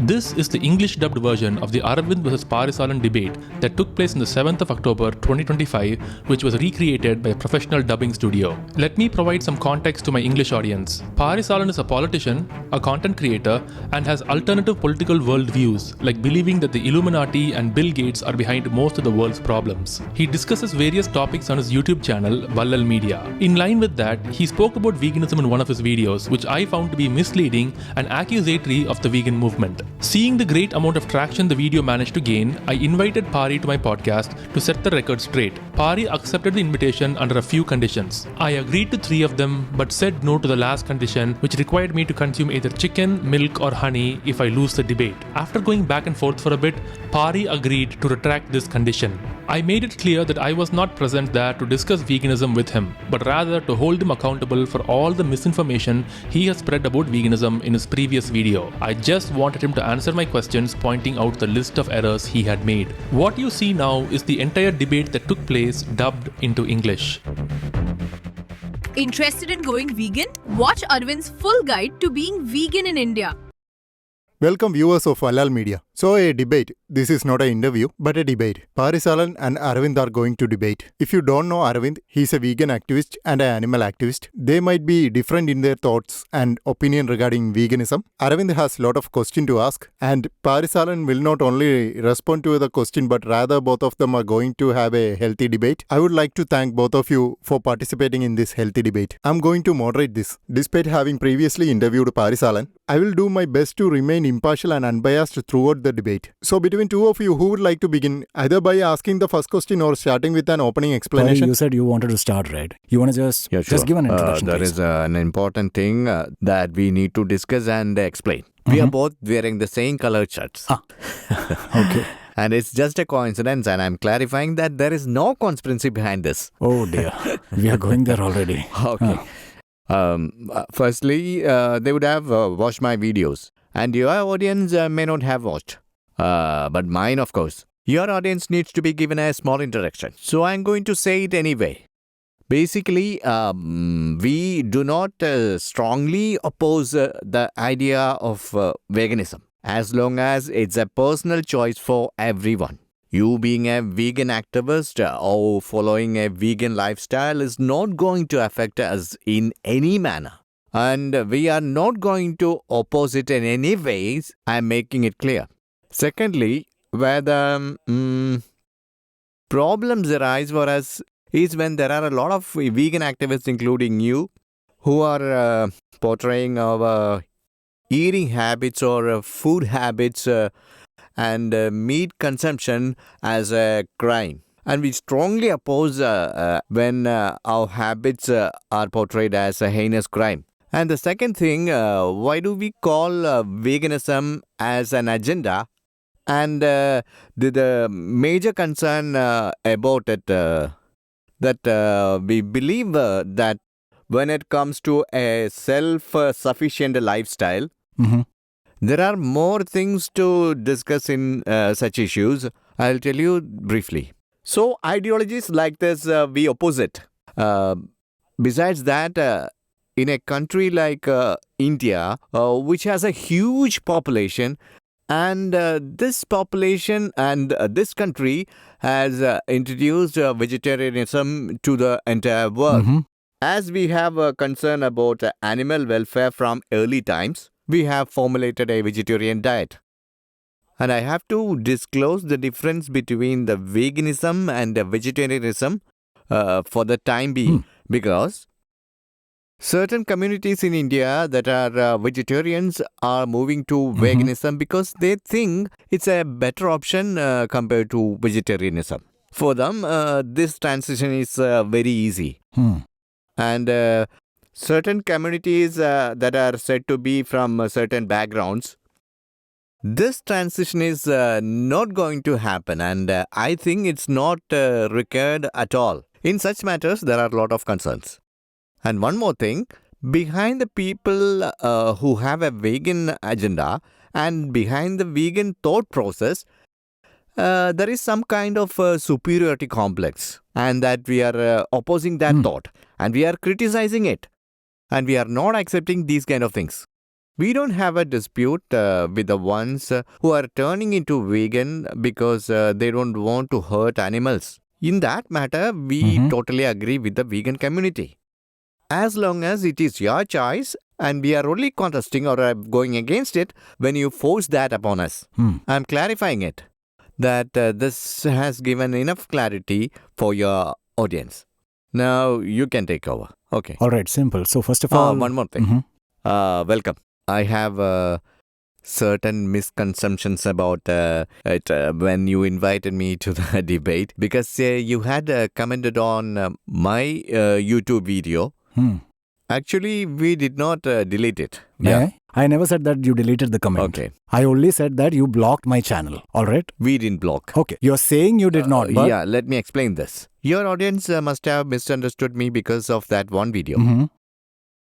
This is the English dubbed version of the Arvind vs Paari Saalan debate that took place on the 7th of October 2025, which was recreated by a professional dubbing studio. Let me provide some context to my English audience. Paari Saalan is a politician, a content creator, and has alternative political worldviews, like believing that the Illuminati and Bill Gates are behind most of the world's problems. He discusses various topics on his YouTube channel, Vallal Media. In line with that, he spoke about veganism in one of his videos, which I found to be misleading and accusatory of the vegan movement. Seeing the great amount of traction the video managed to gain, I invited Paari to my podcast to set the record straight. Paari accepted the invitation under a few conditions. I agreed to 3 of them, but said no to the last condition, which required me to consume either chicken, milk or honey if I lose the debate. After going back and forth for a bit, Paari agreed to retract this condition. I made it clear that I was not present there to discuss veganism with him, but rather to hold him accountable for all the misinformation he has spread about veganism in his previous video. I just wanted him to answer my questions, pointing out the list of errors he had made. What you see now is the entire debate that took place dubbed into English. Interested in going vegan? Watch Arvind's full guide to being vegan in India. Welcome viewers of Vallal Media. So a debate. This is not an interview, but a debate. Paari Saalan and Arvind are going to debate. If you don't know Arvind, he is a vegan activist and an animal activist. They might be different in their thoughts and opinion regarding veganism. Arvind has a lot of questions to ask, and Paari Saalan will not only respond to the question, but rather both of them are going to have a healthy debate. I would like to thank both of you for participating in this healthy debate. I'm going to moderate this. Despite having previously interviewed Paari Saalan, I will do my best to remain impartial and unbiased throughout the debate. So between two of you, who would like to begin, either by asking the first question or starting with an opening explanation? Paari, you said you wanted to start, right? You want to just give an introduction, There please. is an important thing that we need to discuss and explain. We are both wearing the same colored shirts. Okay. And it's just a coincidence, and I'm clarifying that there is no conspiracy behind this. Oh dear. We are going there already. Okay. Firstly, they would have watched my videos, and your audience may not have watched. But mine, of course. Your audience needs to be given a small introduction. So I'm going to say it anyway. Basically, we do not strongly oppose the idea of veganism, as long as it's a personal choice for everyone. You being a vegan activist or following a vegan lifestyle is not going to affect us in any manner. And we are not going to oppose it in any ways. I'm making it clear. Secondly, where the problems arise for us is when there are a lot of vegan activists, including you, who are portraying our eating habits or food habits and meat consumption as a crime. And we strongly oppose when our habits are portrayed as a heinous crime. And the second thing, why do we call veganism as an agenda? And the major concern about it, that we believe that when it comes to a self-sufficient lifestyle, there are more things to discuss in such issues. I'll tell you briefly. So ideologies like this, we oppose it. Besides that, in a country like India, which has a huge population, and this population and this country has introduced vegetarianism to the entire world. As we have a concern about animal welfare from early times, we have formulated a vegetarian diet. And I have to disclose the difference between the veganism and the vegetarianism for the time being, because certain communities in India that are vegetarians are moving to veganism because they think it's a better option compared to vegetarianism. For them, this transition is very easy. And certain communities that are said to be from certain backgrounds, this transition is not going to happen, and I think it's not required at all. In such matters, there are a lot of concerns. And one more thing, behind the people who have a vegan agenda and behind the vegan thought process, there is some kind of superiority complex, and that we are opposing that thought, and we are criticizing it, and we are not accepting these kind of things. We don't have a dispute with the ones who are turning into vegan because they don't want to hurt animals. In that matter, we totally agree with the vegan community. As long as it is your choice and we are only contesting or going against it when you force that upon us. I'm clarifying it. That this has given enough clarity for your audience. Now you can take over. Okay. All right, simple. So first of all... one more thing. Welcome. I have certain misconceptions about it when you invited me to the debate because you had commented on my YouTube video. Actually, we did not delete it. Yeah. I never said that you deleted the comment. Okay. I only said that you blocked my channel. All right? We didn't block. Okay. You're saying you did not, but... Yeah, let me explain this. Your audience must have misunderstood me because of that one video.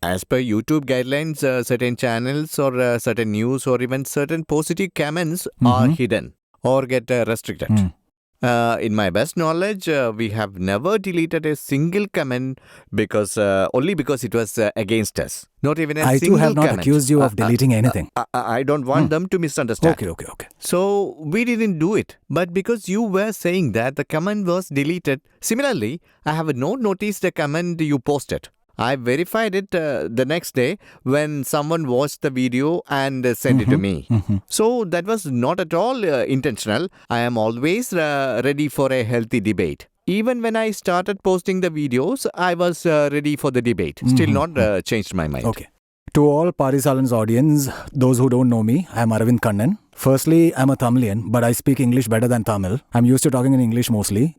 As per YouTube guidelines, certain channels or certain news or even certain positive comments are hidden or get restricted. In my best knowledge, we have never deleted a single comment because only because it was against us. Not even a I single too have not comment. accused you of deleting anything. I don't want them to misunderstand. Okay. So we didn't do it. But because you were saying that the comment was deleted, similarly, I have not noticed the comment you posted. I verified it the next day when someone watched the video and sent it to me. So that was not at all intentional. I am always ready for a healthy debate. Even when I started posting the videos, I was ready for the debate. Still not changed my mind. Okay. To all Paari Saalan's audience, those who don't know me, I am Arvind Kannan. Firstly, I'm a Tamilian, but I speak English better than Tamil. I'm used to talking in English mostly,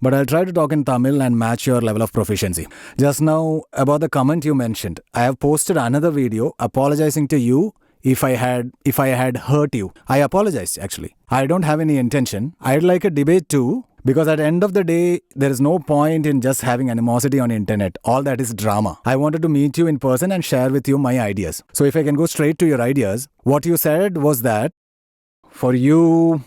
but I'll try to talk in Tamil and match your level of proficiency. Just now, about the comment you mentioned, I have posted another video apologizing to you if I had hurt you. I apologize, actually. I don't have any intention. I'd like a debate too. Because at the end of the day, there is no point in just having animosity on the internet. All that is drama. I wanted to meet you in person and share with you my ideas. So if I can go straight to your ideas, what you said was that for you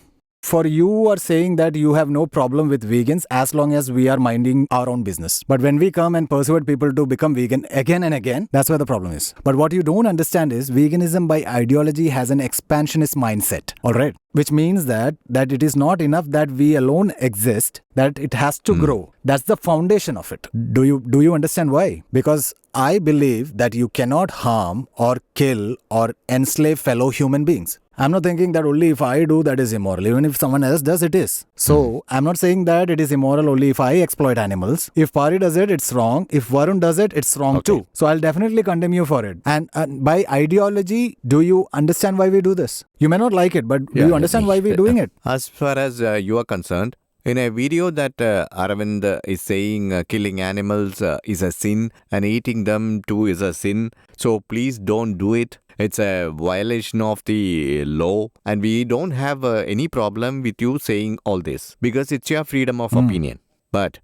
are saying that you have no problem with vegans as long as we are minding our own business. But when we come and persuade people to become vegan again and again, that's where the problem is. But what you don't understand is veganism by ideology has an expansionist mindset. All right. Which means that it is not enough that we alone exist, that it has to grow. That's the foundation of it. Do you understand why? Because I believe that you cannot harm or kill or enslave fellow human beings. I'm not thinking that only if I do that is immoral. Even if someone else does, it is. So I'm not saying that it is immoral only if I exploit animals. If Paari does it, it's wrong. If Varun does it, it's wrong too. So I'll definitely condemn you for it. And by ideology, do you understand why we do this? You may not like it, but do you understand why we're doing it? As far as you are concerned, in a video that Arvind is saying killing animals is a sin and eating them too is a sin. So please don't do it. It's a violation of the law and we don't have any problem with you saying all this because it's your freedom of opinion. But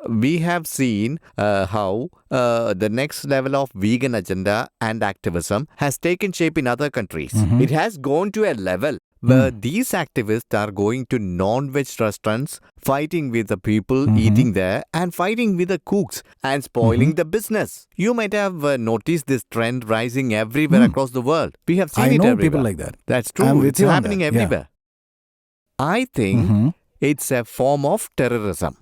we have seen how the next level of vegan agenda and activism has taken shape in other countries. It has gone to a level where these activists are going to non-veg restaurants, fighting with the people eating there and fighting with the cooks and spoiling the business. You might have noticed this trend rising everywhere across the world. We have seen it everywhere. I know people like that. That's true. It's happening everywhere. I think it's a form of terrorism.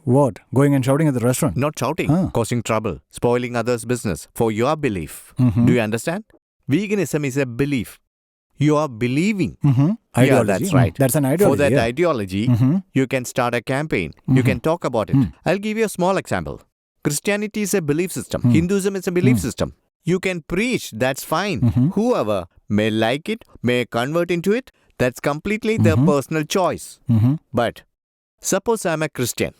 What? Going and shouting at the restaurant? Not shouting, causing trouble, spoiling others' business for your belief. Do you understand? Veganism is a belief. You are believing. Ideology. Yeah, that's right. That's an ideology. For that ideology, you can start a campaign. You can talk about it. I'll give you a small example. Christianity is a belief system. Hinduism is a belief system. You can preach. That's fine. Whoever may like it, may convert into it. That's completely their personal choice. But suppose I'm a Christian.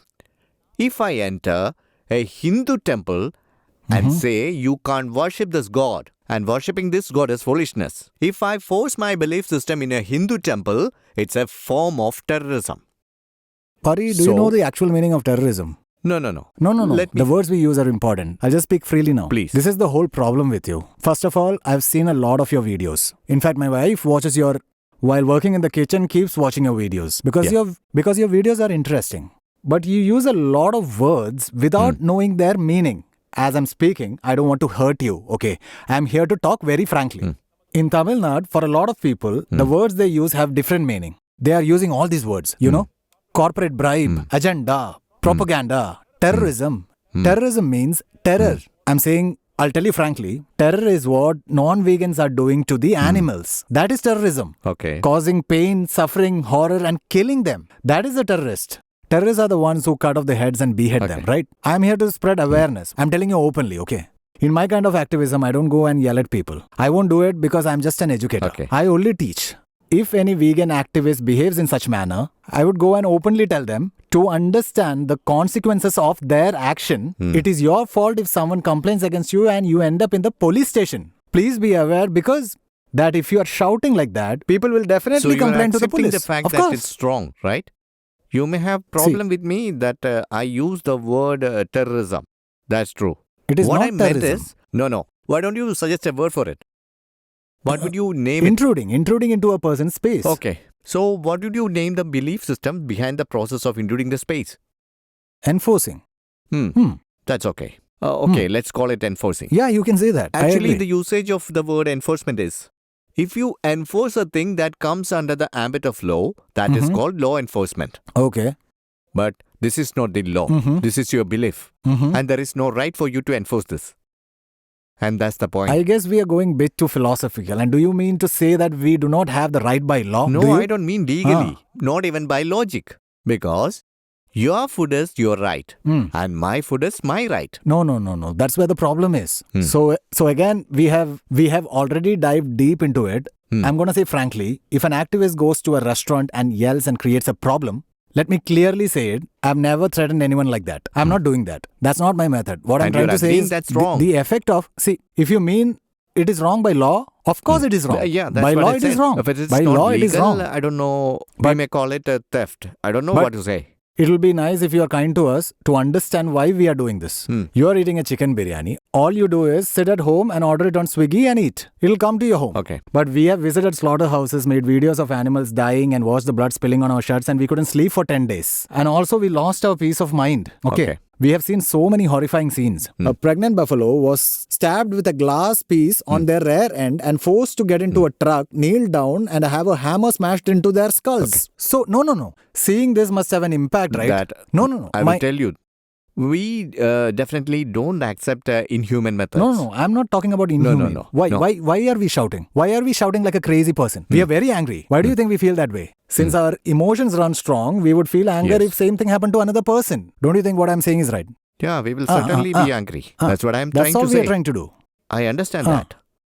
If I enter a Hindu temple and say you can't worship this God, and worshipping this God is foolishness. If I force my belief system in a Hindu temple, it's a form of terrorism. Paari, do you know the actual meaning of terrorism? No. The words we use are important. I'll just speak freely now. Please. This is the whole problem with you. First of all, I've seen a lot of your videos. In fact, my wife watches while working in the kitchen, keeps watching your videos. Because your videos are interesting. But you use a lot of words without knowing their meaning. as I'm speaking, I don't want to hurt you, okay? I'm here to talk very frankly. In Tamil Nadu, for a lot of people, the words they use have different meaning. They are using all these words, you know? Corporate bribe, agenda, propaganda, terrorism. Terrorism means terror. I'm saying, I'll tell you frankly, terror is what non-vegans are doing to the animals. That is terrorism. Okay. Causing pain, suffering, horror and killing them. That is a terrorist. Terrorists are the ones who cut off their heads and behead them, right? I'm here to spread awareness. I'm telling you openly, okay? In my kind of activism, I don't go and yell at people. I won't do it because I'm just an educator. Okay. I only teach. If any vegan activist behaves in such manner, I would go and openly tell them to understand the consequences of their action. It is your fault if someone complains against you and you end up in the police station. Please be aware because that if you are shouting like that, people will definitely complain to the police. The fact of that course. it's wrong, right? You may have problem with me that I use the word terrorism. That's true. It is what not I meant terrorism. is, no. Why don't you suggest a word for it? What would you name it? Intruding into a person's space. Okay. So what would you name the belief system behind the process of intruding the space? Enforcing. That's okay. Okay, let's call it enforcing. Yeah, you can say that. I Actually, agree. the usage of the word enforcement is, if you enforce a thing that comes under the ambit of law, that is called law enforcement. Okay. But this is not the law. This is your belief. And there is no right for you to enforce this. And that's the point. I guess we are going a bit too philosophical. And do you mean to say that we do not have the right by law? No, I don't mean legally. Not even by logic. Because your food is your right. And my food is my right. No. That's where the problem is. So again, we have already dived deep into it. I'm going to say frankly, if an activist goes to a restaurant and yells and creates a problem, let me clearly say it. I've never threatened anyone like that. I'm not doing that. That's not my method. What I'm trying to say is that's wrong. The effect of, see, if you mean it is wrong by law, of course it is wrong. Yeah, that's by what law I it said. is wrong. If it is by not law legal, it is wrong. I don't know. We may call it a theft. I don't know what to say. It will be nice if you are kind to us to understand why we are doing this. You are eating a chicken biryani. All you do is sit at home and order it on Swiggy and eat. It'll come to your home. Okay. But we have visited slaughterhouses, made videos of animals dying and watched the blood spilling on our shirts and we couldn't sleep for 10 days. And also we lost our peace of mind. Okay. We have seen so many horrifying scenes. A pregnant buffalo was stabbed with a glass piece on their rear end and forced to get into a truck, kneel down and have a hammer smashed into their skulls. Okay. So, no. Seeing this must have an impact, right? No. I will tell you. We definitely don't accept inhuman methods. No. I'm not talking about inhuman. No. Why are we shouting? Why are we shouting like a crazy person? We are very angry. Why do you think we feel that way? Since our emotions run strong, we would feel anger if same thing happened to another person. Don't you think what I'm saying is right? Yeah, we will certainly be angry. That's what I'm trying to say. That's all we are trying to do. I understand that.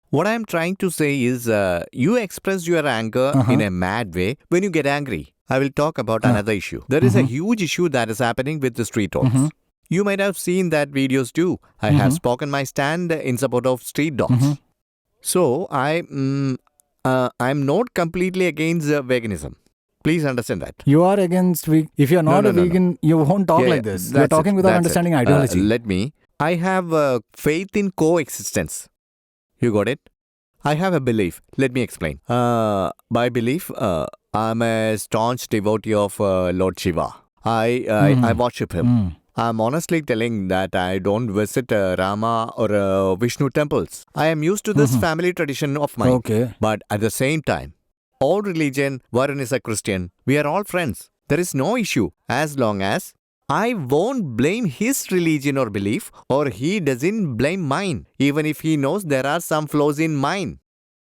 What I'm trying to say is you express your anger in a mad way when you get angry. I will talk about another issue. There is a huge issue that is happening with the street dogs. You might have seen that videos too. I have spoken my stand in support of street dogs. So I'm not completely against veganism. Please understand that. You are against if you're not a vegan, you won't talk like this. You're talking without understanding ideology. I have faith in coexistence. You got it? I have a belief. Let me explain. By belief, I'm a staunch devotee of Lord Shiva. I worship him. I'm honestly telling that I don't visit Rama or Vishnu temples. I am used to this family tradition of mine. Okay. But at the same time, all religion, Varun is a Christian, we are all friends. There is no issue as long as I won't blame his religion or belief or he doesn't blame mine, even if he knows there are some flaws in mine.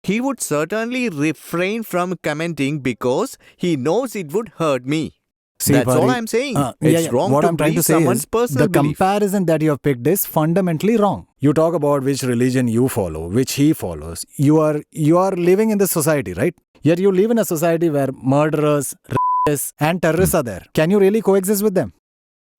He would certainly refrain from commenting because he knows it would hurt me. See, that's Paari, all I'm saying. It's wrong what to I'm trying to say someone's is personal the belief. comparison that you have picked is fundamentally wrong. You talk about which religion you follow, which he follows. You are living in this society, right? Yet you live in a society where murderers, rapists, and terrorists are there. Can you really coexist with them?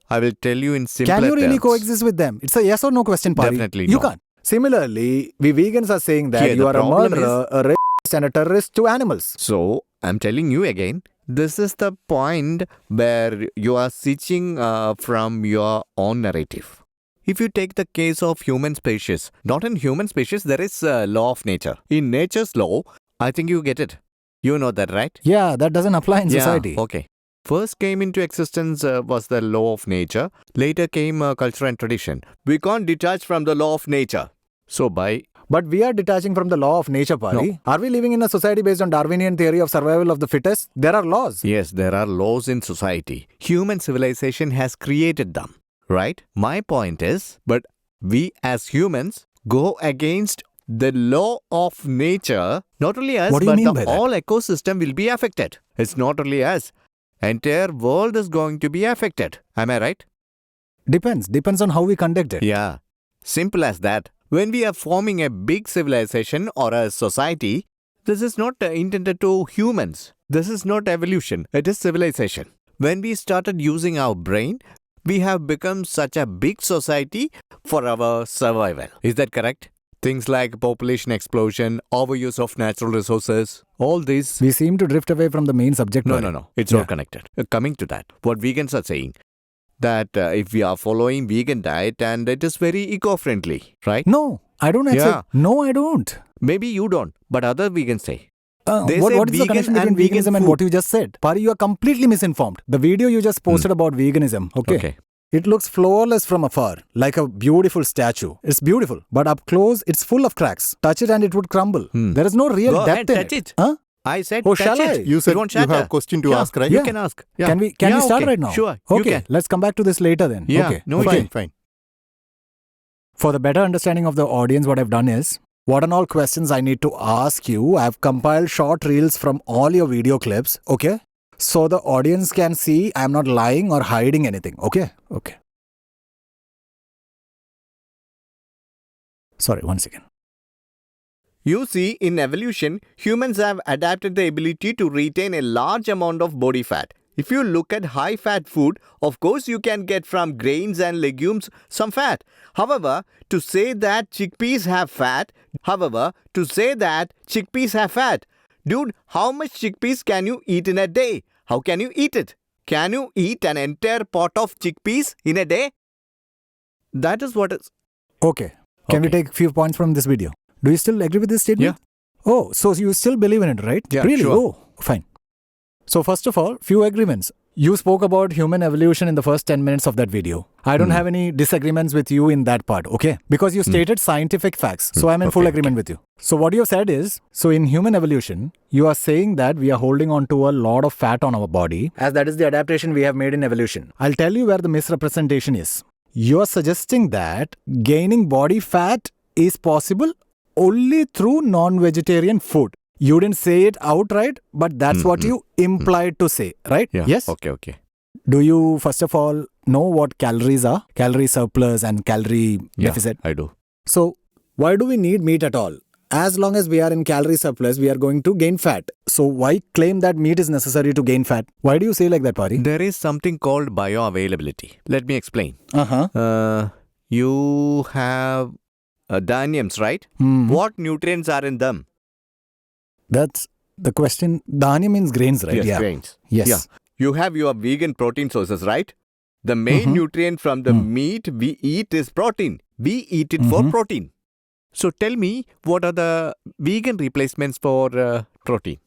I will tell you in simpler Can you really terms. coexist with them? It's a yes or no question, Paari. Definitely You no. can't. Similarly, we vegans are saying that Here, you the are a problem murderer, a rapist, and a terrorist to animals. So, I'm telling you again, this is the point where you are switching from your own narrative. If you take the case of human species, not in human species, there is a law of nature. In nature's law, I think you get it. You know that, right? Yeah, that doesn't apply in society. Okay. First came into existence was the law of nature. Later came culture and tradition. We can't detach from the law of nature. So But we are detaching from the law of nature, Paari. No. Are we living in a society based on Darwinian theory of survival of the fittest? There are laws. Yes, there are laws in society. Human civilization has created them, right? My point is, but we as humans go against the law of nature. Not only us, What do you but mean the by that? whole ecosystem will be affected. It's not only us. Entire world is going to be affected. Am I right? Depends on how we conduct it. Yeah. Simple as that. When we are forming a big civilization or a society, this is not intended to humans. This is not evolution. It is civilization. When we started using our brain, we have become such a big society for our survival. Is that correct? Things like population explosion, overuse of natural resources, all these. We seem to drift away from the main subject. Paari. No. It's Yeah. all connected. Coming to that, what vegans are saying, that if we are following vegan diet and it is very eco-friendly, right? No, I don't accept. No, I don't. Maybe you don't, but other vegans say. They What say is the vegan connection and between vegan veganism and food. what you just said? Paari, you are completely misinformed. The video you just posted about veganism, okay? It looks flawless from afar, like a beautiful statue. It's beautiful, but up close, it's full of cracks. Touch it and it would crumble. There is no real Go depth ahead, in touch it. Huh? I said, Oh, touch shall it. I? You said won't you have shatter. a question to Yeah. ask, right? You Yeah. can ask. Yeah. Can we Yeah, start okay. right now? Sure, you Okay, can. let's come back to this later then. Yeah, Okay, no fine. Fine. For the better understanding of the audience, what I've done is, what and all questions I need to ask you, I've compiled short reels from all your video clips, okay? So the audience can see I'm not lying or hiding anything, okay? Okay. Sorry, one second. You see, in evolution, humans have adapted the ability to retain a large amount of body fat. If you look at high fat food, of course you can get from grains and legumes some fat. However, to say that chickpeas have fat, dude, how much chickpeas can you eat in a day? How can you eat it? Can you eat an entire pot of chickpeas in a day? That is what is. Okay. Can we take a few points from this video? Do you still agree with this statement? Yeah. Oh, so you still believe in it, right? Yeah, really? sure. Oh, fine. So first of all, few agreements. You spoke about human evolution in the first 10 minutes of that video. I don't have any disagreements with you in that part, okay? Because you stated scientific facts. So I'm in full agreement with you. So what you have said is, so in human evolution, you are saying that we are holding on to a lot of fat on our body, as that is the adaptation we have made in evolution. I'll tell you where the misrepresentation is. You are suggesting that gaining body fat is possible only through non-vegetarian food. You didn't say it outright, but that's what you implied to say, right? Yeah. Yes? Okay. Do you, first of all, know what calories are? Calorie surplus and calorie deficit? I do. So, why do we need meat at all? As long as we are in calorie surplus, we are going to gain fat. So, why claim that meat is necessary to gain fat? Why do you say like that, Paari? There is something called bioavailability. Let me explain. Uh-huh. You have dhanyams, right? What nutrients are in them? That's the question. Dhanya means grains, right? Yes, grains. Yes. Yeah. You have your vegan protein sources, right? The main nutrient from the meat we eat is protein. We eat it for protein. So tell me, what are the vegan replacements for protein?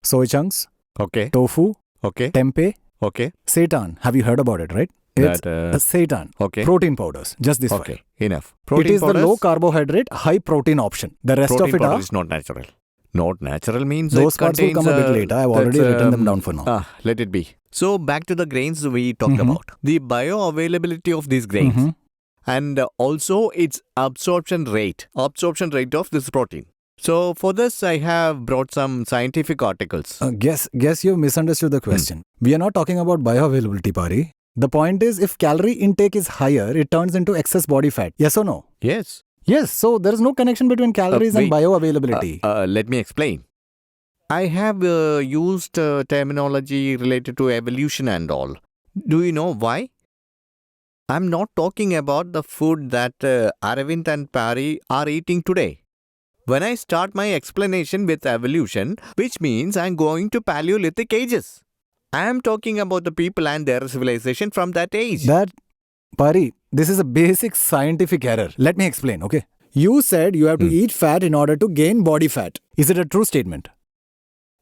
Soy chunks, Okay. tofu, Okay. tempeh, Okay. seitan. Have you heard about it, right? It's seitan. Okay. Protein powders. Just this Okay. Enough. one. It is the low carbohydrate, high protein option. The rest protein of it powder are... is not natural. Not natural means Those it parts will contains, come a bit later. I've already that's, written them down for now. Let it be. So back to the grains we talked about. The bioavailability of these grains and also its absorption rate of this protein. So for this I have brought some scientific articles. Guess you've misunderstood the question. We are not talking about bioavailability, Paari. The point is, if calorie intake is higher, it turns into excess body fat. Yes or no? Yes. Yes, so there is no connection between calories and wait. bioavailability. Let me explain. I have used terminology related to evolution and all. Do you know why? I'm not talking about the food that Arvind and Paari are eating today. When I start my explanation with evolution, which means I'm going to Paleolithic ages. I am talking about the people and their civilization from that age. Paari, this is a basic scientific error. Let me explain, okay? You said you have to eat fat in order to gain body fat. Is it a true statement?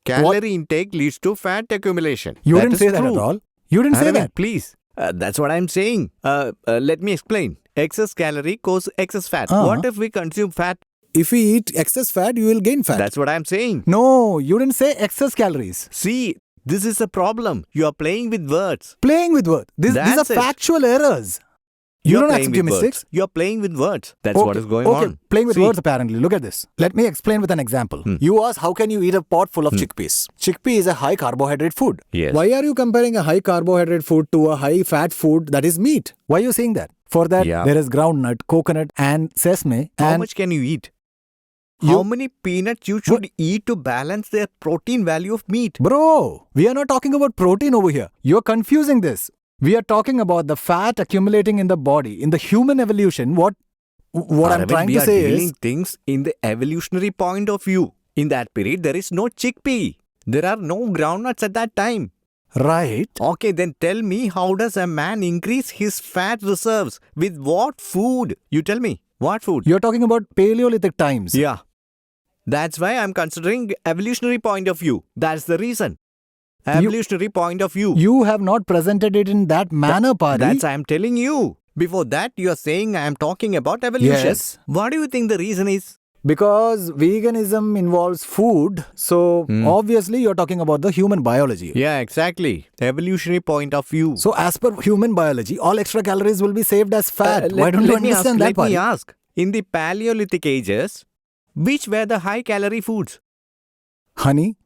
Calorie intake leads to fat accumulation. You That didn't is say that true. at all. You didn't say Arvind, that. please. That's what I'm saying. Let me explain. Excess calorie causes excess fat. Uh-huh. What if we consume fat? If we eat excess fat, you will gain fat. That's what I'm saying. No, you didn't say excess calories. See, this is a problem. You are playing with words. Playing with words. These are That's it. factual errors. You You're don't playing accept with your words. mistakes. You're playing with words. That's what is going okay. on. Playing with See, words apparently. Look at this. Let me explain with an example. You ask, how can you eat a pot full of chickpeas? Chickpea is a high carbohydrate food. Yes. Why are you comparing a high carbohydrate food to a high fat food that is meat? Why are you saying that? For that, Yeah. there is groundnut, coconut and sesame. How and much can you eat? You- How many peanuts you should eat to balance the protein value of meat? Bro, we are not talking about protein over here. You're confusing this. We are talking about the fat accumulating in the body. In the human evolution, what I'm Arvind, trying we to are say dealing is... things in the evolutionary point of view. In that period, there is no chickpea. There are no groundnuts at that time. Right. Okay, then tell me, how does a man increase his fat reserves? With what food? You tell me. What food? You're talking about Paleolithic times. Yeah. That's why I'm considering evolutionary point of view. That's the reason. Evolutionary point of view. You have not presented it in that manner, Paari. That's I'm telling you. Before that, you're saying I'm talking about evolution. Yes. What do you think the reason is? Because veganism involves food, so obviously you're talking about the human biology. Yeah, exactly. Evolutionary point of view. So as per human biology, all extra calories will be saved as fat. Why don't you understand that, Let me Paari? ask. In the Paleolithic ages, which were the high calorie foods? Honey,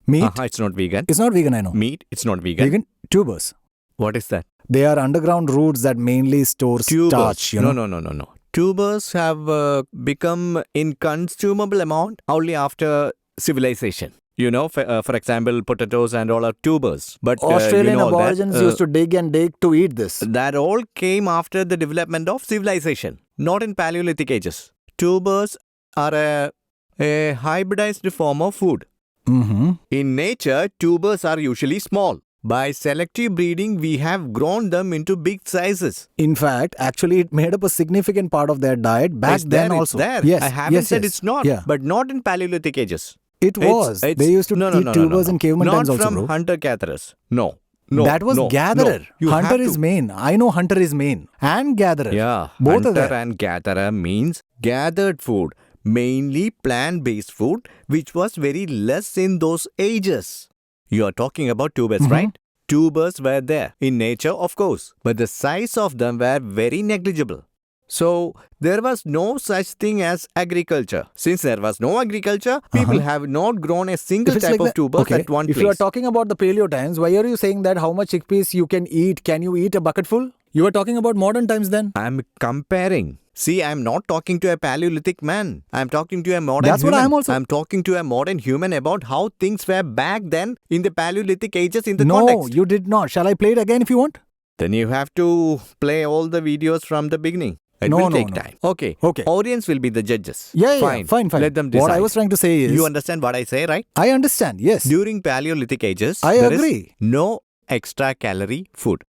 meat. It's not vegan. It's not vegan, I know. Meat, it's not vegan. Vegan tubers. What is that? They are underground roots that mainly store starch. You know? No. Tubers have become inconsumable amount only after civilization. You know, for example, potatoes and all are tubers. But Australian you know aborigines used to dig and dig to eat this. that all came after the development of civilization, not in Paleolithic ages. Tubers are a hybridized form of food. Mm-hmm. In nature, tubers are usually small. By selective breeding, we have grown them into big sizes. In fact, actually, it made up a significant part of their diet back It's then there, also. It's there. Yes, I haven't yes, said yes. it's not, Yeah. but not in Paleolithic ages. It was. They used to eat tubers in caveman not times also, from bro. hunter-gatherers. No. That was gatherer. No. You Hunter have is to. main. I know hunter is main. And gatherer. Yeah, Both are hunter there. and gatherer means gathered food, mainly plant-based food, which was very less in those ages. You are talking about tubers, right? Tubers were there in nature, of course, but the size of them were very negligible. So, there was no such thing as agriculture. Since there was no agriculture, people have not grown a single If it's type like of that- tubers okay. at one If place. you are talking about the paleo times, why are you saying that how much chickpeas you can eat? Can you eat a bucketful? You are talking about modern times then? I'm comparing. See, I'm not talking to a Paleolithic man. I'm talking to a modern That's what human. I'm also- I'm talking to a modern human about how things were back then in the Paleolithic ages in the No, context. you did not. Shall I play it again if you want? Then you have to play all the videos from the beginning. It No, will no, take no. time. Okay. Okay. Audience will be the judges. Yeah, fine. fine. Let them decide. What I was trying to say is... You understand what I say, right? I understand, yes. During Paleolithic ages, I there is agree. no extra calorie food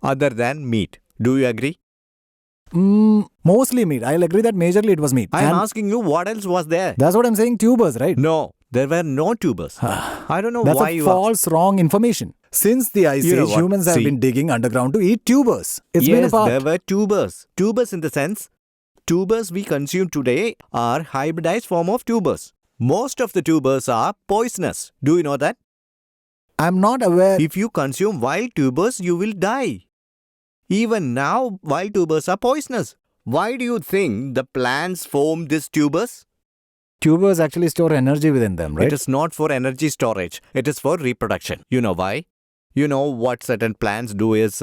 other than meat. Do you agree? Mostly meat. I'll agree that majorly it was meat. I'm And asking you what else was there? that's what I'm saying, tubers, right? No, there were no tubers. I don't know That's why a you false, wrong information. Since the Ice You know Age, what? humans have See. been digging underground to eat tubers. It's been a Yes, part. there were tubers. Tubers in the sense, tubers we consume today are hybridized form of tubers. Most of the tubers are poisonous. Do you know that? I'm not aware. If you consume wild tubers, you will die. Even now, wild tubers are poisonous. Why do you think the plants form these tubers? Tubers actually store energy within them, right? It is not for energy storage. It is for reproduction. You know why? You know what certain plants do is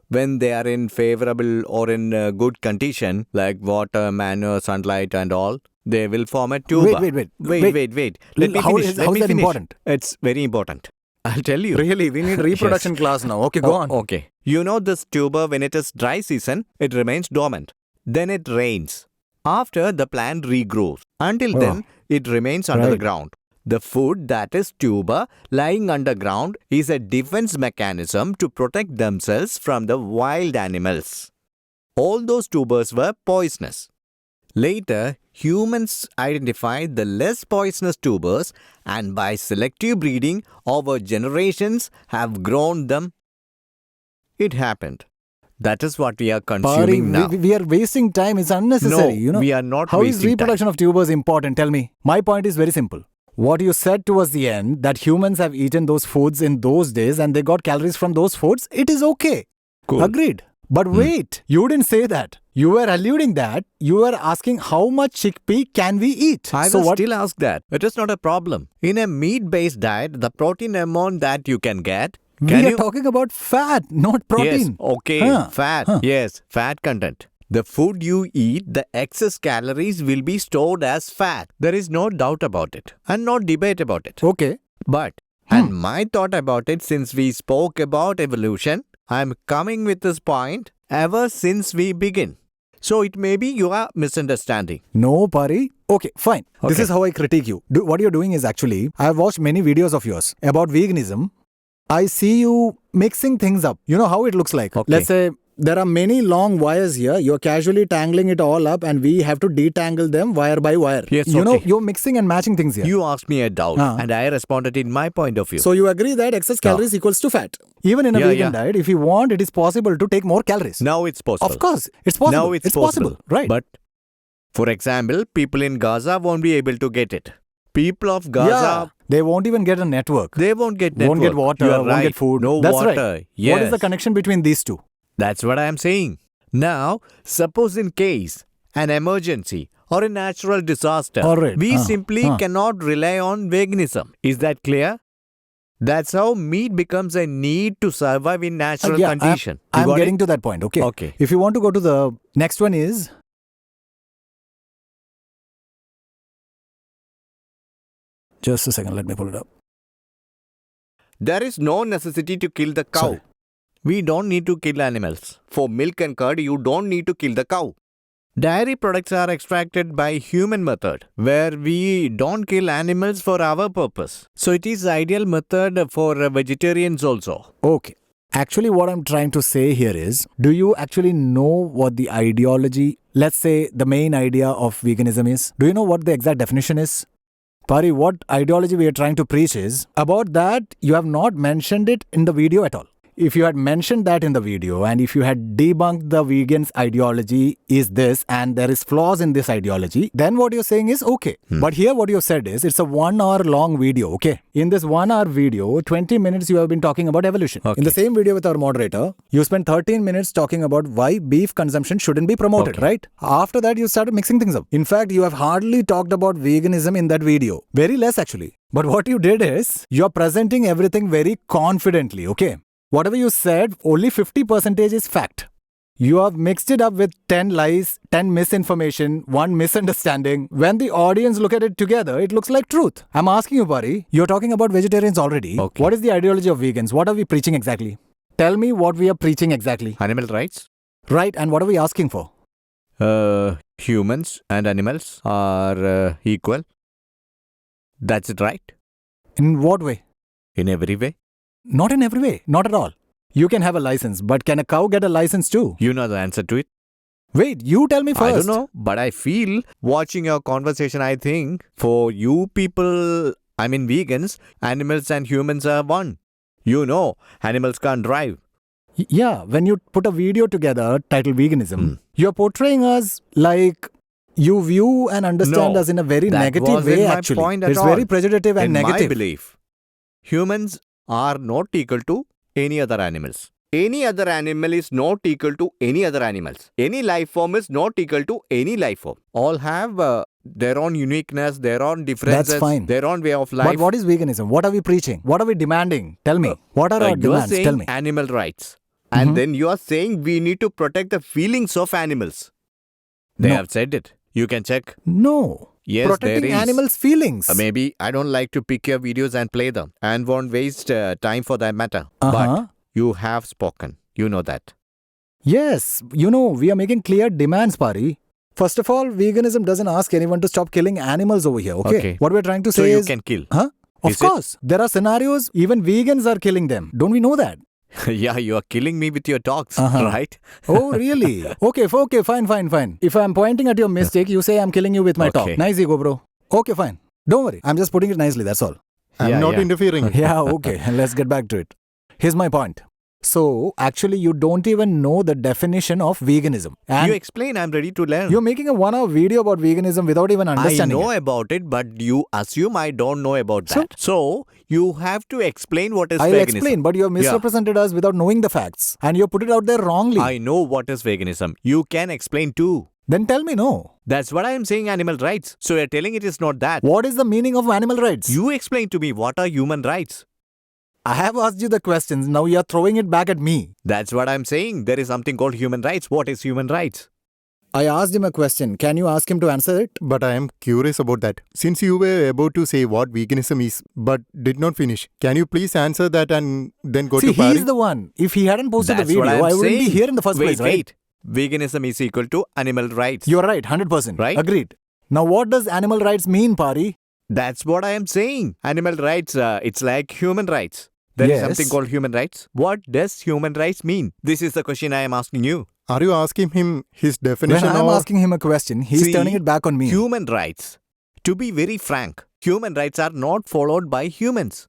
when they are in favorable or in good condition, like water, manure, sunlight and all, they will form a tuber. Wait. Wait. Let me How finish. is Let me that finish. important? It's very important. I'll tell you. Really, we need reproduction class now. Okay, go on. Okay. You know this tuber, when it is dry season, it remains dormant. Then it rains. After the plant regrows. Until then, it remains under the Right. ground. The food that is tuber lying underground is a defense mechanism to protect themselves from the wild animals. All those tubers were poisonous. Later, humans identified the less poisonous tubers And by selective breeding, over generations have grown them. It happened. That is what we are consuming Paari, now. we are wasting time. It's unnecessary. No, we are not How is wasting reproduction of tubers important? Tell me. My point is very simple. What you said towards the end, that humans have eaten those foods in those days and they got calories from those foods, it is okay. Cool. Agreed. But wait, you didn't say that. You were alluding that. You were asking how much chickpea can we eat? I will still ask that. It is not a problem. In a meat-based diet, the protein amount that you can get, We are talking about fat, not protein. Yes, okay, fat. Yes, fat content. The food you eat, the excess calories will be stored as fat. There is no doubt about it and no debate about it. Okay. But, and my thought about it since we spoke about evolution, I am coming with this point ever since we begin. So it may be you are misunderstanding. No, Paari. Okay, fine. This Okay. is how I critique you. What you're doing is actually, I have watched many videos of yours about veganism. I see you mixing things up. You know how it looks like. Okay. Let's say there are many long wires here. You're casually tangling it all up and we have to detangle them wire by wire. Yes, You know, okay. you're mixing and matching things here. You asked me a doubt Ah. and I responded in my point of view. So you agree that excess calories equals to fat. Even in a Yeah, vegan yeah. diet, if you want, it is possible to take more calories. Now it's possible. Of course, it's possible. Now it's possible. Right. But, for example, people in Gaza won't be able to get it. People of Gaza, they won't even get a network. they won't get network. Won't get water, You are won't right. get food. No That's water. right. Yes. What is the connection between these two? That's what I am saying. Now, suppose in case an emergency or a natural disaster, All right. we simply cannot rely on veganism. Is that clear? That's how meat becomes a need to survive in natural condition. You I'm got getting it? to that point. Okay. Okay. If you want to go to the next one is just a second. Let me pull it up. There is no necessity to kill the cow. Sorry. We don't need to kill animals. For milk and curd, you don't need to kill the cow. Dairy products are extracted by human method, where we don't kill animals for our purpose. So it is ideal method for vegetarians also. Okay. Actually, what I'm trying to say here is, do you actually know what the ideology, let's say the main idea of veganism is? Do you know what the exact definition is? Paari, what ideology we are trying to preach is, about that, you have not mentioned it in the video at all. If you had mentioned that in the video and if you had debunked the vegans' ideology is this and there is flaws in this ideology, then what you're saying is okay. But here what you said is it's a 1 hour long video, okay? In this 1 hour video, 20 minutes you have been talking about evolution. Okay. In the same video with our moderator, you spent 13 minutes talking about why beef consumption shouldn't be promoted, Okay. right? After that, you started mixing things up. In fact, you have hardly talked about veganism in that video. Very less actually. But what you did is, you're presenting everything very confidently, okay? Whatever you said, only 50% is fact. You have mixed it up with 10 lies, 10 misinformation, 1 misunderstanding. When the audience look at it together, it looks like truth. I'm asking you, Paari, you're talking about vegetarians already. Okay. What is the ideology of vegans? What are we preaching exactly? Tell me what we are preaching exactly. Animal rights? Right, and what are we asking for? Humans and animals are equal. That's it, right? In what way? In every way. Not in every way. Not at all. You can have a license, but can a cow get a license too? You know the answer to it. Wait, you tell me first. I don't know, but I feel watching your conversation, I think for you people, I mean vegans, animals and humans are one. You know, animals can't drive. Yeah, when you put a video together titled Veganism, you're portraying us like you view and understand No, us in a very that negative wasn't way my actually. point at It's all. very prejudicive and In negative. my belief, humans are not equal to any other animals. Any other animal is not equal to any other animals. Any life form is not equal to any life form. All have their own uniqueness, their own differences, fine. their own way of life. But what is veganism? What are we preaching? What are we demanding? Tell me. What are our you are demands? saying Tell me. animal rights. And then you are saying we need to protect the feelings of animals. They No. have said it. You can check. No. Yes, Protecting there is. animals' feelings. Maybe I don't like to pick your videos and play them and won't waste time for that matter. Uh-huh. But you have spoken. You know that. Yes, you know, we are making clear demands, Paari. First of all, veganism doesn't ask anyone to stop killing animals over here, okay? Okay. What we're trying to So say you is... can kill. Huh? Of Is it? course. There are scenarios, even vegans are killing them. Don't we know that? Yeah, you are killing me with your talks, Uh-huh. right? Oh, really? Okay, fine. If I'm pointing at your mistake, you say I'm killing you with my talk. Okay. Nice ego, bro. Okay, fine. Don't worry. I'm just putting it nicely. That's all. I'm Yeah, not yeah. interfering. Yeah, okay. Let's get back to it. Here's my point. So, actually, you don't even know the definition of veganism. And You explain, I'm ready to learn. you're making a 1-hour video about veganism without even I understanding know it. about it, but you assume I don't know about that. So you have to explain what is I'll veganism. explain, but you have misrepresented us without knowing the facts. And you put it out there wrongly. I know what is veganism. You can explain too. Then tell me no. That's what I am saying, animal rights. So you're telling it is not that. What is the meaning of animal rights? You explain to me what are human rights. I have asked you the questions. Now you're throwing it back at me. That's what I'm saying. There is something called human rights. What is human rights? I asked him a question. Can you ask him to answer it? But I am curious about that. Since you were about to say what veganism is, but did not finish, can you please answer that and then go See, to Paari? he's the one. If he hadn't posted That's the what video, I'm I wouldn't saying. be here in the first place, right? Wait. Veganism is equal to animal rights. You're right, 100%. Right? Agreed. Now, what does animal rights mean, Paari? That's what I am saying. Animal rights, it's like human rights. There is Yes. something called human rights. What does human rights mean? This is the question I am asking you. Are you asking him his When definition I'm or asking him a question, he's See, turning it back on me. Human rights. To be very frank, human rights are not followed by humans.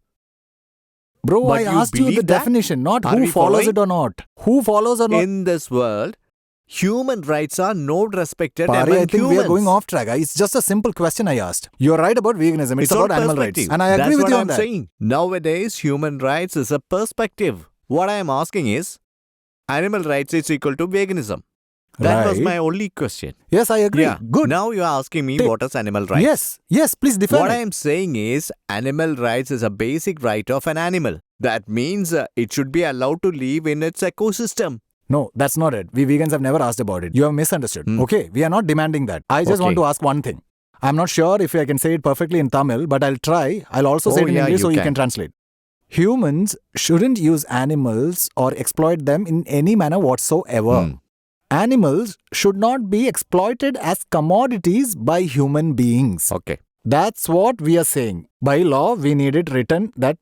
Bro, But I you asked you the believe that? definition, not Are who we follows following? it or not. Who follows or not. In this world, human rights are not respected Paari, among I think humans. we are going off track. It's just a simple question I asked. You're right about veganism. It's all about animal rights. perspective. And I agree That's with what you I'm on that. saying. Nowadays, human rights is a perspective. What I am asking is, animal rights is equal to veganism. That was Right. my only question. Yes, I agree. Yeah. Good. Now you are asking me Take- what is animal rights. Yes, please defend What it. I am saying is, animal rights is a basic right of an animal. That means it should be allowed to live in its ecosystem. No, that's not it. We vegans have never asked about it. You have misunderstood. Hmm. Okay, we are not demanding that. I just want Okay. to ask one thing. I'm not sure if I can say it perfectly in Tamil, but I'll try. I'll also say Oh, it in yeah, English you so you can. can translate. Humans shouldn't use animals or exploit them in any manner whatsoever. Hmm. Animals should not be exploited as commodities by human beings. Okay. That's what we are saying. By law, we need it written that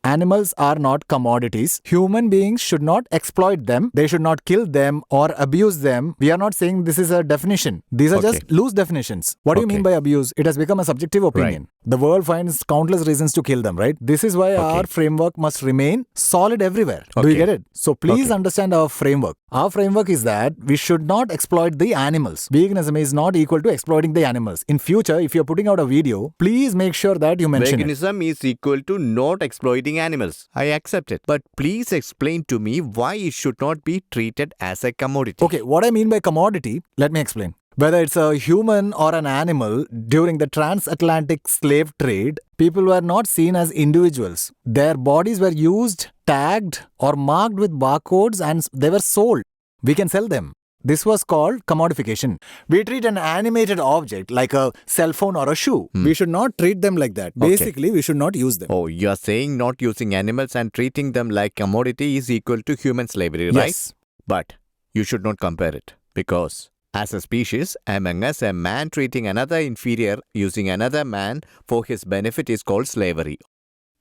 animals are not commodities. Human beings should not exploit them. They should not kill them or abuse them. We are not saying this is a definition. These are Okay. just loose definitions. What do you Okay. mean by abuse? It has become a subjective opinion. The world finds countless reasons to kill them, right? This is why our framework must remain solid everywhere. Do you Okay. get it? So please Okay. understand our framework. Our framework is that we should not exploit the animals. Veganism is not equal to exploiting the animals. In future, if you're putting out a video, please make sure that you mention it. Veganism is equal to not exploiting animals. I accept it. But please explain to me why it should not be treated as a commodity. Okay, what I mean by commodity, let me explain. Whether it's a human or an animal, during the transatlantic slave trade, people were not seen as individuals. Their bodies were used, tagged, or marked with barcodes and they were sold. We can sell them. This was called commodification. We treat an animated object like a cell phone or a shoe. We should not treat them like that. Basically, we should not use them. Oh, you are saying not using animals and treating them like commodity is equal to human slavery, right? Yes. But you should not compare it because as a species, among us, a man treating another inferior using another man for his benefit is called slavery.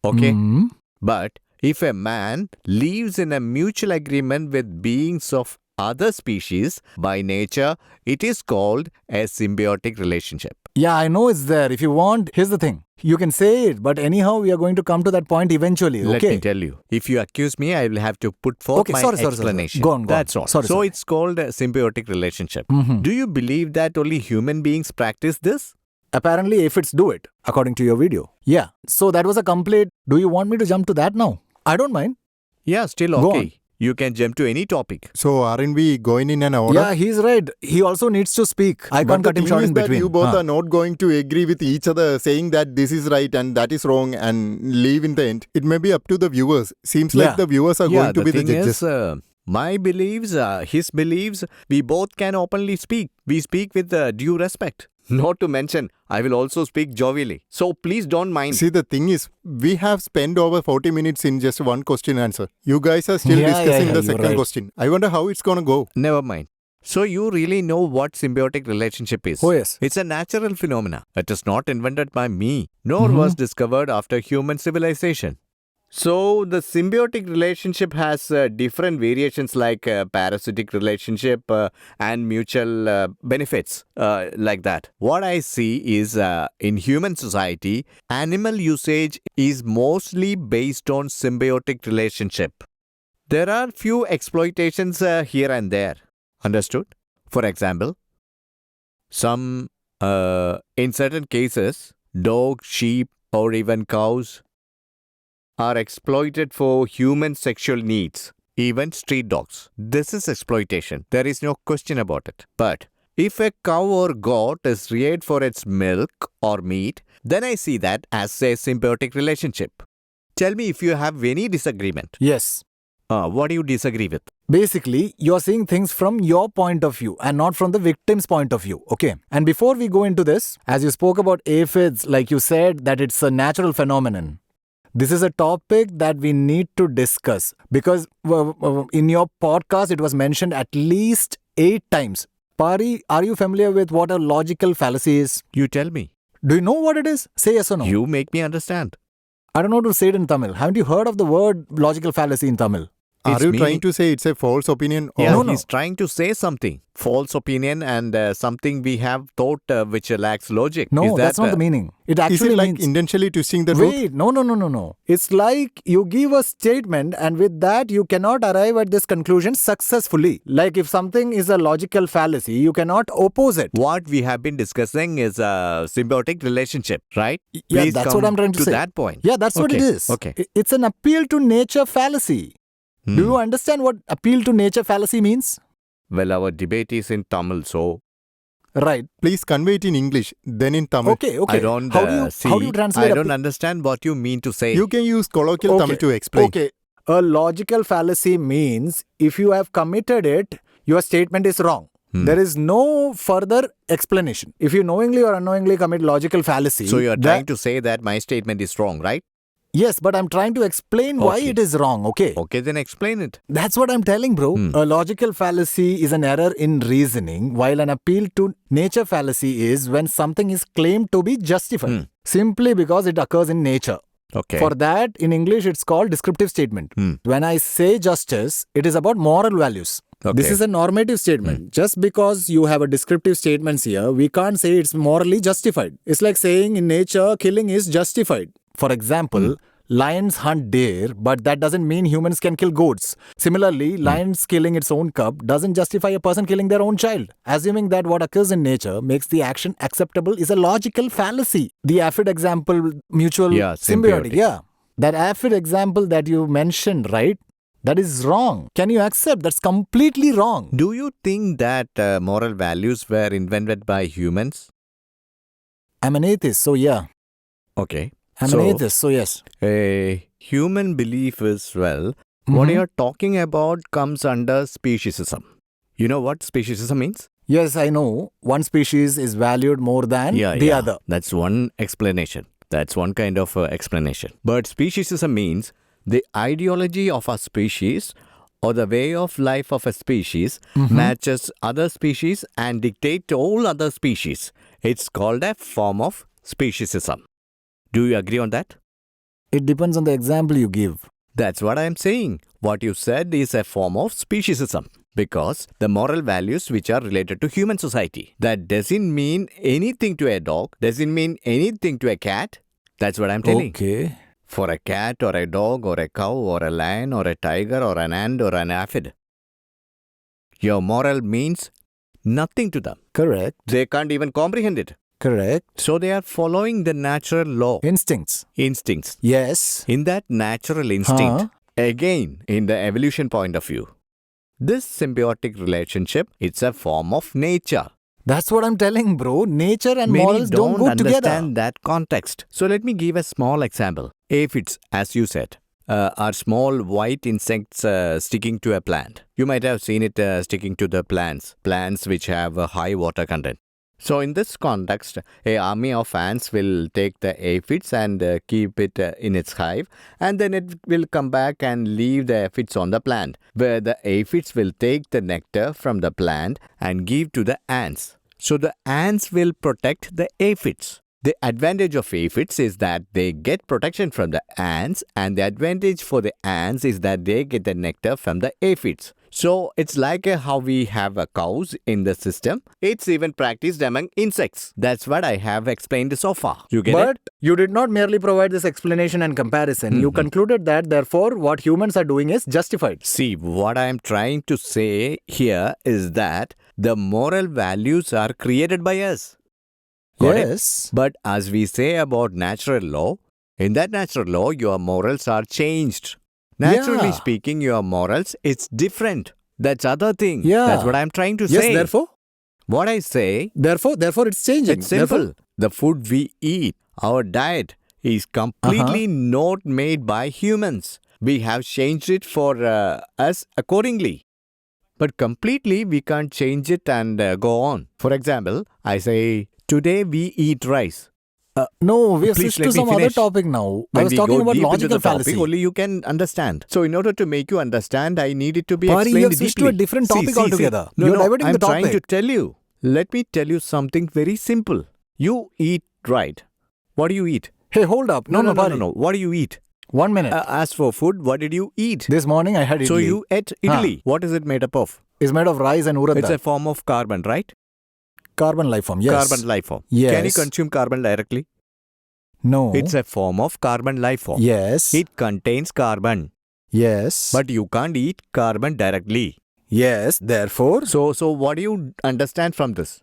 Okay? Hmm. But if a man lives in a mutual agreement with beings of other species, by nature, it is called a symbiotic relationship. Yeah, I know it's there. If you want, here's the thing. You can say it, but anyhow, we are going to come to that point eventually. Let Okay. me tell you. If you accuse me, I will have to put forth Okay, my sorry. explanation. Go on. That's all. Sorry, so sorry. it's called a symbiotic relationship. Mhm. Do you believe that only human beings practice this? Apparently, aphids do it, according to your video. Yeah. So that was a complaint. Do you want me to jump to that now? I don't mind. Yeah, still Go okay. on. You can jump to any topic. So aren't we going in an order? Yeah, he's right. He also needs to speak. I But can't the cut him thing short is in that between. you both Huh. are not going to agree with each other, saying that this is right and that is wrong, and leave in the end. It may be up to the viewers. Seems Yeah. like the viewers are going to be the thing judges. is, my beliefs, his beliefs, we both can openly speak. We speak with due respect. Not to mention, I will also speak jovially. So please don't mind. See, the thing is, we have spent over 40 minutes in just one question answer. You guys are still Yeah, discussing yeah, the you're second right. question. I wonder how it's gonna go. Never mind. So you really know what symbiotic relationship is? Oh, yes. It's a natural phenomena. It is not invented by me, nor Mhm. was discovered after human civilization. So the symbiotic relationship has different variations like parasitic relationship and mutual benefits like that. What I see is in human society, animal usage is mostly based on symbiotic relationship. There are few exploitations here and there. Understood? For example, in certain cases, dogs, sheep, or even cows are exploited for human sexual needs, even street dogs. This is exploitation. There is no question about it. But if a cow or goat is reared for its milk or meat, then I see that as a symbiotic relationship. Tell me if you have any disagreement. Yes. What do you disagree with? Basically, you're seeing things from your point of view and not from the victim's point of view. Okay. And before we go into this, as you spoke about aphids, like you said that it's a natural phenomenon. This is a topic that we need to discuss because in your podcast, it was mentioned at least 8 times. Paari, are you familiar with what a logical fallacy is? You tell me. Do you know what it is? Say yes or no. You make me understand. I don't know how to say it in Tamil. Haven't you heard of the word logical fallacy in Tamil? Are It's you meaning- trying to say it's a false opinion? Or Yeah, No, he's trying to say something. False opinion and something we have thought which lacks logic. No, Is that, that's not the meaning. It is actually it like means... intentionally twisting the truth? Wait, no. It's like you give a statement and with that you cannot arrive at this conclusion successfully. Like if something is a logical fallacy, you cannot oppose it. What we have been discussing is a symbiotic relationship, right? Yeah, Please that's come what I'm trying to say. that point. Yeah, that's what it Okay, is. okay. It's an appeal to nature fallacy. Do you understand what appeal to nature fallacy means? Well, our debate is in Tamil, so Right. Please convey it in English, then in Tamil. Okay. I don't How do you see. how do you translate? I don't understand what you mean to say. You can use colloquial Tamil to explain. Okay. A logical fallacy means if you have committed it, your statement is wrong. There is no further explanation. If you knowingly or unknowingly commit logical fallacy, So you are that- trying to say that my statement is wrong, right? Yes, but I'm trying to explain why Okay. it is wrong, okay? Okay, then explain it. That's what I'm telling, bro. A logical fallacy is an error in reasoning, while an appeal to nature fallacy is when something is claimed to be justified, simply because it occurs in nature. Okay. For that, in English, it's called descriptive statement. When I say justice, it is about moral values. Okay. This is a normative statement. Just because you have a descriptive statements here, we can't say it's morally justified. It's like saying in nature, killing is justified. For example, lions hunt deer, but that doesn't mean humans can kill goats. Similarly, lions killing its own cub doesn't justify a person killing their own child. Assuming that what occurs in nature makes the action acceptable is a logical fallacy. The aphid example, mutual Yeah, symbiotic. symbiotic. Yeah. That aphid example that you mentioned, right? That is wrong. Can you accept? That's completely wrong. Do you think that moral values were invented by humans? I'm an atheist, so yeah. Okay. I'm an atheist, so yes. A human belief is, well, what you're talking about comes under speciesism. You know what speciesism means? Yes, I know. One species is valued more than the other. That's one explanation. That's one kind of explanation. But speciesism means the ideology of a species or the way of life of a species matches other species and dictate all other species. It's called a form of speciesism. Do you agree on that? It depends on the example you give. That's what I am saying. What you said is a form of speciesism. Because the moral values which are related to human society. That doesn't mean anything to a dog, doesn't mean anything to a cat. That's what I'm telling. Okay. For a cat or a dog or a cow or a lion or a tiger or an ant or an aphid, your moral means nothing to them. Correct. They can't even comprehend it. Correct. So they are following the natural law, Instincts. instincts. Yes. In that natural instinct, again, in the evolution point of view, this symbiotic relationship, it's a form of nature. That's what I'm telling, bro. Nature and Many morals don't go understand together. that context. So let me give a small example. Aphids, as you said, are small white insects sticking to a plant. You might have seen it sticking to the plants which have a high water content. So in this context, a army of ants will take the aphids and keep it in its hive, and then it will come back and leave the aphids on the plant, where the aphids will take the nectar from the plant and give to the ants. So the ants will protect the aphids. The advantage of aphids is that they get protection from the ants, and the advantage for the ants is that they get the nectar from the aphids. So it's like how we have cows in the system. It's even practiced among insects. That's what I have explained so far. You get it? But you did not merely provide this explanation and comparison. You concluded that, therefore, what humans are doing is justified. See, what I am trying to say here is that the moral values are created by us. Got it? Yes. But as we say about natural law, in that natural law, your morals are changed. Naturally Yeah. speaking, your morals, it's different. That's other thing. Yeah. That's what I'm trying to Yes, say. therefore? What I say, Therefore, it's changing. it's simple. Therefore, The food we eat, our diet, is completely not made by humans. We have changed it for us accordingly. But completely, we can't change it and go on. For example, I say, today we eat rice. no, we have Please switched let to me some other finish. topic now. I When was we talking go about deep into logical the topic, fallacy. only you can understand. So in order to make you understand, I need it to be Paari, explained you have switched to a deeply. different topic altogether. No, You're no, diverting I'm the trying to topic. tell you. Let me tell you something very simple. You eat right. What do you eat? Hey, hold up. No, Paari. No. What do you eat? 1 minute. As for food, what did you eat? This morning I had idli. So you ate idli. What is it made up of? It's made of rice and urad It's dal. a form of carbon, right? Carbon life form, yes. Carbon life form. Yes. Can you consume carbon directly? No. It's a form of carbon life form. Yes. It contains carbon. Yes. But you can't eat carbon directly. yes, therefore, So what do you understand from this?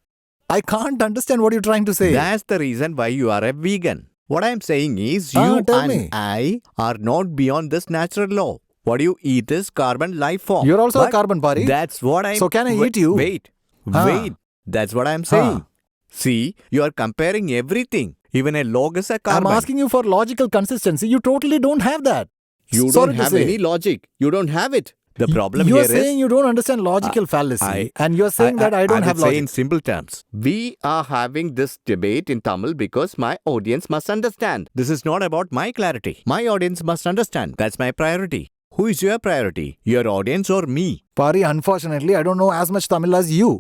I can't understand what you're trying to say. That's the reason why you are a vegan. What I'm saying is Ah, you tell and me. I are not beyond this natural law. What you eat is carbon life form. You're also a But carbon, Paari. That's what I'm... So can I eat you? Wait. Ah. Wait. That's what I'm saying. See, you are comparing everything. Even a log is a carbon. I'm asking you for logical consistency. You totally don't have that. You Sorry don't to have say. any logic. You don't have it. The problem You're here saying is... you don't understand logical fallacy, and you're saying that I don't have would say logic. in simple terms. We are having this debate in Tamil because my audience must understand. This is not about my clarity. My audience must understand. That's my priority. Who is your priority? Your audience or me? Paari, unfortunately, I don't know as much Tamil as you.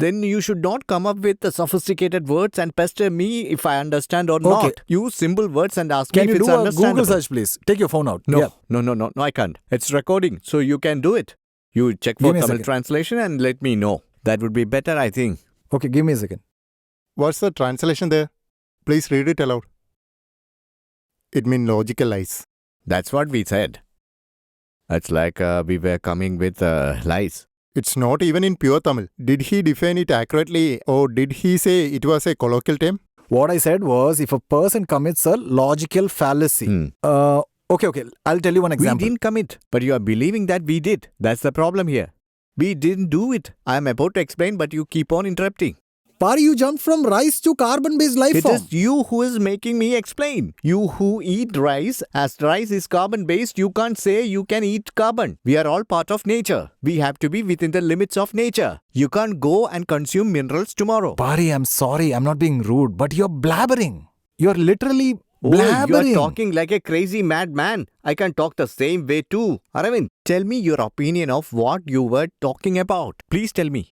Then you should not come up with the sophisticated words and pester me if I understand or Okay. not. Use simple words and ask Can me you if it's do a understandable. Google search, please? Take your phone out. No, Yeah. no, I can't. It's recording, so you can do it. You check for Give me a Tamil second. translation and let me know. That would be better, I think. Okay, give me a second. What's the translation there? Please read it aloud. It means logical lies. That's what we said. It's like we were coming with lies. It's not even in pure Tamil. Did he define it accurately or did he say it was a colloquial term? What I said was, if a person commits a logical fallacy. Okay. I'll tell you one example. We didn't commit, but you are believing that we did. That's the problem here. We didn't do it. I am about to explain, but you keep on interrupting. Paari, you jumped from rice to carbon-based life It form. is you who is making me explain. You who eat rice, as rice is carbon-based, you can't say you can eat carbon. We are all part of nature. We have to be within the limits of nature. You can't go and consume minerals tomorrow. Paari, I'm sorry, I'm not being rude, but you're blabbering. You're literally blabbering. Oh, you are talking like a crazy madman. I can talk the same way too. Arvind, tell me your opinion of what you were talking about. Please tell me.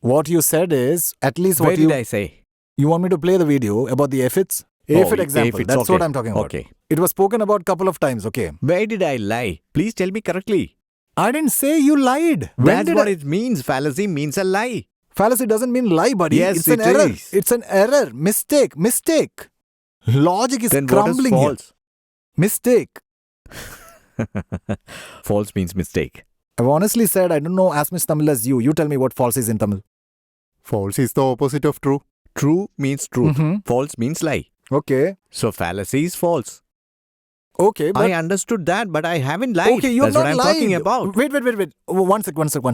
What you said is, at least Where what did I say? you want me to play the video about the aphids? Aphid example, aphids, that's okay. what I'm talking about. Okay. It was spoken about a couple of times, okay? Where did I lie? Please tell me correctly. I didn't say you lied. That's what it means. Fallacy means a lie. Fallacy doesn't mean lie, buddy. Yes, it's an it error. is. It's an error. Mistake. Logic is Then what is crumbling here. false? Mistake. False means mistake. I've honestly said I don't know as much Tamil as you. You tell me what false is in Tamil. False is the opposite of true. True means truth. Mhm. False means lie. Okay. So fallacy is false. Okay, but... I understood that, but I haven't lied. Okay, you're That's not what I'm lying. talking about. Wait. One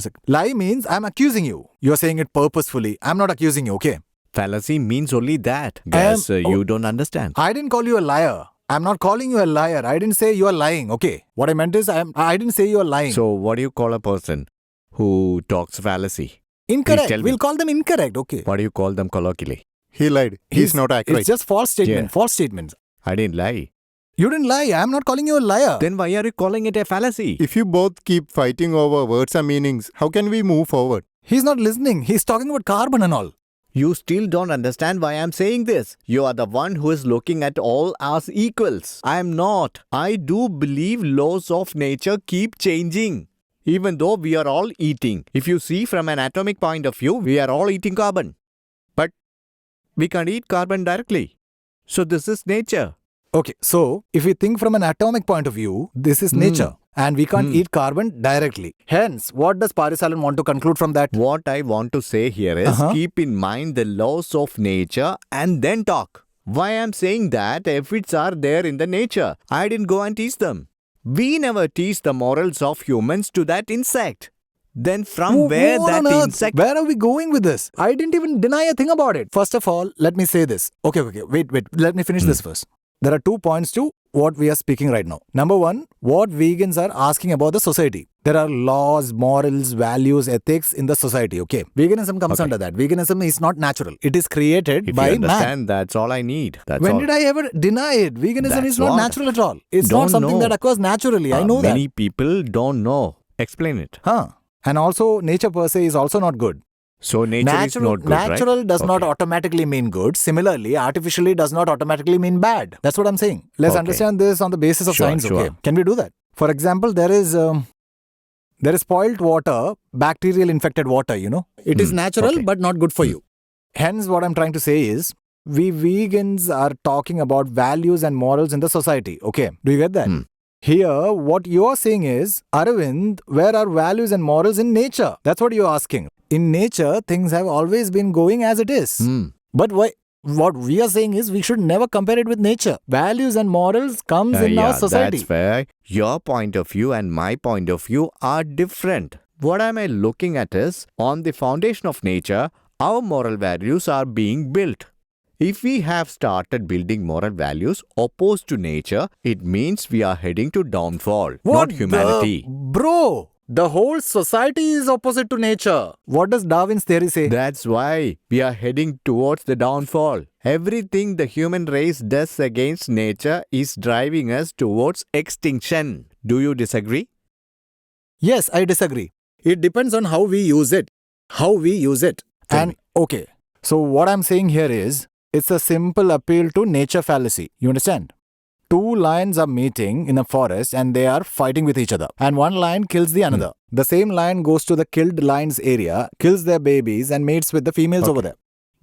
sec. Lie means I'm accusing you. You're saying it purposefully. I'm not accusing you, okay? Fallacy means only that. Guess you don't understand. I didn't call you a liar. I'm not calling you a liar. I didn't say you're lying, okay? What I meant is I didn't say you're lying. So what do you call a person who talks fallacy? Incorrect. Please tell me. We'll call them incorrect, okay? What do you call them colloquially? He lied. He's not accurate. It's just false statement. Yeah. False statements. I didn't lie. You didn't lie. I'm not calling you a liar. Then why are you calling it a fallacy? If you both keep fighting over words and meanings, how can we move forward? He's not listening. He's talking about carbon and all. You still don't understand why I'm saying this. You are the one who is looking at all as equals. I am not. I do believe laws of nature keep changing. Even though we are all eating. If you see from an atomic point of view, we are all eating carbon. But we can't eat carbon directly. So this is nature. Okay, so if we think from an atomic point of view, this is nature. And we can't eat carbon directly. Hence, what does Paari Saalan want to conclude from that? What I want to say here is keep in mind the laws of nature and then talk. Why I'm saying that efforts are there in the nature. I didn't go and teach them. We never teach the morals of humans to that insect. Then from where that insect... Where are we going with this? I didn't even deny a thing about it. First of all, let me say this. Okay, wait. Let me finish this first. There are 2 points to what we are speaking right now. Number one, what vegans are asking about the society. There are laws, morals, values, ethics in the society, okay? Veganism comes under that. Veganism is not natural. It is created by man. If you understand, that's all I need. When did I ever deny it? Veganism is not natural at all. It's not something that occurs naturally. I know that. Many people don't know. Explain it. And also, nature per se is also not good. So nature is not good, natural right? does not automatically mean good. Similarly, artificially does not automatically mean bad. That's what I'm saying. Let's understand this on the basis of science, okay? Can we do that? For example, there is spoiled water, bacterial infected water, you know. It is natural but not good for you. Hence, what I'm trying to say is, we vegans are talking about values and morals in the society, okay? Do you get that? Here, what you're saying is, Arvind, where are values and morals in nature? That's what you're asking. In nature, things have always been going as it is. But what we are saying is we should never compare it with nature. Values and morals comes in our society. That's fair. Your point of view and my point of view are different. What am I looking at is, on the foundation of nature, our moral values are being built. If we have started building moral values opposed to nature, it means we are heading to downfall, not humanity. Bro! The whole society is opposite to nature. What does Darwin's theory say? That's why we are heading towards the downfall. Everything the human race does against nature is driving us towards extinction. Do you disagree? Yes, I disagree. It depends on how we use it. And okay, so what I'm saying here is, it's a simple appeal to nature fallacy. You understand? 2 lions are meeting in a forest and they are fighting with each other. And one lion kills the another. The same lion goes to the killed lion's area, kills their babies and mates with the females over there.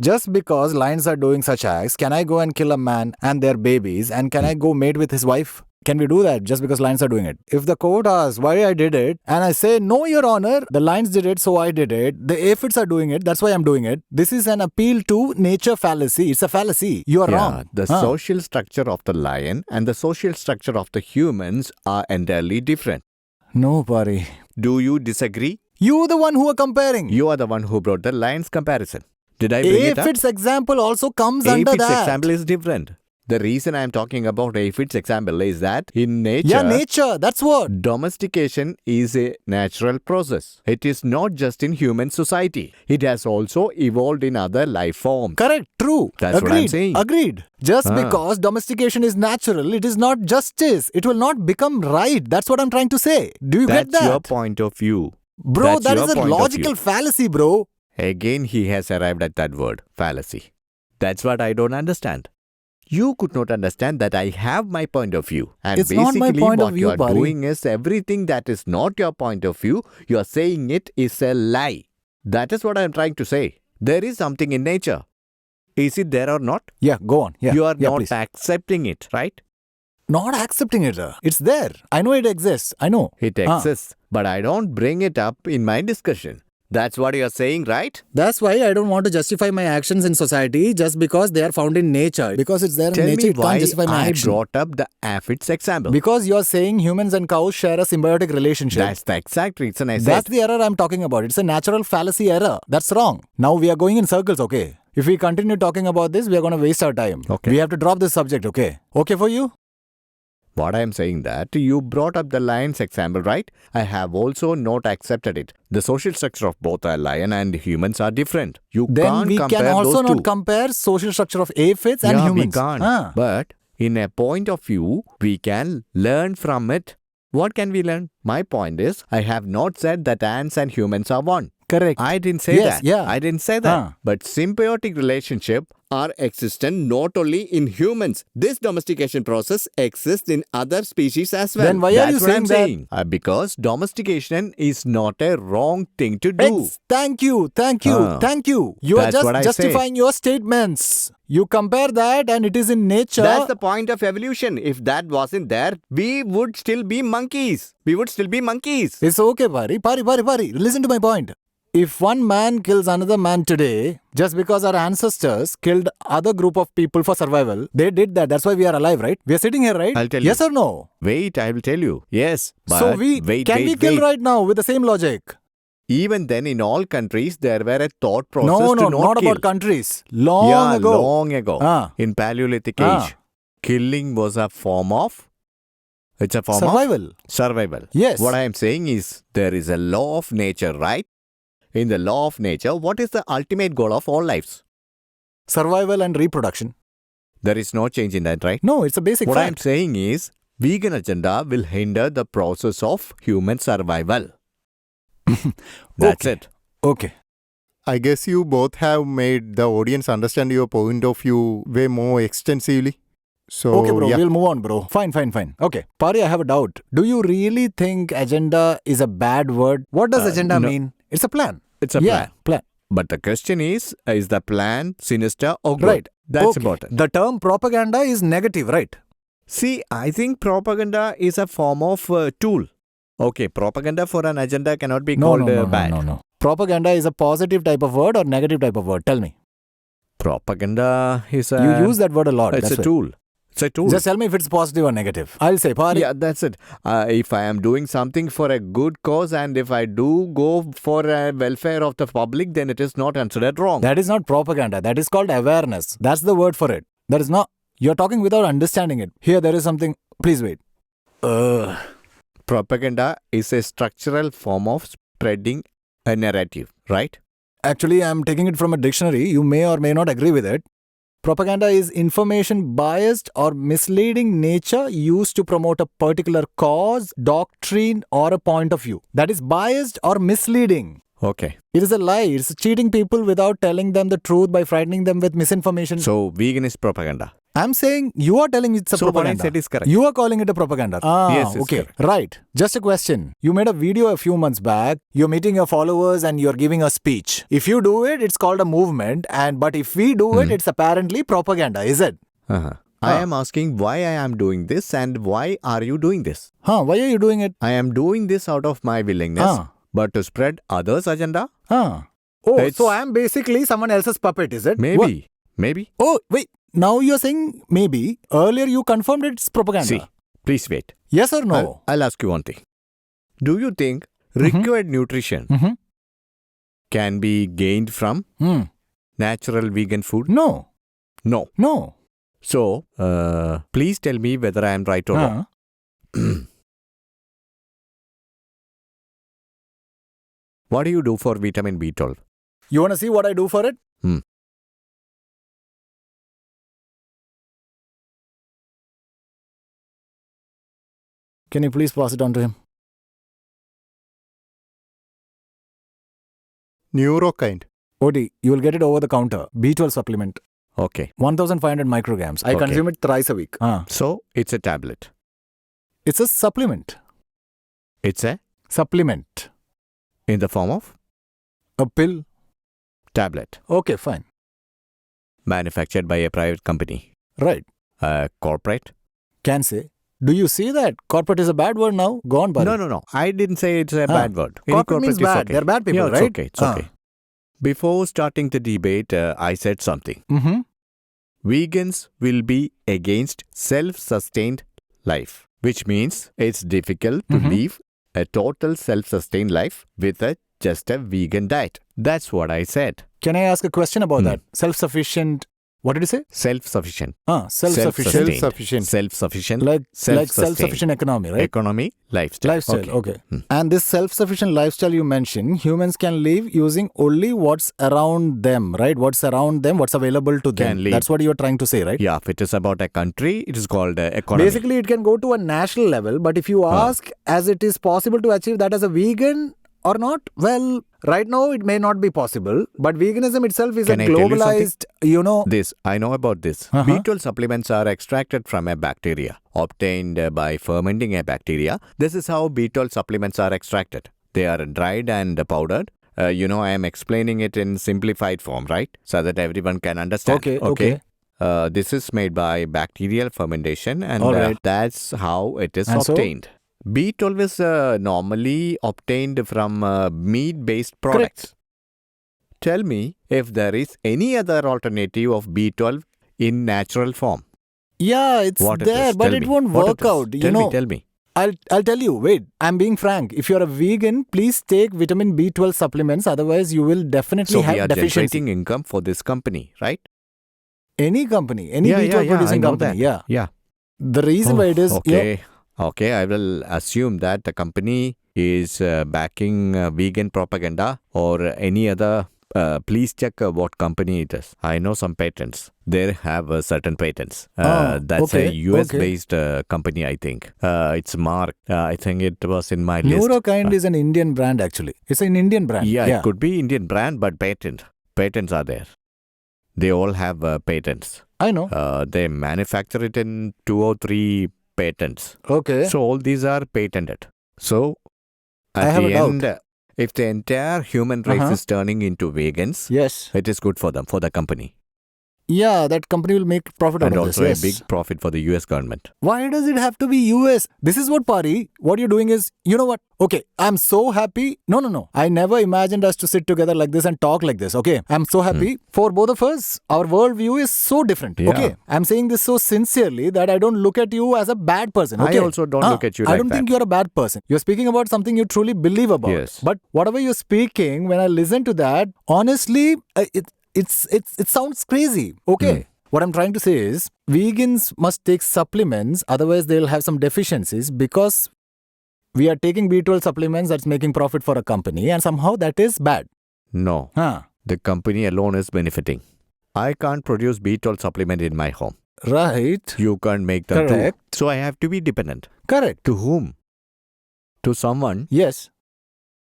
Just because lions are doing such acts, can I go and kill a man and their babies and can I go mate with his wife? Can we do that just because lions are doing it? If the court asks why I did it and I say, no, your honor, the lions did it, so I did it. The aphids are doing it, that's why I'm doing it. This is an appeal to nature fallacy. It's a fallacy. You are wrong. The social structure of the lion and the social structure of the humans are entirely different. No, Paari. Do you disagree? You're the one who are comparing. You are the one who brought the lion's comparison. Did I bring it up? Aphids example also comes under that. Aphids example is different. The reason I am talking about aphids example is that in nature... Yeah, nature, that's what. Domestication is a natural process. It is not just in human society. It has also evolved in other life forms. Correct, true. That's what I'm saying. Agreed. Just because domestication is natural, it is not justice. It will not become right. That's what I'm trying to say. Do you get that? That's your point of view. Bro, that is a logical fallacy, bro. Again, he has arrived at that word, fallacy. That's what I don't understand. You could not understand that I have my point of view. And it's basically not my point what of view, you are Paari. doing is everything that is not your point of view, you are saying it is a lie. That is what I am trying to say. There is something in nature. Is it there or not? Yeah, go on. Yeah, you are not please. accepting it, right? Not accepting it. It's there. I know it exists. I know. It exists. But I don't bring it up in my discussion. That's what you're saying, right? That's why I don't want to justify my actions in society just because they are found in nature. Because it's there in nature, it can't justify my action. I brought up the aphids example. Because you're saying humans and cows share a symbiotic relationship. That's the exact reason I said. That's the error I'm talking about. It's a natural fallacy error. That's wrong. Now we are going in circles, okay? If we continue talking about this, we are going to waste our time. Okay. We have to drop this subject, okay? Okay for you? What I am saying that you brought up the lion's example, right? I have also not accepted it. The social structure of both a lion and humans are different. You can't compare those two. Then we can also not compare social structure of aphids and humans. Yeah, we can't. But in a point of view, we can learn from it. What can we learn? My point is, I have not said that ants and humans are one. Correct. I didn't say Yes, that. yeah. I didn't say that. Huh. But symbiotic relationship are existent not only in humans. This domestication process exists in other species as well. Then why are That's you what I'm saying that? saying. Because domestication is not a wrong thing to do. Thank you. Huh. Thank you. You are That's what I just say. justifying your statements. You compare that and it is in nature. That's the point of evolution. If that wasn't there, we would still be monkeys. It's okay, Paari. Listen to my point. If one man kills another man today, just because our ancestors killed other group of people for survival, they did that. That's why we are alive, right? We are sitting here, right? I'll tell yes you. or no? Wait, I will tell you. Yes. But So we kill right now with the same logic? Even then, in all countries, there were a thought process No, to not not kill. about countries. Long ago. Long ago. Ah. In Paleolithic Ah. age, killing was a form of... It's a form Survival. of survival. Yes. What I am saying is, there is a law of nature, right? In the law of nature, what is the ultimate goal of all lives? Survival and reproduction. There is no change in that, right? No, it's a basic What I am fact. saying is, vegan agenda will hinder the process of human survival. That's Okay. it. Okay. I guess you both have made the audience understand your point of view way more extensively. So, Okay, bro. yeah. We'll move on, bro. Fine. Okay. Paari, I have a doubt. Do you really think agenda is a bad word? What does agenda no. mean? It's a plan. It's a Yeah, plan. But the question is the plan sinister or good? Right. That's Okay. important. The term propaganda is negative, right? See, I think propaganda is a form of tool. Okay, propaganda for an agenda cannot be called bad. No. Propaganda is a positive type of word or negative type of word? Tell me. Propaganda is a... You use that word a lot. It's that's a why. tool. It's a tool. Just tell me if it's positive or negative. I'll say, Paari. Yeah, that's it. If I am doing something for a good cause and if I do go for a welfare of the public, then it is not considered wrong. That is not propaganda. That is called awareness. That's the word for it. That is not... You're talking without understanding it. Here, there is something... Please wait. Propaganda is a structural form of spreading a narrative, right? Actually, I'm taking it from a dictionary. You may or may not agree with it. Propaganda is information biased or misleading nature used to promote a particular cause, doctrine, or a point of view. That is biased or misleading. Okay. It is a lie. It's cheating people without telling them the truth by frightening them with misinformation. So, vegan is propaganda. I'm saying you are telling it's a So what I propaganda. said is correct. You are calling it a propaganda. Yes, it's okay. correct. Right. Just a question. You made a video a few months back. You're meeting your followers and you're giving a speech. If you do it, it's called a movement. But if we do it, it's apparently propaganda, is it? I am asking why I am doing this and why are you doing this? Why are you doing it? I am doing this out of my willingness, but to spread others' agenda? Oh, It's- so I'm basically someone else's puppet, is it? Maybe. What? Maybe. Oh, wait. Now you're saying maybe. Earlier you confirmed it's propaganda. See, please wait. Yes or no? I'll ask you one thing. Do you think required nutrition Mm-hmm. can be gained from natural vegan food? No. No. So, please tell me whether I am right or wrong. What do you do for vitamin B12? You want to see what I do for it? Can you please pass it on to him? Neurokind. Odi, you will get it over the counter. B12 supplement. Okay. 1500 micrograms. I Okay. consume it thrice a week. So, it's a tablet. It's a supplement. It's a Supplement. in the form of A pill. tablet. Okay, fine. Manufactured by a private company. Right. Corporate. Can say. Do you see that? Corporate is a bad word now? Go on, buddy. No. I didn't say it's a bad word. Any Corporate means is bad. okay. They're bad people, Yeah, it's right? okay. It's okay. Before starting the debate, I said something. Mm-hmm. Vegans will be against self-sustained life, which means it's difficult to live a total self-sustained life with just a vegan diet. That's what I said. Can I ask a question about that? Self-sufficient. What did you say? Self-sufficient. Self-sufficient. Self-sufficient. Self-sufficient. Like Self-sustained. self-sufficient economy, right? Economy, lifestyle. Okay. And this self-sufficient lifestyle you mentioned, humans can live using only what's around them, right? What's around them, what's available to them. Can live. That's what you're trying to say, right? Yeah, if it is about a country, it is called economy. Basically, it can go to a national level, but if you ask as it is possible to achieve that as a vegan, or not? Well, right now it may not be possible, but veganism itself is Can a I tell you globalized, This, I know about this. B12 supplements are extracted from a bacteria, obtained by fermenting a bacteria. This is how B12 supplements are extracted. They are dried and powdered. I am explaining it in simplified form, right? So that everyone can understand. Okay. This is made by bacterial fermentation, and All right. that's how it is And so? obtained. B12 is normally obtained from meat-based products. Tell me if there is any other alternative of B12 in natural form. Yeah, it's What it there, is, but tell it me. won't What work it is. out. Tell me. I'll tell you. Wait, I'm being frank. If you're a vegan, please take vitamin B12 supplements. Otherwise, you will definitely So we have are deficiency. generating income for this company, right? Any company, any Yeah, B12 I producing know company. that. Yeah. Yeah. The reason why it is. Okay, I will assume that the company is backing vegan propaganda or any other. Please check what company it is. I know some patents. They have certain patents. That's a US-based company, I think. It's Mark. I think it was in my list. Neurokind is an Indian brand actually. It's an Indian brand. Yeah, it could be Indian brand, but patents are there. They all have patents. I know. They manufacture it in 2 or 3 patents. Okay. So all these are patented. So I at have the a doubt. end, if the entire human race is turning into vegans, Yes. it is good for them, for the company. Yeah, that company will make profit out And of also this. a big profit for the US government. Why does it have to be US? This is what, Paari, what you're doing is, you know what? Okay, I'm so happy. No. I never imagined us to sit together like this and talk like this, okay? I'm so happy for both of us. Our worldview is so different, Yeah. okay? I'm saying this so sincerely that I don't look at you as a bad person, okay? I also don't look at you I like don't think that. you're a bad person. You're speaking about something you truly believe about. Yes. But whatever you're speaking, when I listen to that, honestly, it sounds crazy, okay? What I'm trying to say is, vegans must take supplements, otherwise they'll have some deficiencies because we are taking B12 supplements that's making profit for a company and somehow that is bad. No, the company alone is benefiting. I can't produce B12 supplement in my home. Right. You can't make them Correct. too. So I have to be dependent. Correct. To whom? To someone Yes.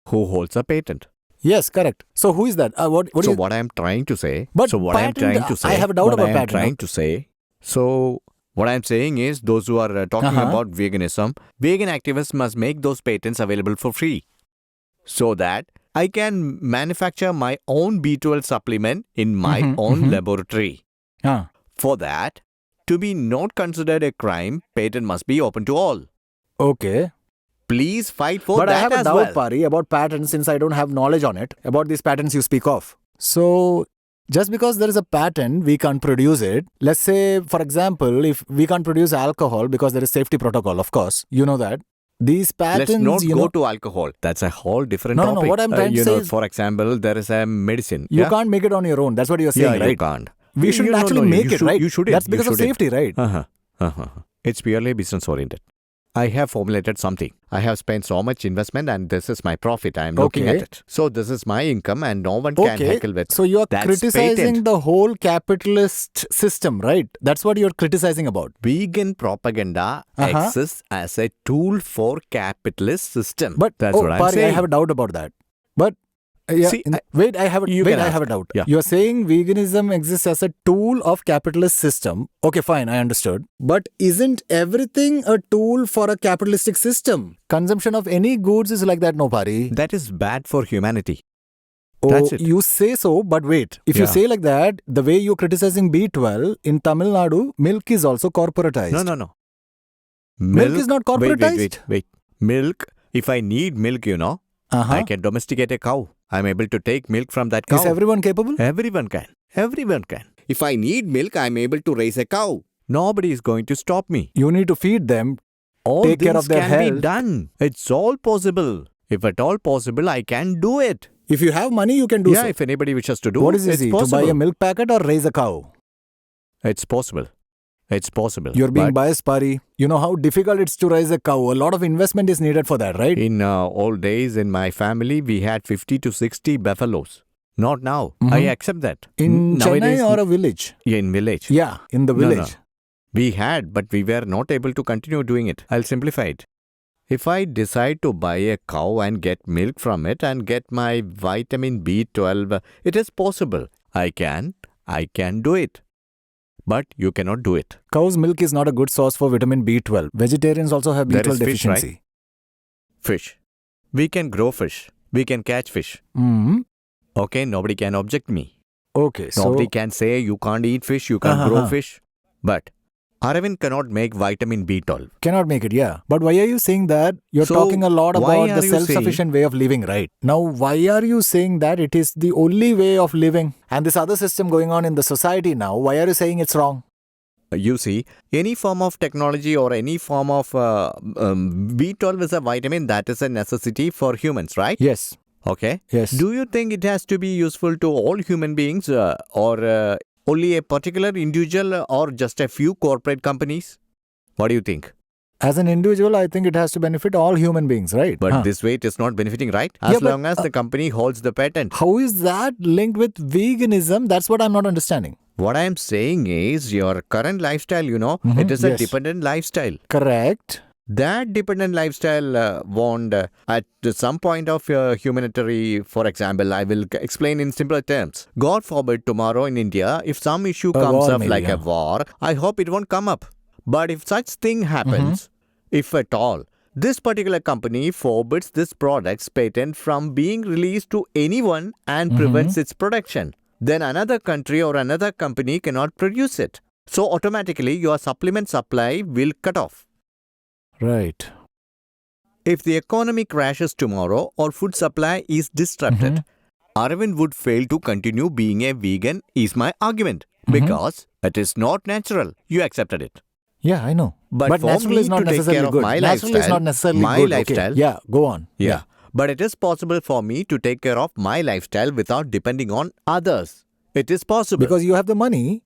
who holds a patent. Yes, correct. So who is that? What I am trying to say. But what I am patent, trying to say. I have a doubt what about I am patent. trying to say. So what I am saying is, those who are talking about veganism, vegan activists must make those patents available for free, so that I can manufacture my own B12 supplement in my own laboratory. For that to be not considered a crime, patent must be open to all. Okay. Please fight for but that I have a as doubt, well. Paari, about patents since I don't have knowledge on it, about these patents you speak of. So, just because there is a patent, we can't produce it. Let's say, for example, if we can't produce alcohol because there is safety protocol, of course, you know that. These patents, Let's not go to alcohol. That's a whole different topic. No, what I'm trying to say is, for example, there is a medicine. You can't make it on your own. That's what you're saying, right? You can't. We shouldn't actually make it, right? You shouldn't. That's because of safety, right? It's purely business oriented. I have formulated something. I have spent so much investment and this is my profit. I am looking at it. So this is my income and no one can heckle with. So you are That's criticizing patent. the whole capitalist system, right? That's what you're criticizing about. Vegan propaganda exists as a tool for capitalist system. But that's what I'm Paari, saying. I have a doubt about that. But I have a doubt. Yeah. You're saying veganism exists as a tool of capitalist system. Okay, fine, I understood. But isn't everything a tool for a capitalistic system? Consumption of any goods is like that, no, Paari. That is bad for humanity. Oh, That's it. you say so, but wait. If you say like that, the way you're criticizing B12, in Tamil Nadu, milk is also corporatized. No. Milk is not corporatized? Wait. Milk, if I need milk, I can domesticate a cow. I'm able to take milk from that cow. Is everyone capable? Everyone can. If I need milk, I'm able to raise a cow. Nobody is going to stop me. You need to feed them, All take this care of their can health. be done. It's all possible. If at all possible, I can do it. If you have money, you can do so. If anybody wishes to do What is it's easy? possible. To buy a milk packet or raise a cow? It's possible. You're being But biased, Paari. You know how difficult it's to raise a cow. A lot of investment is needed for that, right? in old days, in my family, we had 50 to 60 buffaloes. Not now. I accept that. In Nowadays, Chennai or a village? in village. Yeah, in the No, village. We had, but we were not able to continue doing it. I'll simplify it. If I decide to buy a cow and get milk from it and get my vitamin B12, it is possible. I can do it. But you cannot do it. Cow's milk is not a good source for vitamin B12. Vegetarians also have There B12 is fish, deficiency. right? Fish. We can grow fish. We can catch fish. Hmm. Okay, nobody can object me. Okay, so Nobody can say you can't eat fish, you can't grow fish. But Arvind cannot make vitamin B12. cannot make it, yeah. But why are you saying that? You're So, talking a lot why about the are you self-sufficient way of living, right? Now, why are you saying that it is the only way of living? And this other system going on in the society now, why are you saying it's wrong? You see, any form of technology or any form of B12 is a vitamin that is a necessity for humans, right? Yes. Okay. Yes. Do you think it has to be useful to all human beings or only a particular individual or just a few corporate companies? What do you think? As an individual, I think it has to benefit all human beings, right? But this way it is not benefiting, right? As Yeah, but, long as the company holds the patent. How is that linked with veganism? That's what I'm not understanding. What I am saying is your current lifestyle, it is a yes. dependent lifestyle. Correct. That dependent lifestyle won't, at some point of humanitarian, for example, I will explain in simpler terms. God forbid tomorrow in India, if some issue comes war up maybe, like yeah. a war, I hope it won't come up. But if such thing happens, if at all, this particular company forbids this product's patent from being released to anyone and prevents its production, then another country or another company cannot produce it. So automatically your supplement supply will cut off. Right. If the economy crashes tomorrow or food supply is disrupted, Arvind would fail to continue being a vegan is my argument. Because it is not natural. You accepted it. Yeah, I know. But for natural me is not to take necessarily care of good. my Natural is lifestyle, not necessarily my good. lifestyle- Okay. Yeah, go on. Yeah. But it is possible for me to take care of my lifestyle without depending on others. It is possible. Because you have the money.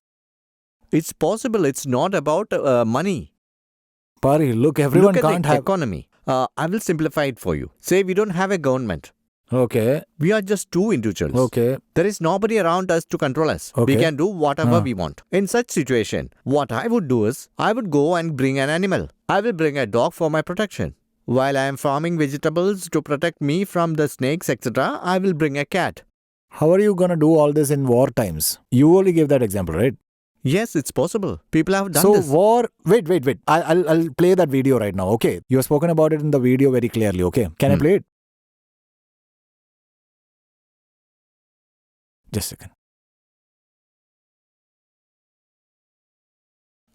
It's possible. It's not about money. Paari, look, everyone Look at can't the have... economy. I will simplify it for you. Say we don't have a government. Okay. We are just two individuals. Okay. There is nobody around us to control us. Okay. We can do whatever we want. In such situation, what I would do is, I would go and bring an animal. I will bring a dog for my protection. While I am farming vegetables to protect me from the snakes, etc., I will bring a cat. How are you going to do all this in war times? You only gave that example, right? Yes, it's possible. People have done So this. war... Wait. I'll play that video right now, okay? You have spoken about it in the video very clearly, okay? Can I play it? Just a second.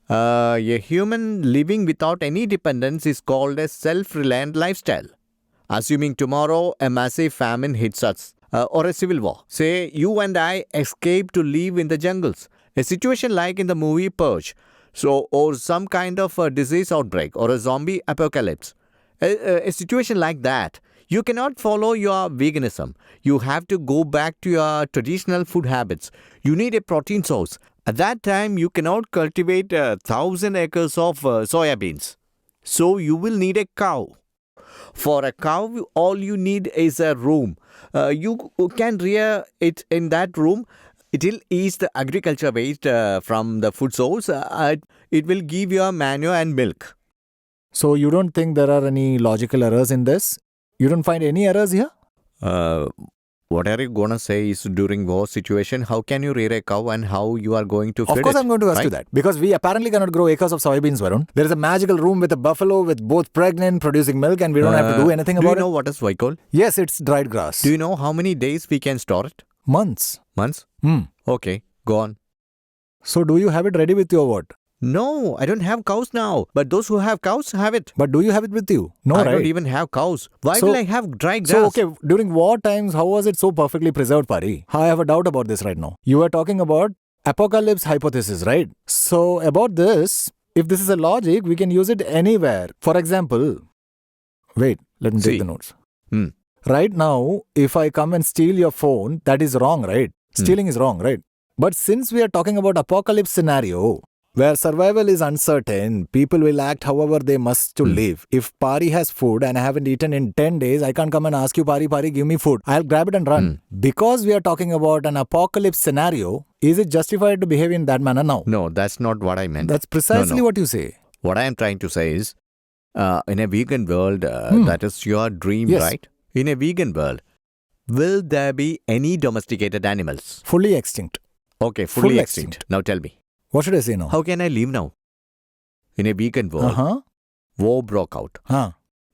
A human living without any dependence is called a self-reliant lifestyle. Assuming tomorrow a massive famine hits us, or a civil war. Say you and I escape to live in the jungles. A situation like in the movie Purge. Or some kind of a disease outbreak or a zombie apocalypse. A situation like that. You cannot follow your veganism. You have to go back to your traditional food habits. You need a protein source. At that time, you cannot cultivate 1,000 acres of soya beans. So you will need a cow. For a cow, all you need is a room. You can rear it in that room. It will eat the agriculture waste from the food source. It will give you manure and milk. So you don't think there are any logical errors in this? You don't find any errors here? What are you going to say is during war situation, how can you rear a cow and how you are going to feed it? Of course I'm going to ask you that. Because we apparently cannot grow acres of soybeans, Varun. There is a magical room with a buffalo with both pregnant, producing milk, and we don't have to do anything Do you about know it. what is Vaikol? Yes, it's dried grass. Do you know how many days we can store it? Months. Months? Hmm. Okay, go on. So do you have it ready with your what? No, I don't have cows now. But those who have cows have it. But do you have it with you? No, I right? don't even have cows. Why So- will I have dry grass? So, okay, during war times, how was it so perfectly preserved, Paari? I have a doubt about this right now. You were talking about apocalypse hypothesis, right? So, about this, if this is a logic, we can use it anywhere. For example, wait, let me See. take the notes. Hmm. Right now, if I come and steal your phone, that is wrong, right? Stealing is wrong, right? But since we are talking about apocalypse scenario, where survival is uncertain, people will act however they must to live. If Paari has food and I haven't eaten in 10 days, I can't come and ask you, Paari, give me food. I'll grab it and run. Because we are talking about an apocalypse scenario, is it justified to behave in that manner now? No, that's not what I meant. That's precisely No. what you say. What I am trying to say is, In a vegan world, that is your dream, Yes. right? In a vegan world, will there be any domesticated animals? Fully extinct. Okay, fully Full extinct. extinct. Now tell me, What should I say now? how can I live now? In a vegan world, Uh-huh. war broke out. Huh.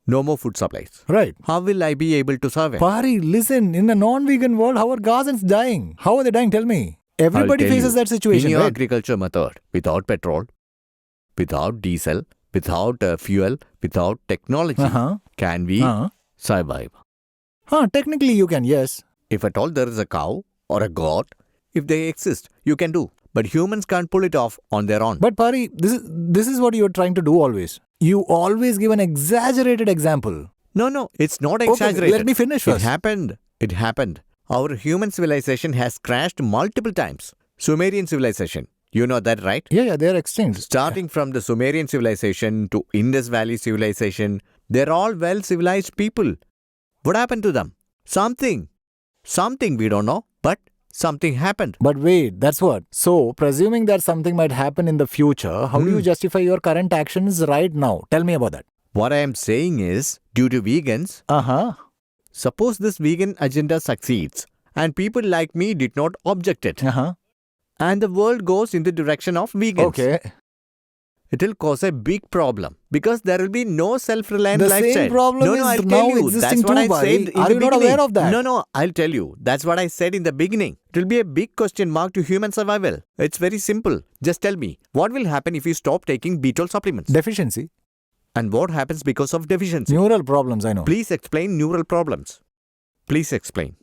No more food supplies. Right. How will I be able to survive? Pari, listen, in a non-vegan world, how are Gazans dying? How are they dying? Tell me. Everybody I'll tell faces you, that situation, in your right? agriculture method, without petrol, without diesel, without fuel, without technology, Uh-huh. can we Uh-huh. survive? Technically you can, yes. If at all there is a cow or a goat, if they exist, you can do. But humans can't pull it off on their own. But Pari, this is what you're trying to do always. You always give an exaggerated example. No, it's not Okay, exaggerated. let me finish It first. happened. It happened. Our human civilization has crashed multiple times. Sumerian civilization. You know that, right? Yeah, they're extinct. Starting from the Sumerian civilization to Indus Valley civilization, they're all well-civilized people. What happened to them? Something we don't know, but something happened. But wait, that's what. So, presuming that something might happen in the future, how do you justify your current actions right now? Tell me about that. What I am saying is, due to vegans, Uh-huh. suppose this vegan agenda succeeds and people like me did not object it, Uh-huh. and the world goes in the direction of vegans. Okay. It will cause a big problem because there will be no self-reliant The lifestyle. same problem no, is I'll now tell you. existing That's what too, I Bhai. said in Are the you not beginning. aware of that? No, I'll tell you. That's what I said in the beginning. It will be a big question mark to human survival. It's very simple. Just tell me, what will happen if you stop taking B12 supplements? Deficiency. And what happens because of deficiency? Neural problems, I know. Please explain neural problems. Please explain.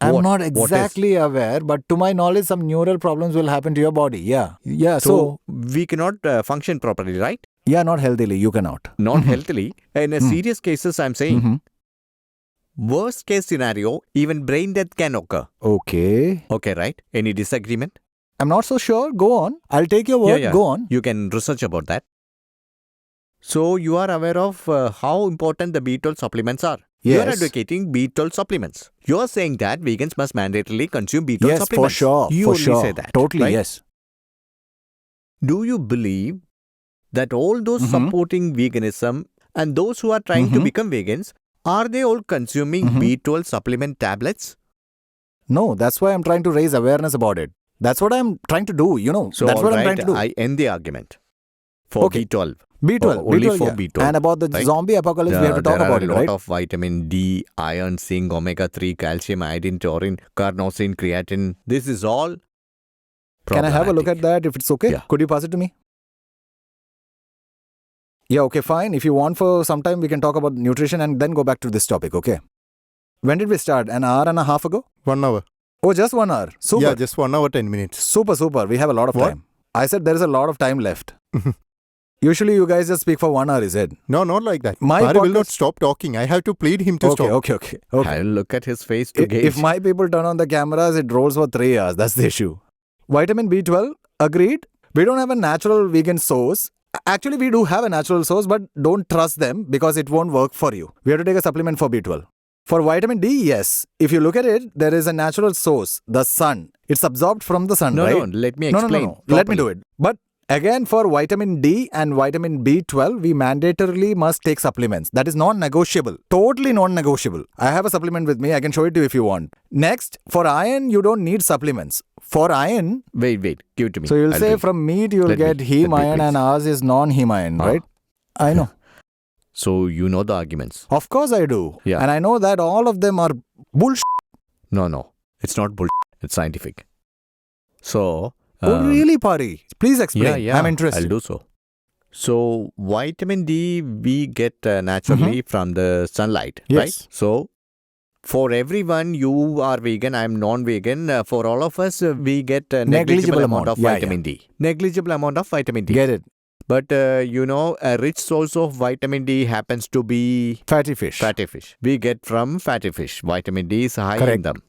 I'm What- not what is? exactly aware, but to my knowledge, some neural problems will happen to your body. Yeah. Yeah, So, we cannot function properly, right? yeah, not healthily. You cannot. Not healthily. In a serious cases, I'm saying, Mhm. worst case scenario, even brain death can occur. Okay. Okay, right? Any disagreement? I'm not so sure. Go on. I'll take your word. Yeah. Go on. You can research about that. So, you are aware of how important the B12 supplements are. You are Yes. advocating B12 supplements. You are saying that vegans must mandatorily consume B12 Yes, supplements. for sure. You for only sure. say that. Totally, right? yes. Do you believe that all those Mhm. supporting veganism and those who are trying to Mhm. become vegans, are they all consuming Mhm. B12 supplement tablets? No, that's why I'm trying to raise awareness about it. That's what I'm trying to do, you know. So, that's what I'm alright, trying to do. I end the argument for Okay. B12. B12. only B12, for yeah. B12, And about the right? zombie apocalypse, we have to talk there about are it, a lot right? of vitamin D, iron, zinc, omega-3, calcium, iodine, taurine, carnosine, creatine. This is all Can I have a look at problematic. that if it's okay? Yeah. Could you pass it to me? Yeah, okay, fine. If you want for some time, we can talk about nutrition and then go back to this topic, okay? When did we start? An hour and a half ago? 1 hour. Oh, just 1 hour. Super. Yeah, just 1 hour, 10 minutes. Super. We have a lot of What? time. I said there is a lot of time left. Usually you guys just speak for 1 hour, is it? No, not like that. My Paari will not podcast- stop talking. I have to plead him to Okay, stop. okay. I'll look at his face to gauge. If my people turn on the cameras, it rolls for 3 hours. That's the issue. Vitamin B12, agreed. We don't have a natural vegan source. Actually, we do have a natural source, but don't trust them because it won't work for you. We have to take a supplement for B12. For vitamin D, yes. If you look at it, there is a natural source, the sun. It's absorbed from the sun, No, right? let me No, explain. no. Let me properly. do it. But again, for vitamin D and vitamin B12, we mandatorily must take supplements. That is non-negotiable. Totally non-negotiable. I have a supplement with me. I can show it to you if you want. Next, for iron, you don't need supplements. For iron, Wait, give it to me. so you'll I'll say drink. from meat, you'll Let get me, heme let me, iron and please. ours is non-heme iron, Ah. right? I know. So, you know the arguments. Of course I do. Yeah. And I know that all of them are bullshit. No. It's not bullshit. It's scientific. So, Oh, really, Paari? Please explain. yeah, I'm interested. I'll do so. So, vitamin D we get naturally from the sunlight, Yes. right? So, for everyone, you are vegan, I'm non-vegan. For all of us, we get a negligible amount of Yeah, vitamin D. Negligible amount of vitamin D. Get it. But, a rich source of vitamin D happens to be Fatty fish. fatty fish. We get from fatty fish. Vitamin D is high in Correct. them.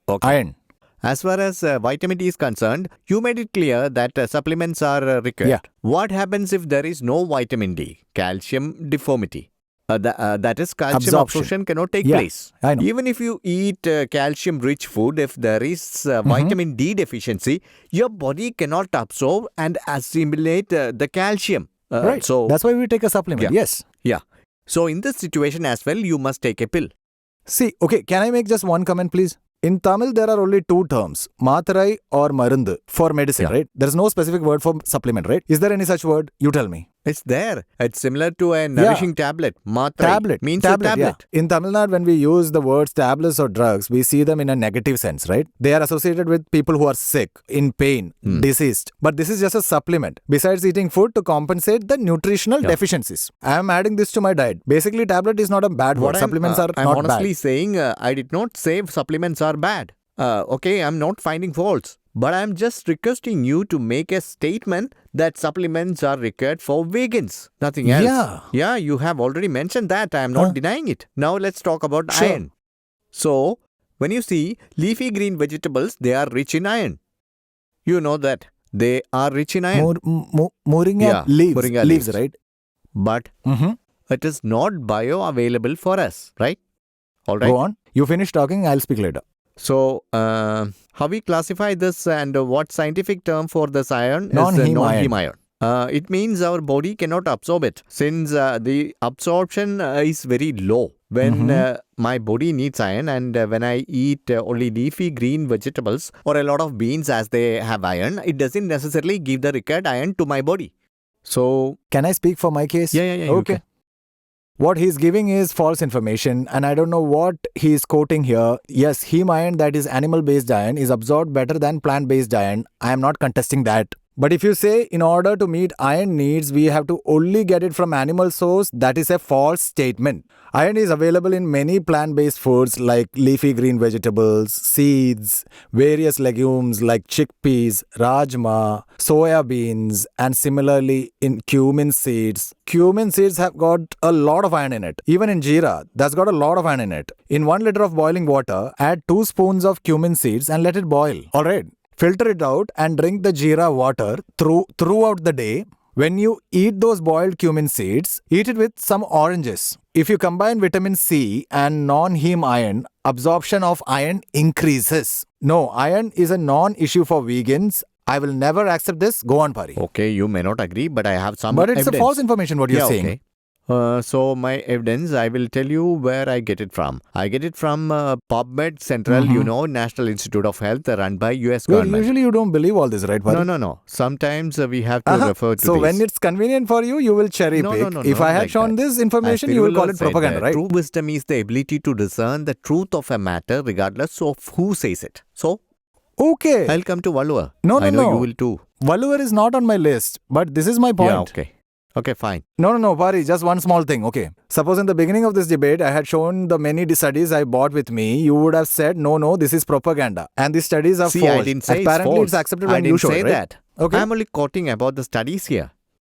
Okay. Iron. As far as vitamin D is concerned, you made it clear that supplements are required. Yeah. What happens if there is no vitamin D? Calcium deformity. That is, calcium Absorption. absorption cannot take Yeah, place. I know. Even if you eat calcium-rich food, if there is vitamin D deficiency, your body cannot absorb and assimilate the calcium. Right. So That's why we take a supplement. Yeah. Yes. yeah. So in this situation as well, you must take a pill. See, okay, can I make just one comment, please? In Tamil, there are only two terms, Matharai or Marundu, for medicine, Yeah. right? There's no specific word for supplement, right? Is there any such word? You tell me. It's there. It's similar to a nourishing tablet. Matrai means a tablet. Yeah. In Tamil Nadu, when we use the words tablets or drugs, we see them in a negative sense, right? They are associated with people who are sick, in pain, deceased. But this is just a supplement. Besides eating food to compensate the nutritional deficiencies. I am adding this to my diet. Basically, tablet is not a bad word. Supplements are I'm not honestly bad. saying I did not say supplements are bad. Okay, I'm not finding faults. But I'm just requesting you to make a statement that supplements are required for vegans. Nothing else. Yeah. Yeah, you have already mentioned that. I'm not denying it. Now let's talk about Sure. iron. So, when you see leafy green vegetables, they are rich in iron. You know that. They are rich in iron. Moringa Yeah, leaves. moringa Leaves, leaves. right? But it is not bioavailable for us, right? All right. Go on. You finish talking, I'll speak later. So, how we classify this and what scientific term for this iron is Non-heme non-heme iron. It means our body cannot absorb it since the absorption is very low when my body needs iron, and when I eat only leafy green vegetables or a lot of beans as they have iron, it doesn't necessarily give the required iron to my body. So, Can I speak for my case? yeah, you Okay. can. What he's giving is false information, and I don't know what he's quoting here. Yes, heme iron, that is animal-based iron, is absorbed better than plant-based iron. I am not contesting that. But if you say in order to meet iron needs, we have to only get it from animal source, that is a false statement. Iron is available in many plant-based foods like leafy green vegetables, seeds, various legumes like chickpeas, rajma, soya beans, and similarly in cumin seeds. Cumin seeds have got a lot of iron in it. Even in jeera, that's got a lot of iron in it. In 1 liter of boiling water, add 2 spoons of cumin seeds and let it boil. Alright. Filter it out and drink the jeera water throughout the day. When you eat those boiled cumin seeds, eat it with some oranges. If you combine vitamin C and non-heme iron, absorption of iron increases. No, iron is a non-issue for vegans. I will never accept this. Go on, Paari. Okay, you may not agree, but I have some But it's evidence. a false information what you're saying. Okay. So my evidence, I will tell you where I get it from. I get it from PubMed Central, National Institute of Health run by US Well, government. usually you don't believe all this, right, Paari? No. Sometimes we have to refer to So this. when it's convenient for you, you will cherry pick. No, if not I had like shown that. this information, As you will call Vallalaar it said, propaganda, right? True wisdom is the ability to discern the truth of a matter regardless of who says it. So, Okay. I'll come to Valluvar. No, I know no. you will too. Valluvar is not on my list, but this is my point. Yeah, okay. Okay, fine. No, Paari, just one small thing, okay. Suppose in the beginning of this debate, I had shown the many studies I bought with me, you would have said, no, this is propaganda. And these studies are See, false. I didn't say Apparently, it's it's false. accepted I when you didn't showed say it, right? that. Okay. I'm only quoting about the studies here.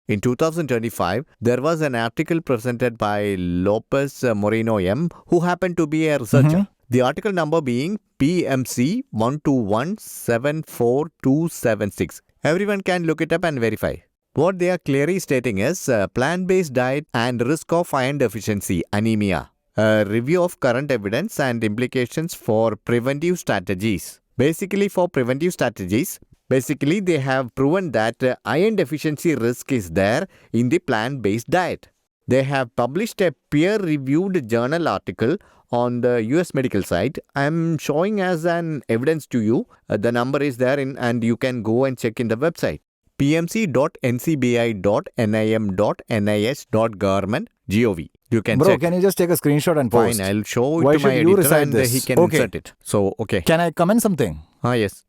In 2025, there was an article presented by Lopez Moreno M, who happened to be a researcher. The article number being PMC 121742276. Everyone can look it up and verify. What they are clearly stating is plant-based diet and risk of iron deficiency, anemia. A review of current evidence and implications for preventive strategies. Basically, for preventive strategies, they have proven that iron deficiency risk is there in the plant-based diet. They have published a peer-reviewed journal article on the US medical site. I am showing as an evidence to you. The number is there and you can go and check in the website. pmc.ncbi.nis.nih.government.gov. You can Bro, check. can you just take a screenshot and post? Fine, I'll show it Why to my should you editor recite and this? he can Okay. insert it. So, okay. Can I comment something? Yes.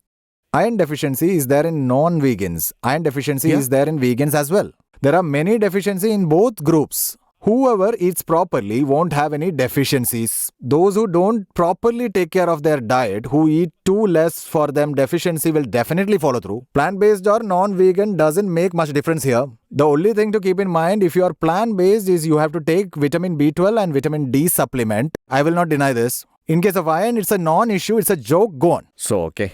Iron deficiency is there in non-vegans. Iron deficiency Yeah. is there in vegans as well. There are many deficiencies in both groups. Whoever eats properly won't have any deficiencies. Those who don't properly take care of their diet, who eat too less, for them deficiency will definitely follow through. Plant-based or non-vegan doesn't make much difference here. The only thing to keep in mind if you are plant-based is you have to take vitamin B12 and vitamin D supplement. I will not deny this. In case of iron, it's a non-issue, it's a joke, go on. So, okay.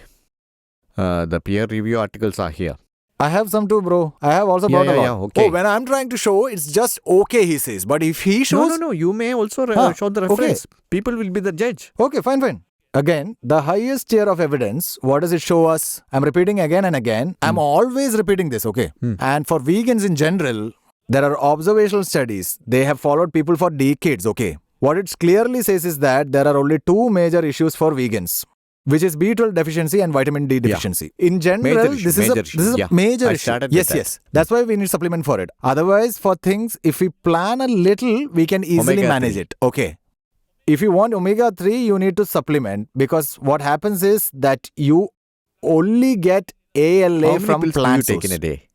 The peer review articles are here. I have some too, bro. I have also brought a lot. okay. Oh, when I'm trying to show, it's just okay, he says. But if he shows... No. You may also show the okay. reference. People will be the judge. Okay, fine. Again, the highest tier of evidence, what does it show us? I'm repeating again and again. I'm always repeating this, okay? And for vegans in general, There are observational studies. They have followed people for decades, okay? What it clearly says is that there are only two major issues for vegans, which is B12 deficiency and vitamin D deficiency. In general, this is a major issue. Yes. That's why we need supplement for it. Otherwise, for things, if we plan a little, we can easily manage it. Okay. If you want omega-3, you need to supplement, because what happens is that you only get ALA from plant source. How many pills do you take in a day?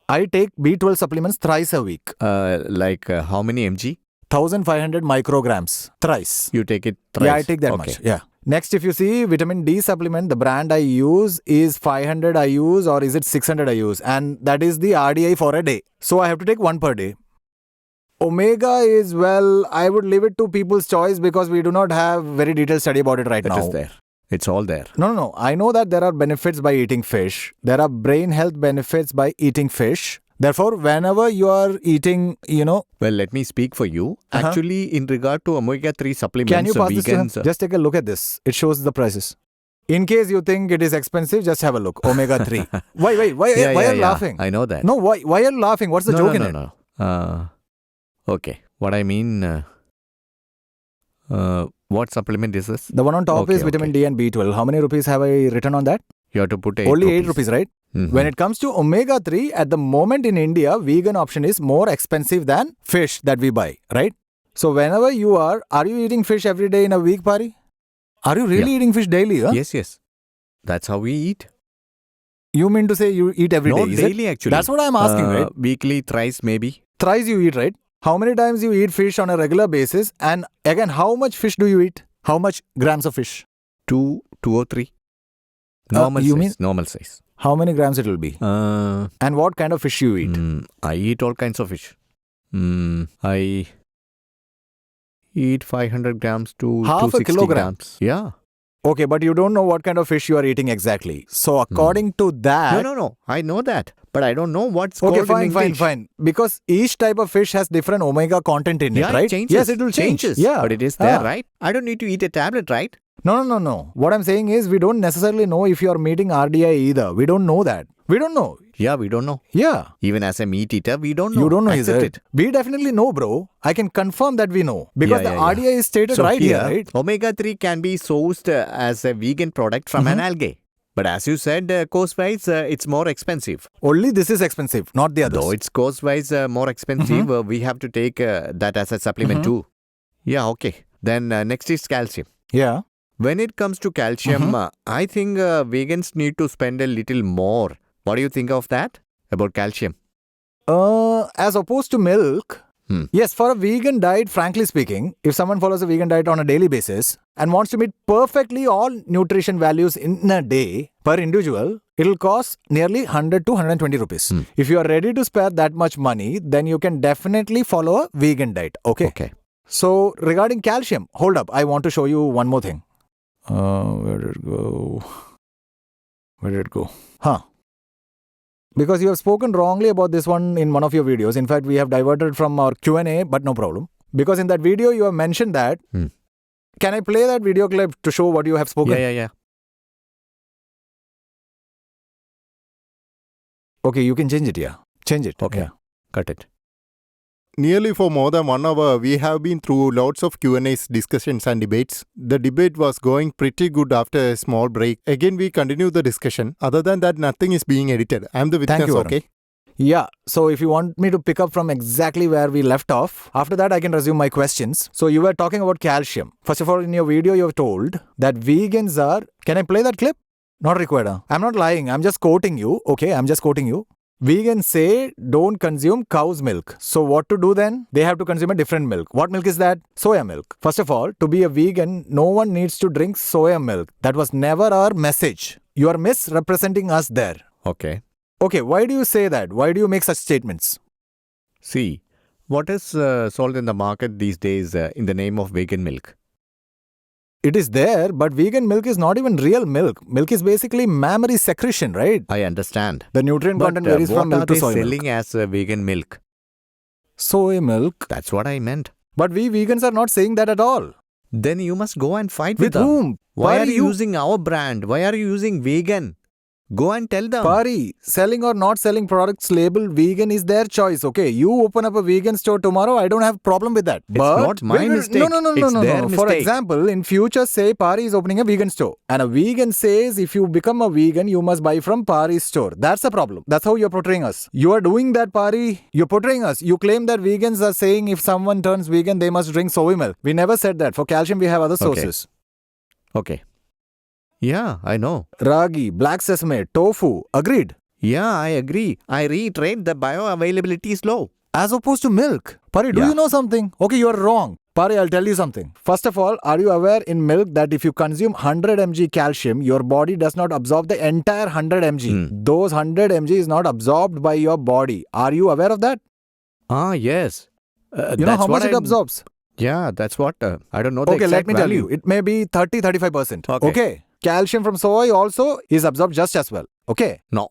I take B12 supplements thrice a week. How many mg? 1500 micrograms thrice. You take it thrice? Yeah, I take that much. Yeah. Next, if you see vitamin D supplement, the brand I use is 500 I use, or is it 600 I use, and that is the RDI for a day. So I have to take one per day. Omega is, well, I would leave it to people's choice, because we do not have very detailed study about it right now. It is there. It's all there. No. I know that there are benefits by eating fish. There are brain health benefits by eating fish. Therefore, whenever you are eating, Well, let me speak for you. Actually, in regard to omega-3 supplements, can you pass this to him? Just take a look at this. It shows the prices. In case you think it is expensive, just have a look. Omega-3. Why are you laughing? I know that. No, why are you laughing? What's the joke in it? No. Okay. What I mean, what supplement is this? The one on top is vitamin D and B12. How many rupees have I written on that? You have to put 8 Only rupees. 8 rupees, right? Mm-hmm. When it comes to omega-3, at the moment in India, vegan option is more expensive than fish that we buy, right? So whenever you are you eating fish every day in a week, Paari? Are you really eating fish daily? Huh? Yes. That's how we eat. You mean to say you eat every day? Not daily, actually. That's what I'm asking, right? Weekly, thrice maybe. Thrice you eat, right? How many times you eat fish on a regular basis? And again, how much fish do you eat? How much grams of fish? 2 or 3. Normal size. How many grams it will be? And what kind of fish you eat? I eat all kinds of fish. I eat 500 grams to half 260 a kilogram. grams. Yeah. Okay, but you don't know what kind of fish you are eating exactly. So according to that... No. I know that. But I don't know what's called in English. Fine. Because each type of fish has different omega content in it, right? It changes. Yes, it will change. Yeah. But it is there, right? I don't need to eat a tablet, right? No. What I'm saying is we don't necessarily know if you are meeting RDI either. We don't know that. We don't know. Yeah, we don't know. Yeah. Even as a meat eater, we don't know. You don't know, is it? We definitely know, bro. I can confirm that we know. Because the RDI is stated right here, right? Omega-3 can be sourced as a vegan product from an algae. But as you said, cost-wise, it's more expensive. Only this is expensive, not the others. Though it's cost-wise more expensive, we have to take that as a supplement too. Yeah, okay. Then next is calcium. Yeah. When it comes to calcium, I think vegans need to spend a little more. What do you think of that? About calcium? As opposed to milk, yes, for a vegan diet, frankly speaking, if someone follows a vegan diet on a daily basis and wants to meet perfectly all nutrition values in a day per individual, it'll cost nearly 100 to 120 rupees. If you are ready to spare that much money, then you can definitely follow a vegan diet. Okay. So regarding calcium, hold up. I want to show you one more thing. Where did it go? Because you have spoken wrongly about this one in one of your videos. In fact, we have diverted from our Q&A, but no problem. Because in that video, you have mentioned that. Can I play that video clip to show what you have spoken? Yeah. Okay, you can change it, Change it. Okay. Cut it. Nearly for more than 1 hour, we have been through lots of Q&As, discussions and debates. The debate was going pretty good after a small break. Again, we continue the discussion. Other than that, nothing is being edited. I am the witness, okay? Yeah, so if you want me to pick up from exactly where we left off, after that I can resume my questions. So you were talking about calcium. First of all, in your video, you have told that vegans are... Can I play that clip? Not required. I'm not lying. I'm just quoting you. Okay, I'm just quoting you. Vegans say don't consume cow's milk. So what to do then? They have to consume a different milk. What milk is that? Soya milk. First of all, to be a vegan, no one needs to drink soya milk. That was never our message. You are misrepresenting us there. Okay. Okay, why do you say that? Why do you make such statements? See, what is sold in the market these days in the name of vegan milk? It is there, but vegan milk is not even real milk. Milk is basically mammary secretion, right? I understand. The nutrient content varies from milk to soy milk. What are they selling as vegan milk? Soy milk? That's what I meant. But we vegans are not saying that at all. Then you must go and fight with them. With whom? Why are you using our brand? Why are you using vegan? Go and tell them. Paari, selling or not selling products labeled vegan is their choice, okay? You open up a vegan store tomorrow, I don't have problem with that. It's not my mistake. No. It's their For mistake. example, in future, say Paari is opening a vegan store. And a vegan says if you become a vegan, you must buy from Paari's store. That's the problem. That's how you're portraying us. You are doing that, Paari. You're portraying us. You claim that vegans are saying if someone turns vegan, they must drink soy milk. We never said that. For calcium, we have other sources. Okay. Yeah, I know. Ragi, black sesame, tofu. Agreed. Yeah, I agree. I reiterate the bioavailability is low. As opposed to milk. Paari, do Yeah. you know something? Okay, you are wrong. Paari, I'll tell you something. First of all, are you aware in milk that if you consume 100 mg calcium, your body does not absorb the entire 100 mg? Those 100 mg is not absorbed by your body. Are you aware of that? Ah, yes. You know how much it absorbs? Yeah, that's what. I don't know the Okay, exact let me tell value. you. It may be 30-35%. Okay. Calcium from soy also is absorbed just as well. Okay. No.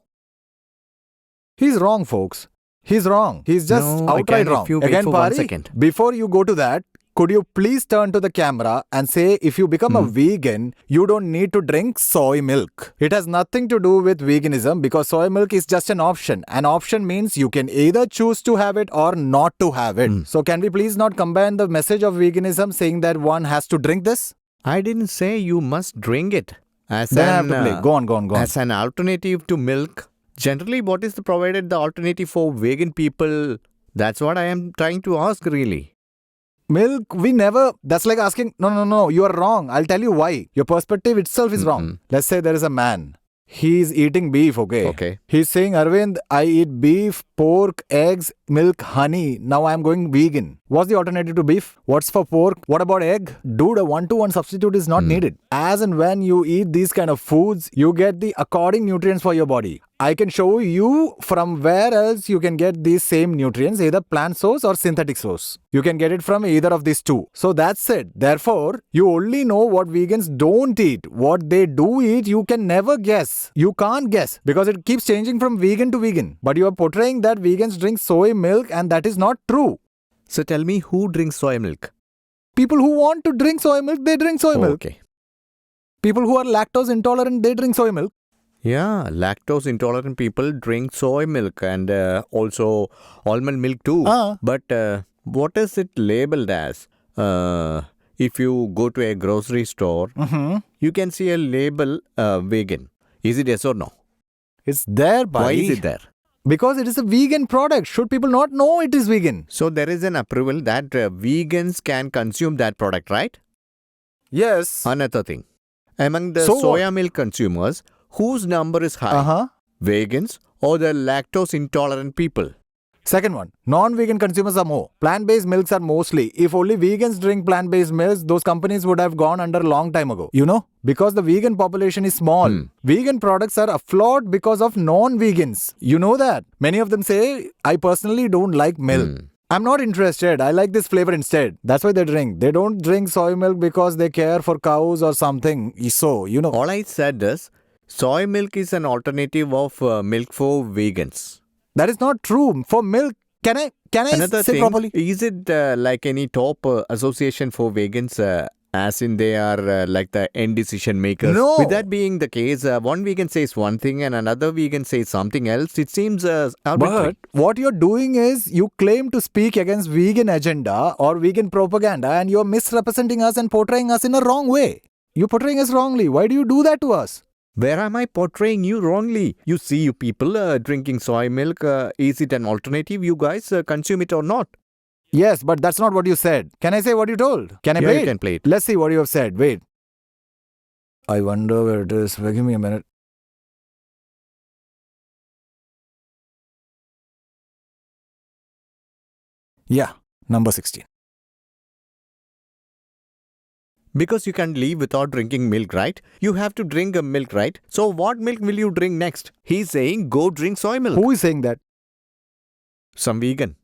He's wrong, folks. He's wrong. He's just No, I outright can wrong. if you wait Again, for 1 Paari, second. before you go to that, could you please turn to the camera and say if you become a vegan, you don't need to drink soy milk. It has nothing to do with veganism because soy milk is just an option. An option means you can either choose to have it or not to have it. So can we please not combine the message of veganism saying that one has to drink this? I didn't say you must drink it. Then I have to play. Go on. As an alternative to milk. Generally, what is provided the alternative for vegan people? That's what I am trying to ask, really. Milk, we never. That's like asking, no, you are wrong. I'll tell you why. Your perspective itself is wrong. Let's say there is a man. He's eating beef, okay? Okay. He's saying, Arvind, I eat beef, pork, eggs, milk, honey. Now I'm going vegan. What's the alternative to beef? What's for pork? What about egg? Dude, a 1-to-1 substitute is not needed. As and when you eat these kind of foods, you get the according nutrients for your body. I can show you from where else you can get these same nutrients, either plant source or synthetic source. You can get it from either of these two. So that's it. Therefore, you only know what vegans don't eat. What they do eat, you can never guess. You can't guess because it keeps changing from vegan to vegan. But you are portraying that vegans drink soy milk and that is not true. So tell me, who drinks soy milk? People who want to drink soy milk, they drink soy milk. Okay. People who are lactose intolerant, they drink soy milk. Yeah, lactose intolerant people drink soy milk and also almond milk too. But what is it labeled as? If you go to a grocery store, you can see a label vegan. Is it yes or no? It's there, buddy. Why is it there? Because it is a vegan product. Should people not know it is vegan? So there is an approval that vegans can consume that product, right? Yes. Another thing. Among the So soya what? milk consumers, whose number is high? Vegans or the lactose intolerant people? Second one, non-vegan consumers are more. Plant-based milks are mostly. If only vegans drink plant-based milks, those companies would have gone under a long time ago. You know? Because the vegan population is small. Vegan products are afloat because of non-vegans. You know that. Many of them say, I personally don't like milk. I'm not interested. I like this flavor instead. That's why they drink. They don't drink soy milk because they care for cows or something. So, you know. All I said is, soy milk is an alternative of milk for vegans. That is not true. For milk, can I Another say thing, properly? is it like any top association for vegans, as in they are like the end decision makers? No. With that being the case, one vegan says one thing and another vegan says something else. It seems arbitrary. But what you're doing is you claim to speak against vegan agenda or vegan propaganda and you're misrepresenting us and portraying us in a wrong way. You're portraying us wrongly. Why do you do that to us? Where am I portraying you wrongly? You see you people drinking soy milk. Is it an alternative? You guys consume it or not? Yes, but that's not what you said. Can I say what you told? Can I Yeah, play you it? can play it. Let's see what you have said. Wait. I wonder where it is. Give me a minute. Yeah, number 16. Because you can't leave without drinking milk, right? You have to drink a milk, right? So what milk will you drink next? He's saying go drink soy milk. Who is saying that? Some vegan.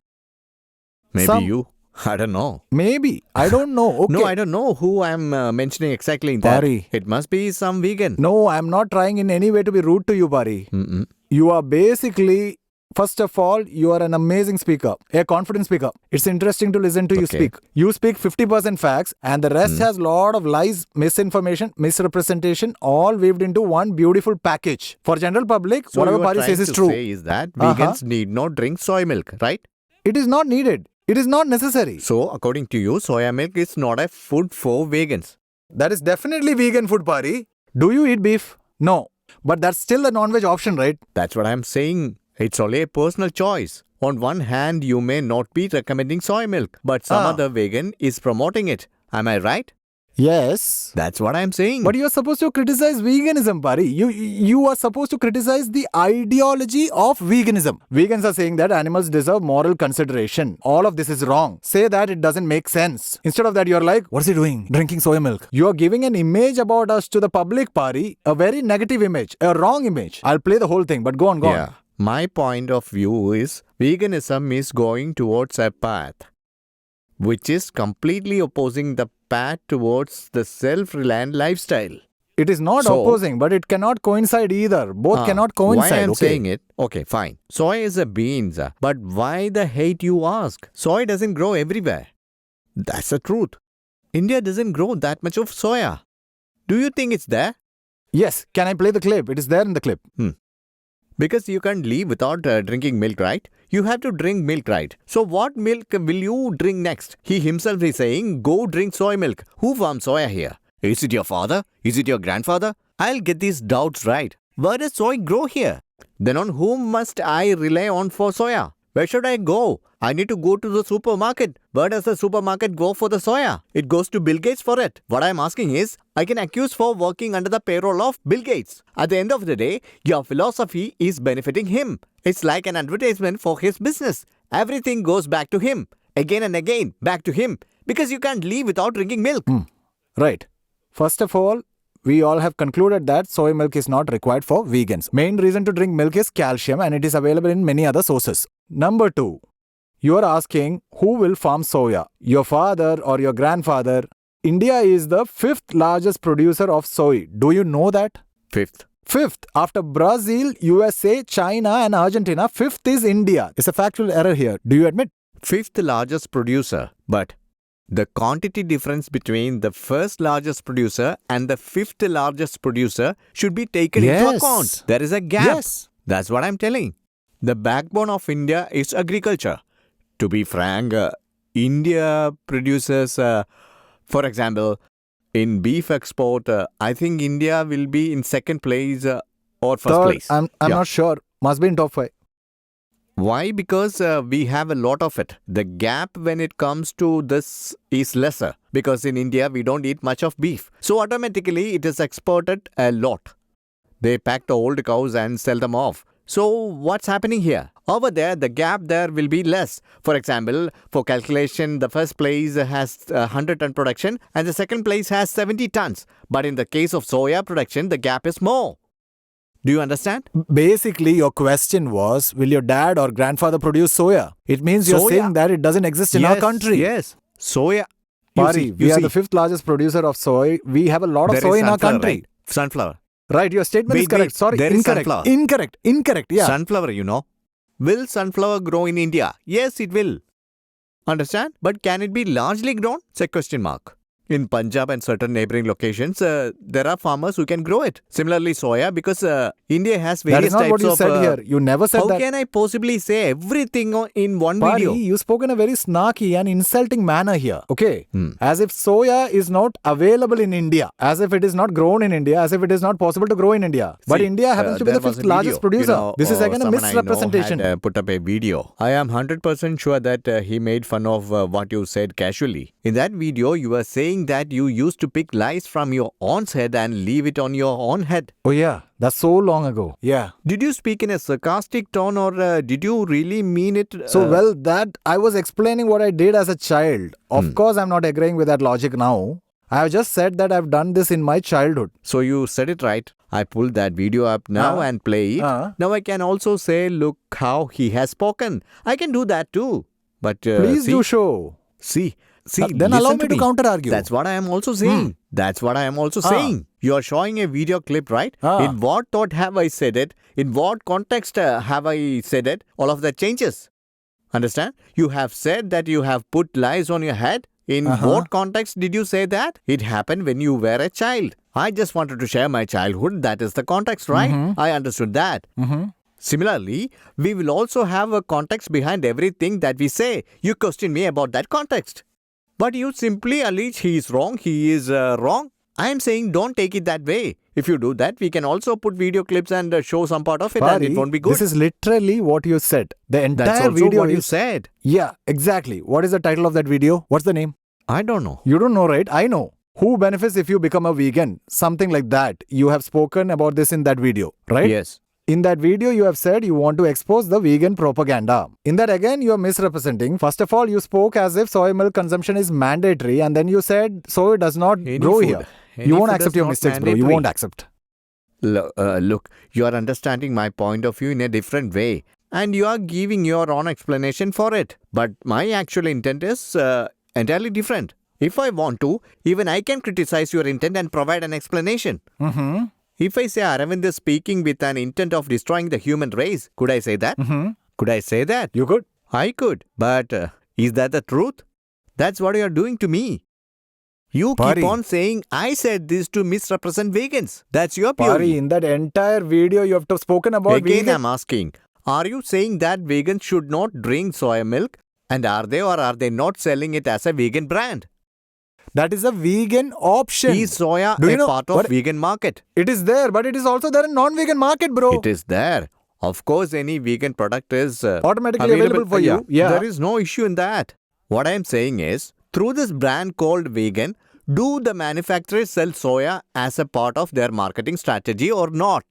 Maybe Some- you. I don't know. Maybe. I don't know. Okay. No, I don't know who I'm mentioning exactly in that. Paari. It must be some vegan. No, I'm not trying in any way to be rude to you, Paari. Mm-mm. You are basically First of all, you are an amazing speaker, a confident speaker. It's interesting to listen to you Okay. speak. You speak 50% facts and the rest has lot of lies, misinformation, misrepresentation, all weaved into one beautiful package. For general public, So whatever you are Paari trying says is to true. say is that Uh-huh. vegans need not drink soy milk, right? It is not needed. It is not necessary. So according to you, soya milk is not a food for vegans. That is definitely vegan food, Paari. Do you eat beef? No. But that's still a non-veg option, right? That's what I'm saying. It's only a personal choice. On one hand, you may not be recommending soy milk, but some other vegan is promoting it. Am I right? Yes. That's what I'm saying. But you're supposed to criticize veganism, Paari. You are supposed to criticize the ideology of veganism. Vegans are saying that animals deserve moral consideration. All of this is wrong. Say that it doesn't make sense. Instead of that, you're like, what's he doing? Drinking soy milk. You're giving an image about us to the public, Paari. A very negative image. A wrong image. I'll play the whole thing, but go on, go on. My point of view is veganism is going towards a path which is completely opposing the path towards the self-reliant lifestyle. It is not So- opposing, but it cannot coincide either. Both cannot coincide. Why I'm okay? saying it? Okay, fine. Soy is a beans, but why the hate you ask? Soy doesn't grow everywhere. That's the truth. India doesn't grow that much of soya. Do you think it's there? Yes. Can I play the clip? It is there in the clip. Because you can't leave without drinking milk, right? You have to drink milk, right? So what milk will you drink next? He himself is saying, go drink soy milk. Who farms soya here? Is it your father? Is it your grandfather? I'll get these doubts right. Where does soy grow here? Then on whom must I rely on for soya? Where should I go? I need to go to the supermarket. Where does the supermarket go for the soya? It goes to Bill Gates for it. What I'm asking is, I can accuse for working under the payroll of Bill Gates. At the end of the day, your philosophy is benefiting him. It's like an advertisement for his business. Everything goes back to him. Again and again, back to him. Because you can't leave without drinking milk. Right. First of all, we all have concluded that soy milk is not required for vegans. Main reason to drink milk is calcium and it is available in many other sources. Number 2, you are asking who will farm soya? Your father or your grandfather? India is the 5th largest producer of soy. Do you know that? Fifth. 5th. After Brazil, USA, China and Argentina, 5th is India. It's a factual error here. Do you admit? Fifth largest producer. But the quantity difference between the first largest producer and the fifth largest producer should be taken into Yes. account. There is a gap. Yes. That's what I'm telling. The backbone of India is agriculture. To be frank, India produces, for example, in beef export, I think India will be in second place or first Third, place. I'm Yeah. not sure. Must be in top 5. Why? Because we have a lot of it. The gap when it comes to this is lesser. Because in India, we don't eat much of beef. So automatically, it is exported a lot. They pack the old cows and sell them off. So what's happening here? Over there, the gap there will be less. For example, for calculation, the first place has 100 ton production and the second place has 70 tons. But in the case of soya production, the gap is more. Do you understand? Basically, your question was, will your dad or grandfather produce soya? It means you're Soya. saying that it doesn't exist in our country. Yes. Soya. You Paari, see- we you are the see, 5th largest producer of soy. We have a lot of there soy is in our sunflower, country. right? Sunflower. Right, your statement is Wait, correct. wait, Sorry, there is incorrect. sunflower. Incorrect. Yeah. Sunflower, you know. Will sunflower grow in India? Yes, it will. Understand? But can it be largely grown? It's a question mark. In Punjab and certain neighboring locations, there are farmers who can grow it. Similarly, soya, because India has That various is not types what you of... said here. You never said how that. can I possibly say everything in one video? Paari, you spoke in a very snarky and insulting manner here. Okay. As if soya is not available in India. As if it is not grown in India. As if it is not possible to grow in India. But See, India happens to be the there was 5th a largest video, producer. This is again a someone I know misrepresentation. had, put up a video. I am 100% sure that he made fun of what you said casually. In that video, you were saying that you used to pick lies from your own head and leave it on your own head. Oh yeah, that's so long ago. Yeah. Did you speak in a sarcastic tone or did you really mean it? So, well, that I was explaining what I did as a child. Of course, I'm not agreeing with that logic now. I have just said that I've done this in my childhood. So you said it right. I pulled that video up now and play it. Now I can also say, look how he has spoken. I can do that too. But Please see, do show. See, See, then allow listen me to counter-argue. That's what I am also saying. That's what I am also saying. You are showing a video clip, right? In what thought have I said it? In what context have I said it? All of that changes. Understand? You have said that you have put lies on your head. In what context did you say that? It happened when you were a child. I just wanted to share my childhood. That is the context, right? I understood that. Similarly, we will also have a context behind everything that we say. You question me about that context. But you simply allege he is wrong, wrong. I am saying don't take it that way. If you do that, we can also put video clips and show some part of it and it won't be good. This is literally what you said. The entire That's also video what you is... said. Yeah, exactly. What is the title of that video? What's the name? I don't know. You don't know, right? I know. Who benefits if you become a vegan? Something like that. You have spoken about this in that video, right? Yes. In that video, you have said you want to expose the vegan propaganda. In that, again, you are misrepresenting. First of all, you spoke as if soy milk consumption is mandatory, and then you said soy does not grow here. You won't accept your mistakes, bro. You won't accept. Look, you are understanding my point of view in a different way, and you are giving your own explanation for it. But my actual intent is entirely different. If I want to, even I can criticize your intent and provide an explanation. If I say Arvind is speaking with an intent of destroying the human race, could I say that? Could I say that? You could. I could. But is that the truth? That's what you are doing to me. You keep on saying I said this to misrepresent vegans. That's your POV. Paari, in that entire video you have spoken about Again, vegan. I'm asking, are you saying that vegans should not drink soy milk? And are they or are they not selling it as a vegan brand? That is a vegan option. Is soya a part of vegan market? It is there, but it is also there in non-vegan market, bro. It is there. Of course, any vegan product is automatically available for you. Yeah. There is no issue in that. What I am saying is, through this brand called vegan, do the manufacturers sell soya as a part of their marketing strategy or not?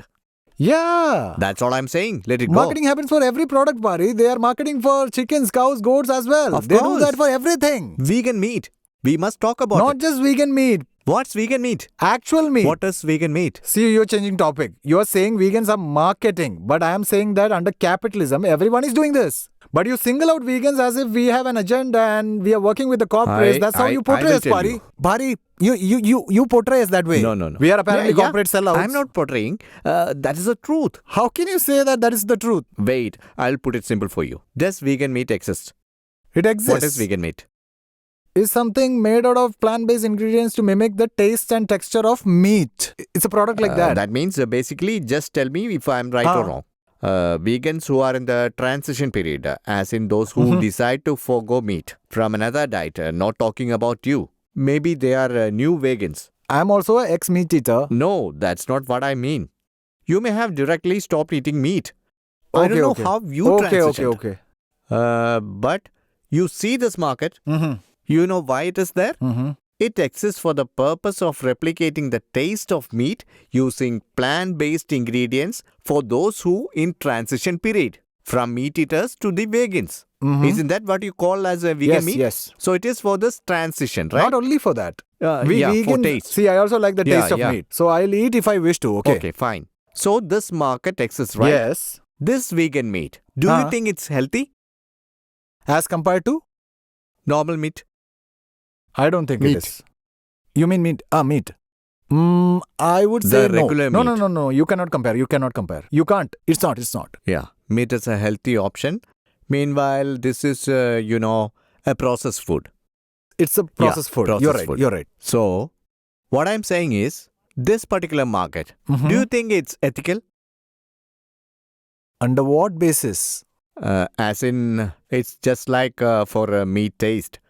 Yeah. That's all I'm saying. Let it go. Marketing happens for every product, Paari. They are marketing for chickens, cows, goats as well. They do that for everything. Vegan meat. We must talk about Not just vegan meat. What's vegan meat? Actual meat. What is vegan meat? See, you're changing topic. You're saying vegans are marketing. But I am saying that under capitalism, everyone is doing this. But you single out vegans as if we have an agenda and we are working with the corporates. That's how you portray us, Paari. Paari, you portray us that way. No. We are apparently corporate sellouts. I'm not portraying. That is the truth. How can you say that is the truth? Wait, I'll put it simple for you. Does vegan meat exist? It exists. What is vegan meat? Is something made out of plant-based ingredients to mimic the taste and texture of meat. It's a product like that. That means basically just tell me if I'm right or wrong. Vegans who are in the transition period, as in those who decide to forgo meat from another diet, not talking about you. Maybe they are new vegans. I'm also an ex-meat eater. No, that's not what I mean. You may have directly stopped eating meat. I don't know how you transitioned. Okay. But you see this market. You know why it is there? It exists for the purpose of replicating the taste of meat using plant-based ingredients for those who in transition period, from meat eaters to the vegans. Isn't that what you call as a vegan meat? Yes. So it is for this transition, right? Not only for that. We vegans, for taste. See, I also like the taste of meat. So I'll eat if I wish to. Okay, fine. So this market exists, right? Yes. This vegan meat, do you think it's healthy? As compared to? Normal meat. I don't think it is. You mean meat? Meat. I would say no. Regular meat. No. You cannot compare. You can't. It's not. Yeah. Meat is a healthy option. Meanwhile, this is, a processed food. It's a processed food. You're right. So, what I'm saying is, this particular market, do you think it's ethical? Under what basis? As in, it's just like for a meat taste.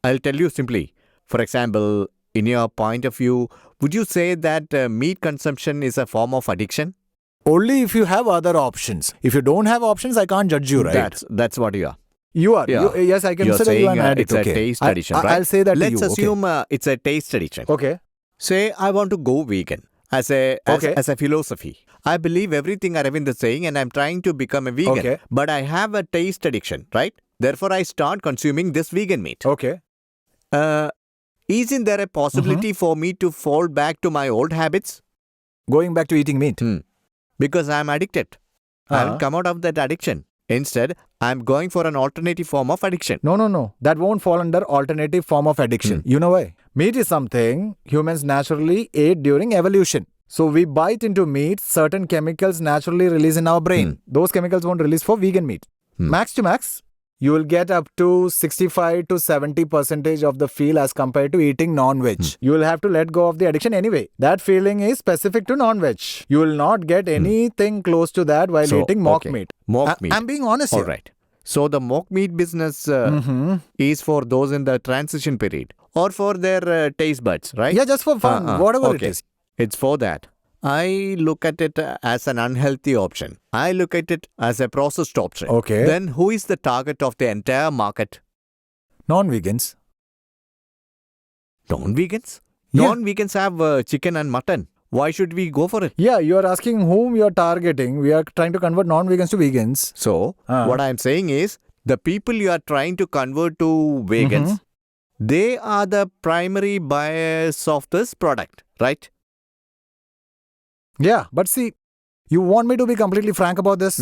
I'll tell you simply. For example, in your point of view, would you say that meat consumption is a form of addiction? Only if you have other options. If you don't have options, I can't judge you, right? That's what you are. You are. Yeah. Yes, I You're consider you an addict. It's a taste addiction, right? I'll say that Let's to you. assume it's a taste addiction. Okay. Say I want to go vegan as a philosophy. I believe everything Arvind is saying and I'm trying to become a vegan. Okay. But I have a taste addiction, right? Therefore, I start consuming this vegan meat. Okay. Isn't there a possibility for me to fall back to my old habits? Going back to eating meat. Because I'm addicted. I'll come out of that addiction. Instead, I'm going for an alternative form of addiction. No. That won't fall under alternative form of addiction. You know why? Meat is something humans naturally ate during evolution. So we bite into meat, certain chemicals naturally release in our brain. Those chemicals won't release for vegan meat. Max to max, you will get up to 65 to 70% of the feel as compared to eating non-veg. You will have to let go of the addiction anyway. That feeling is specific to non-veg. You will not get anything close to that while eating mock meat. Mock meat. I'm being honest here. All right. So the mock meat business is for those in the transition period or for their taste buds, right? Yeah, just for fun, whatever it is. It's for that. I look at it as an unhealthy option. I look at it as a processed option. Okay. Then who is the target of the entire market? Non-vegans. Non-vegans? Yeah. Non-vegans have chicken and mutton. Why should we go for it? Yeah, you are asking whom you are targeting. We are trying to convert non-vegans to vegans. So, what I'm saying is, the people you are trying to convert to vegans, they are the primary buyers of this product, right? Yeah, but see, you want me to be completely frank about this?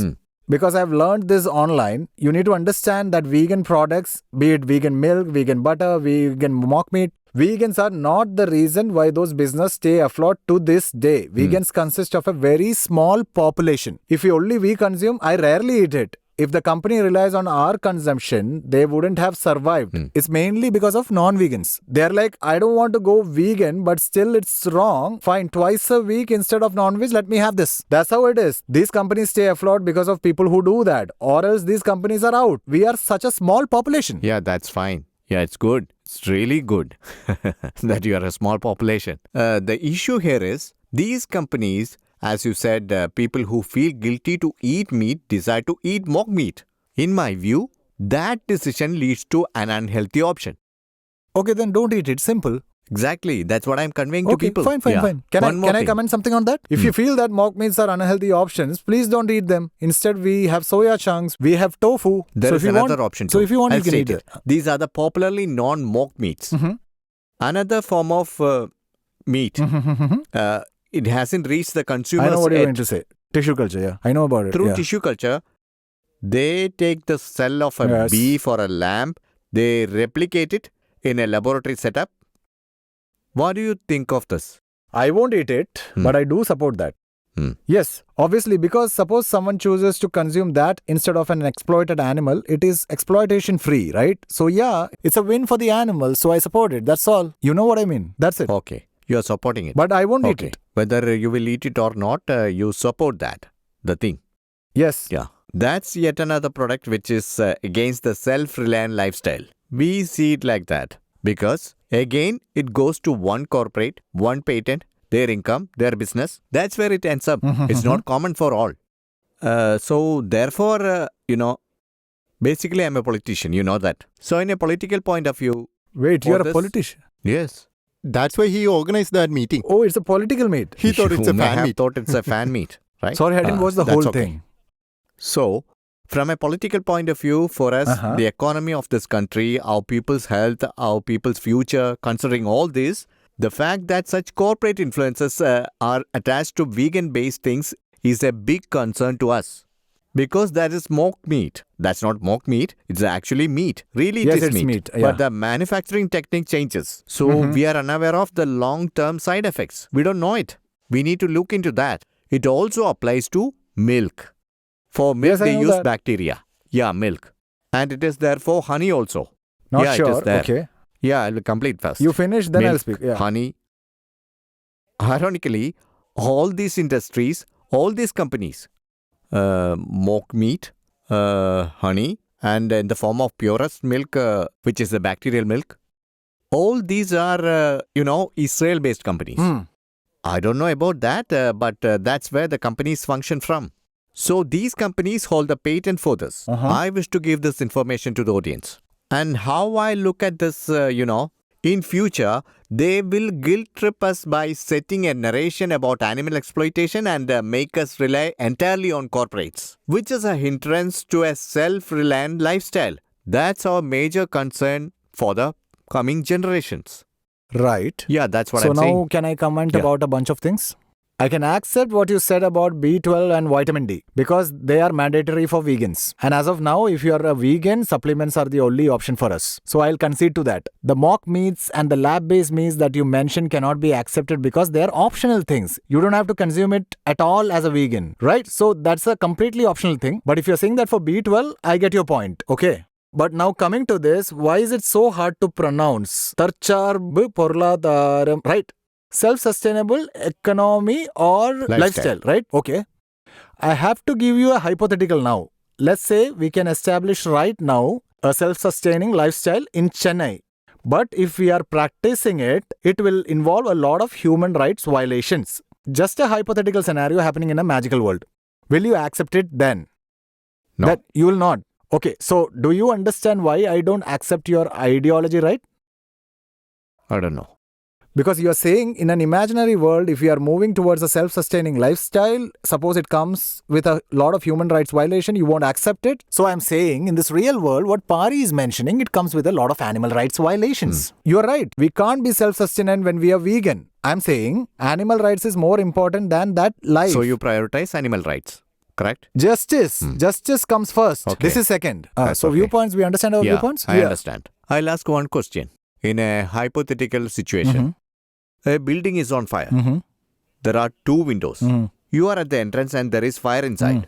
Because I've learned this online. You need to understand that vegan products, be it vegan milk, vegan butter, vegan mock meat, vegans are not the reason why those businesses stay afloat to this day. Vegans consist of a very small population. If only we consume, I rarely eat it. If the company relies on our consumption, they wouldn't have survived. It's mainly because of non-vegans. They're like, I don't want to go vegan, but still it's wrong. Fine, twice a week instead of non-veg, let me have this. That's how it is. These companies stay afloat because of people who do that. Or else these companies are out. We are such a small population. Yeah, that's fine. Yeah, it's good. It's really good that you are a small population. The issue here is, these companies, as you said, people who feel guilty to eat meat decide to eat mock meat. In my view, that decision leads to an unhealthy option. Okay, then don't eat it. Simple. Exactly. That's what I'm conveying to people. Fine. Can I comment something on that? If you feel that mock meats are unhealthy options, please don't eat them. Instead, we have soya chunks, we have tofu. There is another option too. So if you want, I'll you can eat it. These are the popularly non-mock meats. Another form of meat. It hasn't reached the consumers. I know what you're yet. going to say. Tissue culture, yeah. I know about it. Through tissue culture, they take the cell of a beef or a lamb, they replicate it in a laboratory setup. What do you think of this? I won't eat it, but I do support that. Yes, obviously, because suppose someone chooses to consume that instead of an exploited animal, it is exploitation free, right? So yeah, it's a win for the animal, so I support it. That's all. You know what I mean? That's it. Okay, you are supporting it. But I won't eat it. Whether you will eat it or not, you support that, the thing. Yes. Yeah. That's yet another product which is against the self-reliant lifestyle. We see it like that because, again, it goes to one corporate, one patent, their income, their business. That's where it ends up. It's not common for all. So, therefore, basically I'm a politician, you know that. So, in a political point of view... Wait, you're a politician? Yes. That's why he organized that meeting. Oh, it's a political meet. He thought it's a fan meet. Thought it's a fan meet, right? Sorry, I didn't watch the whole thing. So, from a political point of view, for us, the economy of this country, our people's health, our people's future, considering all this, the fact that such corporate influences are attached to vegan-based things is a big concern to us. Because that is mock meat. That's not mock meat, it's actually meat. Really, it is meat. Yeah. But the manufacturing technique changes. So, we are unaware of the long-term side effects. We don't know it. We need to look into that. It also applies to milk. For milk, they use bacteria. Yeah, milk. And it is there for honey also. Not sure. It is there. Okay. Yeah, I'll complete first. You finish, then milk, I'll speak. Yeah. Honey. Ironically, all these industries, all these companies, mock meat, honey, and in the form of purest milk, which is the bacterial milk, all these are, Israel-based companies. I don't know about that, but that's where the companies function from. So these companies hold the patent for this. I wish to give this information to the audience. And how I look at this, in future, they will guilt trip us by setting a narration about animal exploitation and make us rely entirely on corporates, which is a hindrance to a self-reliant lifestyle. That's our major concern for the coming generations. Right. Yeah, that's what I'm saying. So now can I comment about a bunch of things? I can accept what you said about B12 and vitamin D because they are mandatory for vegans. And as of now, if you are a vegan, supplements are the only option for us. So I'll concede to that. The mock meats and the lab-based meats that you mentioned cannot be accepted because they are optional things. You don't have to consume it at all as a vegan, right? So that's a completely optional thing. But if you're saying that for B12, I get your point. Okay. But now coming to this, why is it so hard to pronounce? Tarcharb Porladharam, right? Self-sustainable economy or lifestyle, right? Okay. I have to give you a hypothetical now. Let's say we can establish right now a self-sustaining lifestyle in Chennai. But if we are practicing it, it will involve a lot of human rights violations. Just a hypothetical scenario happening in a magical world. Will you accept it then? No. That you will not. Okay, so do you understand why I don't accept your ideology, right? I don't know. Because you are saying in an imaginary world, if you are moving towards a self-sustaining lifestyle, suppose it comes with a lot of human rights violation, you won't accept it. So I'm saying in this real world, what Paari is mentioning, it comes with a lot of animal rights violations. You're right. We can't be self-sustained when we are vegan. I'm saying animal rights is more important than that life. So you prioritize animal rights, correct? Justice. Justice comes first. Okay. This is second. That's So okay. viewpoints, we understand our viewpoints? I understand. I'll ask one question. In a hypothetical situation, a building is on fire. There are 2 windows. You are at the entrance and there is fire inside.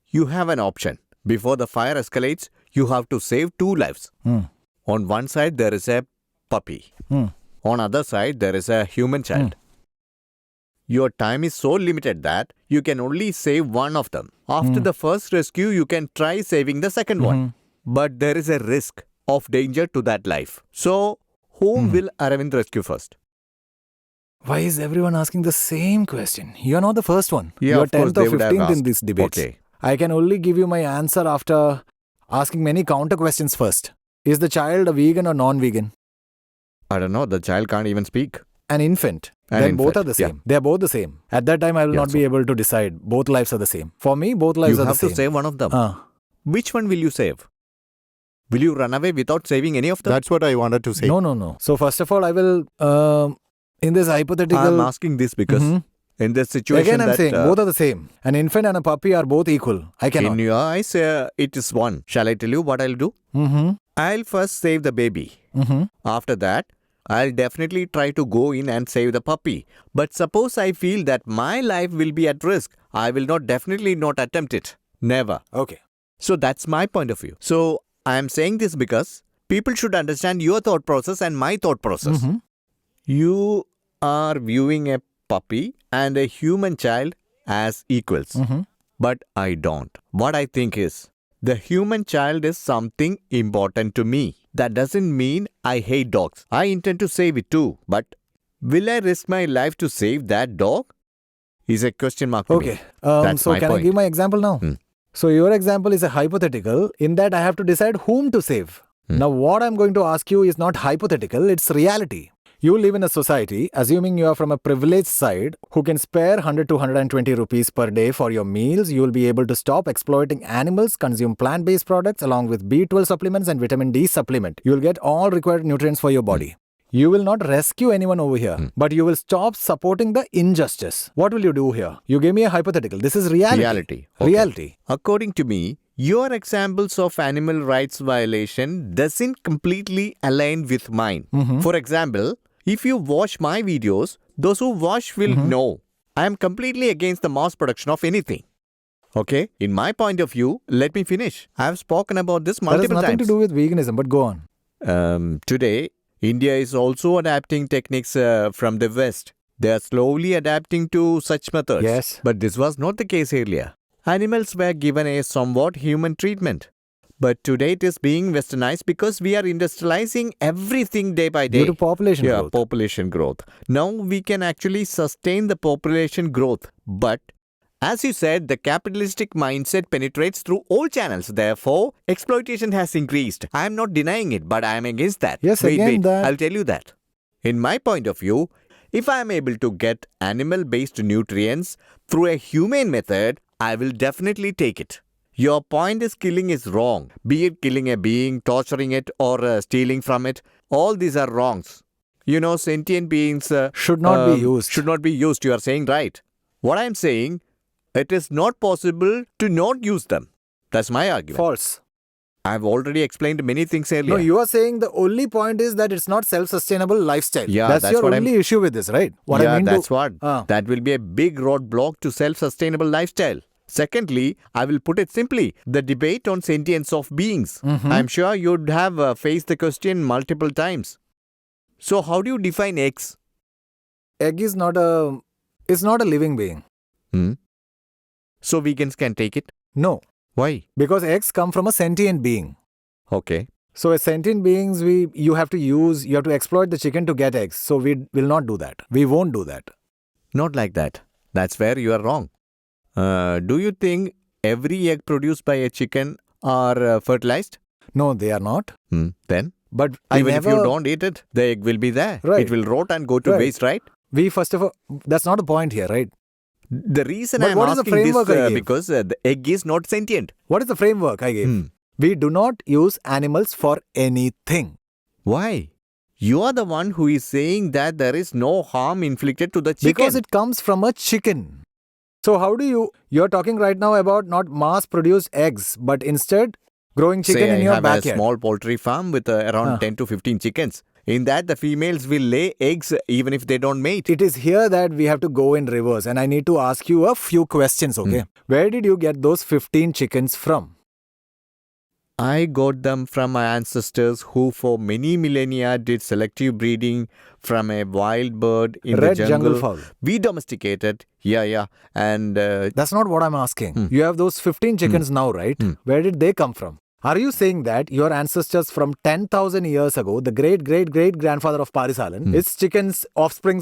You have an option. Before the fire escalates, you have to save 2 lives. On one side, there is a puppy. On other side, there is a human child. Your time is so limited that you can only save one of them. After the first rescue, you can try saving the second one. But there is a risk of danger to that life. So, whom will Arvind rescue first? Why is everyone asking the same question? You're not the first one. Yeah, You're of course 10th they or would have 15th in asked. this debate. Okay. I can only give you my answer after asking many counter questions first. Is the child a vegan or non-vegan? I don't know. The child can't even speak. An infant. An Then both infant, are the yeah. same. They are both the same. At that time, I will Yeah, not be able to decide. Both lives are the same. For me, both lives You are the have same. to save one of them. Ah. Which one will you save? Will you run away without saving any of them? That's what I wanted to say. No. So first of all, I will, in this hypothetical... I'm asking this because in this situation Again, I'm that saying both are the same. An infant and a puppy are both equal. I cannot. in your eyes, it is one. Shall I tell you what I'll do? I'll first save the baby. After that, I'll definitely try to go in and save the puppy. But suppose I feel that my life will be at risk, I will definitely not attempt it. Never. Okay. So that's my point of view. So I am saying this because people should understand your thought process and my thought process. You are viewing a puppy and a human child as equals. But I don't. What I think is, the human child is something important to me. That doesn't mean I hate dogs. I intend to save it too. But will I risk my life to save that dog? Is a question mark to me. Okay. That's So my can I point. give my example now? So your example is a hypothetical. In that I have to decide whom to save. Now what I'm going to ask you is not hypothetical, it's reality. You live in a society, assuming you are from a privileged side, who can spare 100 to 120 rupees per day for your meals. You will be able to stop exploiting animals, consume plant-based products along with B12 supplements and vitamin D supplement. You will get all required nutrients for your body. You will not rescue anyone over here, but you will stop supporting the injustice. What will you do here? You gave me a hypothetical. This is reality. Reality. Okay. Reality. According to me, your examples of animal rights violation doesn't completely align with mine. For example, if you watch my videos, those who watch will know I am completely against the mass production of anything. Okay? In my point of view, let me finish. I have spoken about this That has multiple nothing times. to do with veganism, but go on. Today, India is also adapting techniques from the West. They are slowly adapting to such methods. Yes. But this was not the case earlier. Animals were given a somewhat human treatment. But today it is being westernized because we are industrializing everything day by day. Due to population growth. Population growth. Now we can actually sustain the population growth. But as you said, the capitalistic mindset penetrates through all channels. Therefore, exploitation has increased. I am not denying it, but I am against that. Yes, wait, again that- I'll tell you that. In my point of view, if I am able to get animal-based nutrients through a humane method, I will definitely take it. Your point is killing is wrong. Be it killing a being, torturing it, or stealing from it. All these are wrongs. You know, sentient beings Should not be used. Should not be used. You are saying right. What I'm saying, it is not possible to not use them. That's my argument. False. I've already explained many things earlier. No, you are saying the only point is that it's not self-sustainable lifestyle. Yeah, that's that's your what only issue with this, right? What I mean that's to, what. That will be a big roadblock to self-sustainable lifestyle. Secondly, I will put it simply, the debate on sentience of beings. I'm sure you'd have faced the question multiple times. So how do you define eggs? egg is not a living being. So vegans can take it? No, Why? because eggs come from a sentient being. Okay. So as sentient beings, you have to exploit the chicken to get eggs. So we will not do that. We won't do that. Not like that. That's where you are wrong. Do you think every egg produced by a chicken are fertilized? No, they are not. Then? But Even if you don't eat it, the egg will be there. Right. It will rot and go to Right. waste, right? We first of all, that's not the point here, right? The reason But I'm what is the asking this framework I gave? because the egg is not sentient. What is the framework I gave? We do not use animals for anything. Why? You are the one who is saying that there is no harm inflicted to the chicken. Because it comes from a chicken. So how do you're talking right now about not mass-produced eggs, but instead growing chicken Say in I your have backyard. a small poultry farm with around 10 to 15 chickens. In that, the females will lay eggs even if they don't mate. It is here that we have to go in reverse, and I need to ask you a few questions, okay? Where did you get those 15 chickens from? I got them from my ancestors who for many millennia did selective breeding from a wild bird in Red the jungle fowl. We domesticated. Yeah. And That's not what I'm asking. You have those 15 chickens now, right? Where did they come from? Are you saying that your ancestors from 10,000 years ago, the great-great-great-grandfather of Paari Saalan, its chickens' offspring?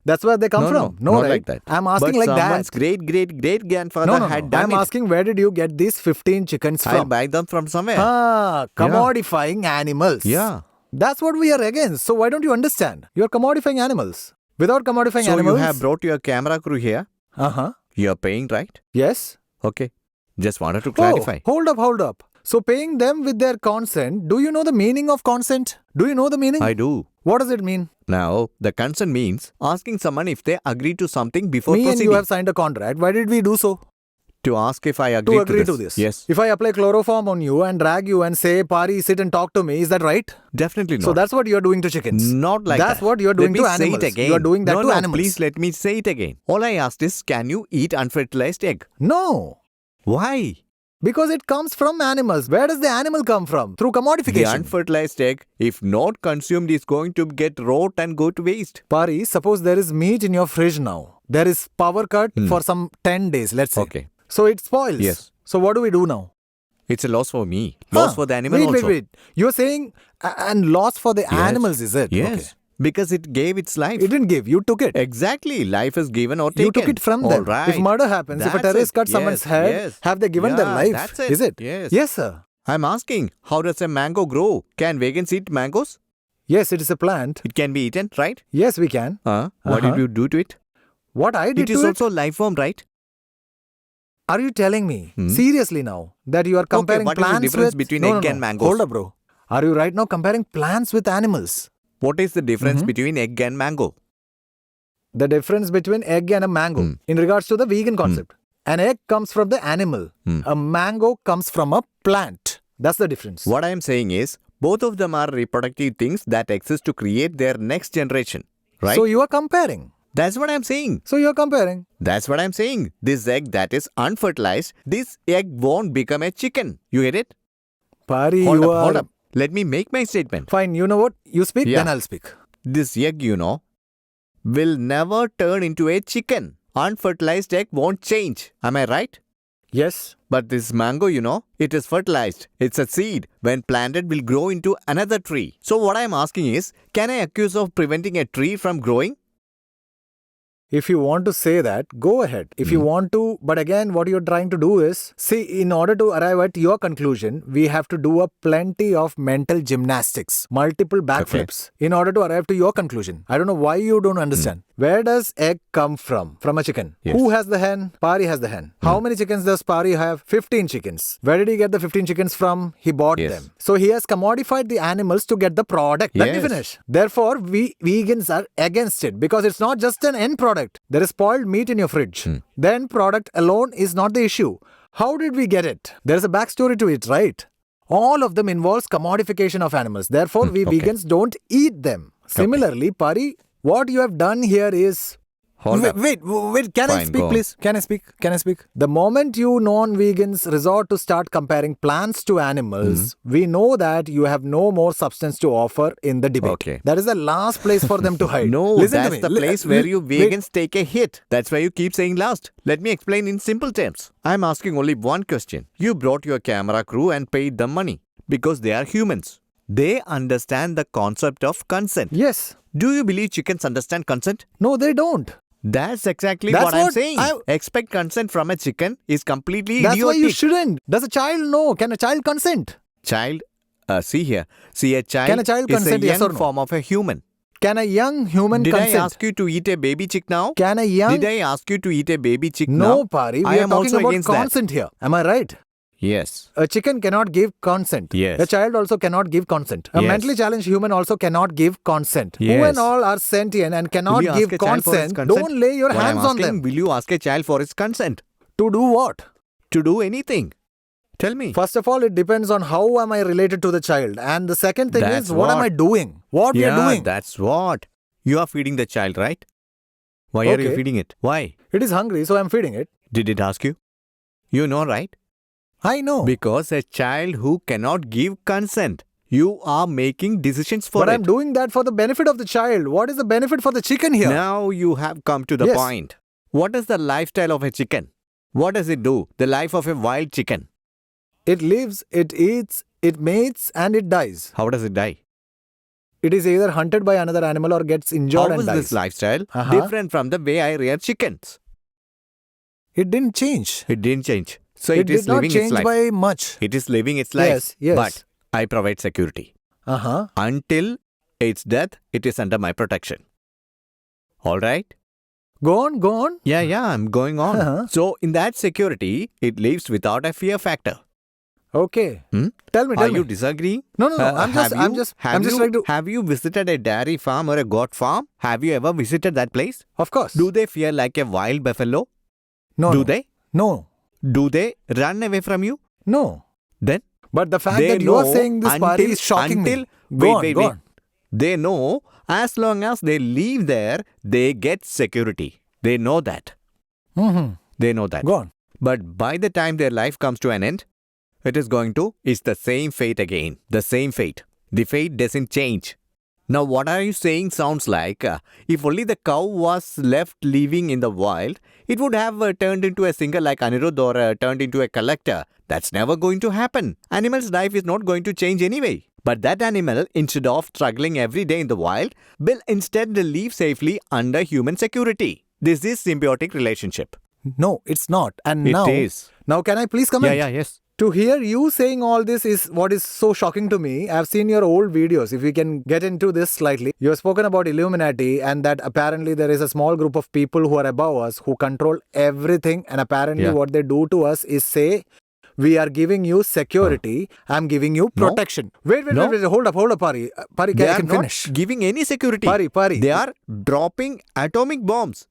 That's where they come from? No, not right? like that. I'm asking but like that. someone's great-great-great-grandfather had done I'm it. asking where did you get these 15 chickens I'll from? buy them from somewhere. Commodifying animals. Yeah. That's what we are against. So why don't you understand? You're commodifying animals. Without commodifying So animals... you have brought your camera crew here. Uh-huh. You're paying, right? Yes. Okay. Just wanted to clarify. Oh, hold up. So paying them with their consent, do you know the meaning of consent? Do you know the meaning? I do. What does it mean? Now, the consent means asking someone if they agree to something before Me and proceeding. you have signed a contract. Why did we do so? To ask if I agree To agree to this. Yes. If I apply chloroform on you and drag you and say, Paari, sit and talk to me, is that right? Definitely not. So that's what you're doing to chickens. Not like That's that. what you're doing Let to me say animals. it again. You're doing that no, to animals. Please let me say it again. All I asked is, can you eat unfertilized egg? No. Why? Because it comes from animals. Where does the animal come from? Through The commodification. unfertilized egg, if not consumed, is going to get rot and go to waste. Paari, suppose there is meat in your fridge now. There is power cut for some 10 days, let's say. Okay. So it spoils. Yes. So what do we do now? It's a loss for me. Loss for the animal also. Wait. You're saying, and loss for the animals, is it? Yes. Okay. Because it gave its life. It didn't give, you took it. Exactly. Life is given or taken. You took it from All them. right. If murder happens, if a That's terrorist it. cuts someone's Yes, head, yes. have they given their Yeah, life? that's it. Is it? Yes. Yes, sir. I'm asking, how does a mango grow? Can vegans eat mangoes? Yes, it is a plant. It can be eaten, right? Yes, we can. What did you do to it? What I did It is to also life form, right? Are you telling me, seriously now, that you are comparing what is the plants difference with... between egg and mangoes? Hold up, bro. Are you right now comparing plants with animals? What is the difference between egg and mango? The difference between egg and a mango in regards to the vegan concept. An egg comes from the animal. A mango comes from a plant. That's the difference. What I am saying is, both of them are reproductive things that exist to create their next generation, right? So you are comparing. That's what I'm saying. So you're comparing. That's what I'm saying. This egg that is unfertilized, this egg won't become a chicken. You get it? Paari, Hold up. Let me make my statement. Fine, you know what? You speak, Yeah. then I'll speak. This egg, will never turn into a chicken. Unfertilized egg won't change. Am I right? Yes. But this mango, it is fertilized. It's a seed. When planted, will grow into another tree. So what I'm asking is, can I accuse of preventing a tree from growing? If you want to say that, go ahead. If you want to, but again, what you're trying to do is, see, in order to arrive at your conclusion, we have to do a plenty of mental gymnastics, multiple backflips, in order to arrive to your conclusion. I don't know why you don't understand. Where does egg come from? From a chicken. Yes. Who has the hen? Paari has the hen. How many chickens does Paari have? 15 chickens. Where did he get the 15 chickens from? He bought them. So he has commodified the animals to get the product. Let me Yes. finish. Therefore, we vegans are against it because it's not just an end product. product. There is spoiled meat in your fridge. Then product alone is not the issue. How did we get it? There is a backstory to it, right? All of them involves commodification of animals. Therefore, we okay. vegans don't eat them. Similarly, Paari, what you have done here is... Hold up. Wait, can I Fine, speak, go on. please? Can I speak? The moment you non-vegans resort to start comparing plants to animals, we know that you have no more substance to offer in the debate. Okay. That is the last place for them to hide. No, Listen to that's me. the place where you vegans take a hit. That's why you keep saying last. Let me explain in simple terms. I'm asking only one question. You brought your camera crew and paid them money because they are humans. They understand the concept of consent. Yes. Do you believe chickens understand consent? No, they don't. That's exactly That's what I'm what saying. I- Expect consent from a chicken is completely That's why idiotic. you shouldn't. Does a child know? Can a child consent? Child, see here. See, a child, Can a child is consent, a yes young or no? form of a human. Can a young human Did consent? I ask you to eat a baby chick now? Can a young... Did I ask you to eat a baby chick No, now? Paari. I We are am talking also about against that. consent here. Am I right? Yes. A chicken cannot give consent. Yes. A child also cannot give consent. A Yes. mentally challenged human also cannot give consent. Who Yes. and all are sentient and cannot Will you ask give a child for his consent, consent? don't lay your What hands I'm on asking, them. will you ask a child for his consent? To do what? To do anything. Tell me. First of all, it depends on how am I related to the child. And the second thing That's is, what am what. I doing? What we are doing. That's what. You are feeding the child, right? Why are you Okay. feeding it? Why? It is hungry, so I'm feeding it. Did it ask you? You know, right? I know. Because a child who cannot give consent, you are making decisions for But it. I'm doing that for the benefit of the child. What is the benefit for the chicken here? Now you have come to the Yes. point. What is the lifestyle of a chicken? What does it do? The life of a wild chicken. It lives, it eats, it mates, and it dies. How does it die? It is either hunted by another animal or gets injured How and is dies. this lifestyle Uh-huh. different from the way I rear chickens? It didn't change. It didn't change. So It it is did not living its change life. by much. It is living its life. Yes, yes. But I provide security. Uh-huh. Until its death, it is under my protection. All right? Go on, go on. Yeah, I'm going on. Uh-huh. So in that security, it lives without a fear factor. Okay. Hmm? Tell me, Are tell you me. disagreeing? No, I'm just trying to... Have you visited a dairy farm or a goat farm? Have you ever visited that place? Of course. Do they fear like a wild buffalo? no, Do no. they? No, Do they run away from you? no. Then But the fact they that you are know saying this Paari is shocking me. Go on. They know as long as they live there, they get security. They know that. Mm-hmm. They know that. Go on. But by the time their life comes to an end, it's the same fate again. The same fate. The fate doesn't change. Now, what are you saying sounds like if only the cow was left living in the wild, it would have turned into a singer like Anirudh or turned into a collector. That's never going to happen. Animal's life is not going to change anyway. But that animal, instead of struggling every day in the wild, will instead live safely under human security. This is symbiotic relationship. No, it's not. And It now... is. Now, can I please comment? Yes. To hear you saying all this is what is so shocking to me. I've seen your old videos. If we can get into this slightly. You have spoken about Illuminati and that apparently there is a small group of people who are above us who control everything. And apparently Yeah. what they do to us is say, we are giving you security. I'm giving you No. protection. Wait. No. Hold up, Paari. Paari, They I are can not finish. giving any security. Paari. They are dropping atomic bombs.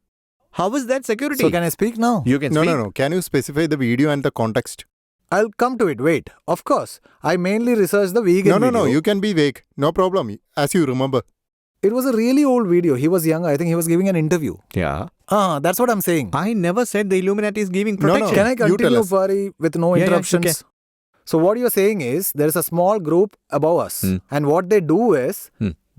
How is that security? So can I speak now? You can No, speak. no. Can you specify the video and the context? I'll come to it. Wait. Of course. I mainly researched the vegan No. video. You can be vague. No problem. As you remember. It was a really old video. He was young. I think he was giving an interview. Yeah. That's what I'm saying. I never said the Illuminati is giving No, no. protection. Can I You tell continue, us. Paari, with no Yeah, interruptions? okay. So what you're saying is there is a small group above us. And what they do is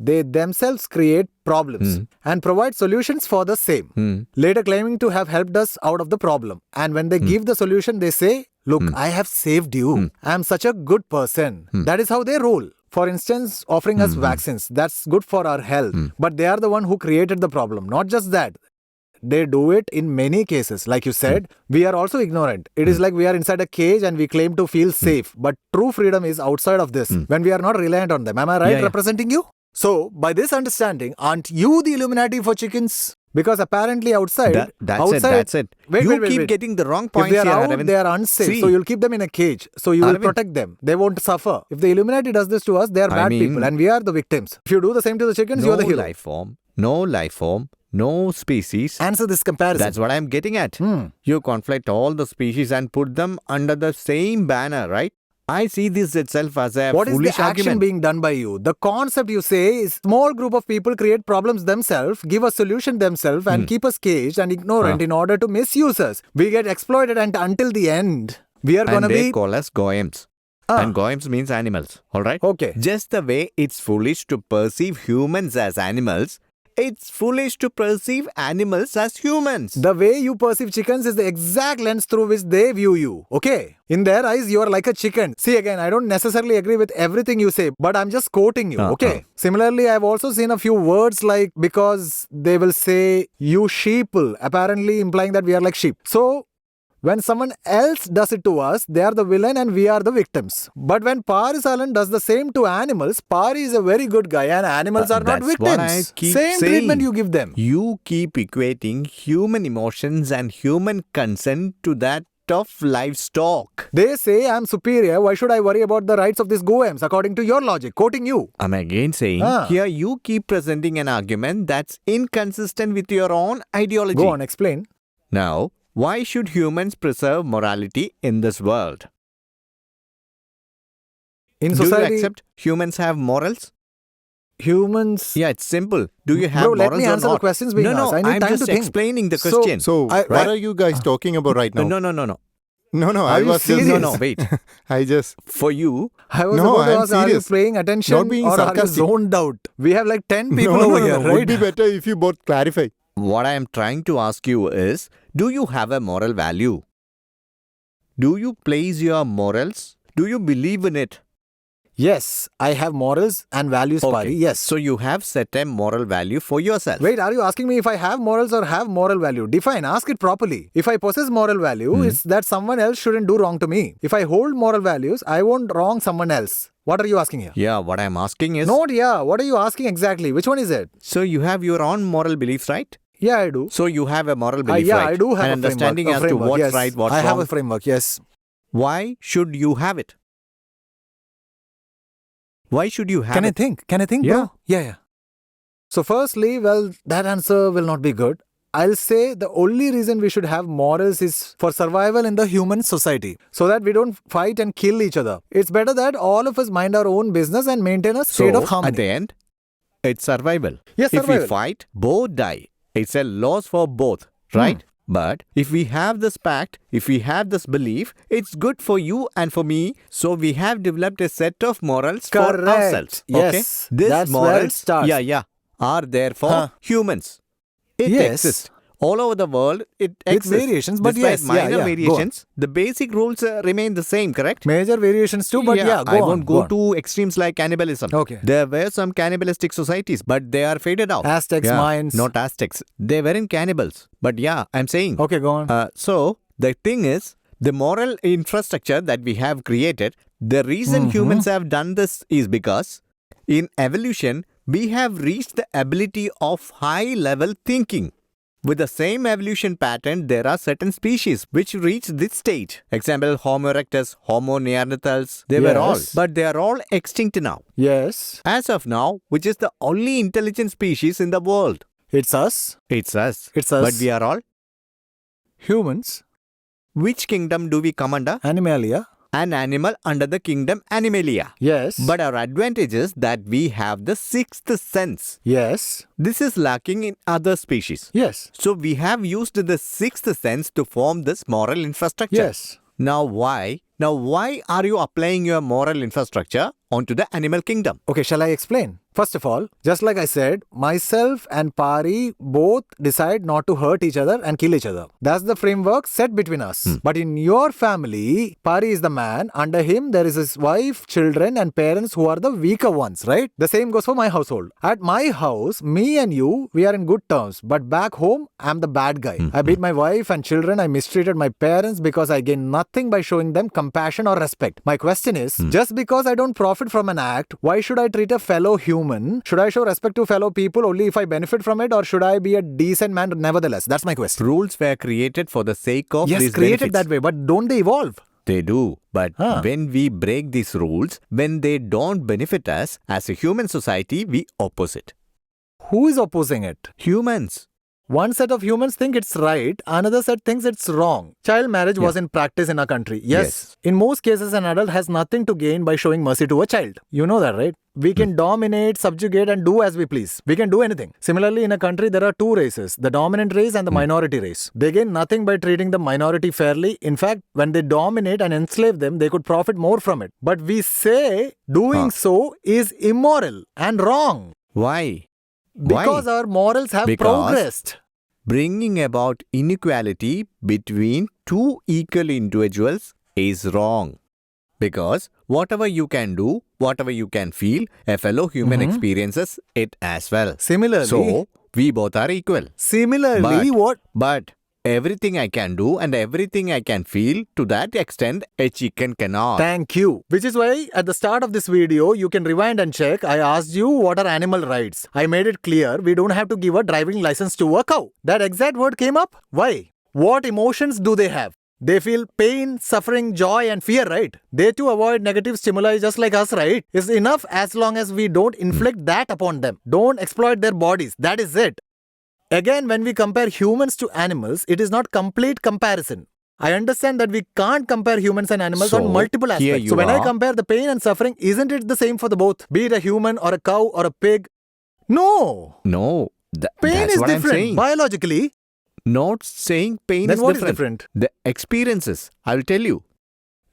they themselves create problems and provide solutions for the same. Later claiming to have helped us out of the problem. And when they give the solution, they say, look, I have saved you. I'm such a good person. That is how they roll. For instance, offering us vaccines. That's good for our health. But they are the one who created the problem. Not just that. They do it in many cases. Like you said, we are also ignorant. It is like we are inside a cage and we claim to feel safe. But true freedom is outside of this when we are not reliant on them. Am I right Yeah. representing you? So, by this understanding, aren't you the Illuminati for chickens? Because apparently outside... That's it. Wait, you wait. keep getting the wrong If points they are here, out, Arvind. they are unsafe. See, So you'll keep them in a cage. So you will Arvind. protect them. They won't suffer. If the Illuminati does this to us, they are I bad mean- people and we are the victims. If you do the same to the chickens, you are the hero. no life form no species. Answer this comparison. That's what I'm getting at. You conflict all the species and put them under the same banner, right? I see this itself as a What is foolish the action argument. being done by you? The concept you say is small group of people create problems themselves, give a solution themselves and keep us caged and ignorant in order to misuse us. We get exploited and until the end, we are going to And they be... call us goems. And goems means animals, alright? Okay. Just the way it's foolish to perceive humans as animals, it's foolish to perceive animals as humans. The way you perceive chickens is the exact lens through which they view you. Okay? In their eyes, you are like a chicken. See again, I don't necessarily agree with everything you say, but I'm just quoting you. Okay? Similarly, I've also seen a few words like because they will say you sheeple, apparently implying that we are like sheep. So, when someone else does it to us, they are the villain and we are the victims. But when Paari Saalan does the same to animals, Paari is a very good guy and animals are not That's what I victims. keep Same saying. treatment you give them. You keep equating human emotions and human consent to that of livestock. They say I'm superior, why should I worry about the rights of these goems according to your logic, quoting you. I'm again saying, here you keep presenting an argument that's inconsistent with your own ideology. Go on, explain. Now, why should humans preserve morality in this world? In Do society, you accept humans have morals? humans... Yeah, it's simple. Do you have Bro, morals let me or answer not? the questions being no, asked. I need I'm time just to think. explaining the So- question. So, what are you guys talking about right now? No. No, Are I you was just... serious? No, wait. I just... For you, I was No, about to I'm ask, are you serious. paying attention Not being or sarcastic. are you zoned out? We have like 10 people no, over no, here, no. right? Would be better if you both clarify. what I am trying to ask you is, do you have a moral value? Do you place your morals? Do you believe in it? Yes, I have morals and values, Paari. Yes. So you have set a moral value for yourself. Wait, are you asking me if I have morals or have moral value? Define, ask it properly. If I possess moral value, it's that someone else shouldn't do wrong to me. If I hold moral values, I won't wrong someone else. What are you asking here? Yeah, what I'm asking is... Not yeah. What are you asking exactly? Which one is it? So you have your own moral beliefs, right? Yeah, I do. So you have a moral belief, Yeah, right? I do have An a understanding framework. as to what's Yes. right, what's I wrong. have a framework, yes. Why should you have it? Why should you have Can I it? think? Can I think, Yeah. bro? Yeah. So firstly, well, that answer will not be good. I'll say the only reason we should have morals is for survival in the human society. So that we don't fight and kill each other. It's better that all of us mind our own business and maintain a state So, of harmony. at the end, it's survival. Yes, If we survival. fight, both die. It's a loss for both, right? But if we have this pact, if we have this belief, it's good for you and for me. So we have developed a set of morals for Correct. ourselves. Okay? Yes. This That's morals, where it starts. Yeah, are there for humans. It Yes. exists. All over the world, it With exists. variations, but Despite yes, minor Go on. variations, the basic rules remain the same, correct? Major variations too, but go I on. won't go go on. to extremes like cannibalism. Okay. There were some cannibalistic societies, but they are faded out. Aztecs, Mayans. Not Aztecs. They weren't cannibals. But yeah, I'm saying. Okay, go on. So, the thing is, the moral infrastructure that we have created, the reason humans have done this is because in evolution, we have reached the ability of high-level thinking. With the same evolution pattern, there are certain species which reach this stage. Example, Homo erectus, Homo neanderthals, they were all. Yes. But they are all extinct now. Yes. As of now, which is the only intelligent species in the world. It's us. It's us. It's us. But we are all. Humans. Which kingdom do we come under? Animalia. An animal under the kingdom Animalia. Yes. But our advantage is that we have the sixth sense. Yes. This is lacking in other species. Yes. So we have used the sixth sense to form this moral infrastructure. Yes. Now why are you applying your moral infrastructure onto the animal kingdom? Okay, shall I explain? First of all, just like I said, myself and Paari both decide not to hurt each other and kill each other. That's the framework set between us. But in your family, Paari is the man. Under him, there is his wife, children and parents who are the weaker ones, right? The same goes for my household. At my house, me and you, we are in good terms. But back home, I'm the bad guy. I beat my wife and children. I mistreated my parents because I gain nothing by showing them compassion or respect. My question is, just because I don't profit from an act, why should I treat a fellow human? Should I show respect to fellow people only if I benefit from it, or should I be a decent man nevertheless? That's my question. Rules were created for the sake of Yes, these created benefits. that way, but don't they evolve? They do. But when we break these rules, when they don't benefit us, as a human society, we oppose it. Who is opposing it? Humans. One set of humans think it's right, another set thinks it's wrong. Child marriage was in practice in our country. Yes. In most cases, an adult has nothing to gain by showing mercy to a child. You know that, right? We can dominate, subjugate, and do as we please. We can do anything. Similarly, in a country, there are two races, the dominant race and the minority race. They gain nothing by treating the minority fairly. In fact, when they dominate and enslave them, they could profit more from it. But we say doing so is immoral and wrong. Why? Because our morals have progressed. Bringing about inequality between two equal individuals is wrong. Because whatever you can do, whatever you can feel, a fellow human experiences it as well. Similarly, So, we both are equal. But everything I can do and everything I can feel, to that extent, a chicken cannot. Thank you. Which is why at the start of this video, you can rewind and check. I asked you what are animal rights. I made it clear we don't have to give a driving license to a cow. That exact word came up. Why? What emotions do they have? They feel pain, suffering, joy and fear, right? They too avoid negative stimuli just like us, right? It's enough as long as we don't inflict that upon them. Don't exploit their bodies. That is it. Again, when we compare humans to animals, it is not complete comparison. I understand that we can't compare humans and animals on multiple here aspects. you So when I are. compare the pain and suffering, isn't it the same for the both? Be it a human or a cow or a pig? No. No, Pain that's is what I'm different. saying. Biologically, Not saying pain then is what different. is different? The experiences, I will tell you.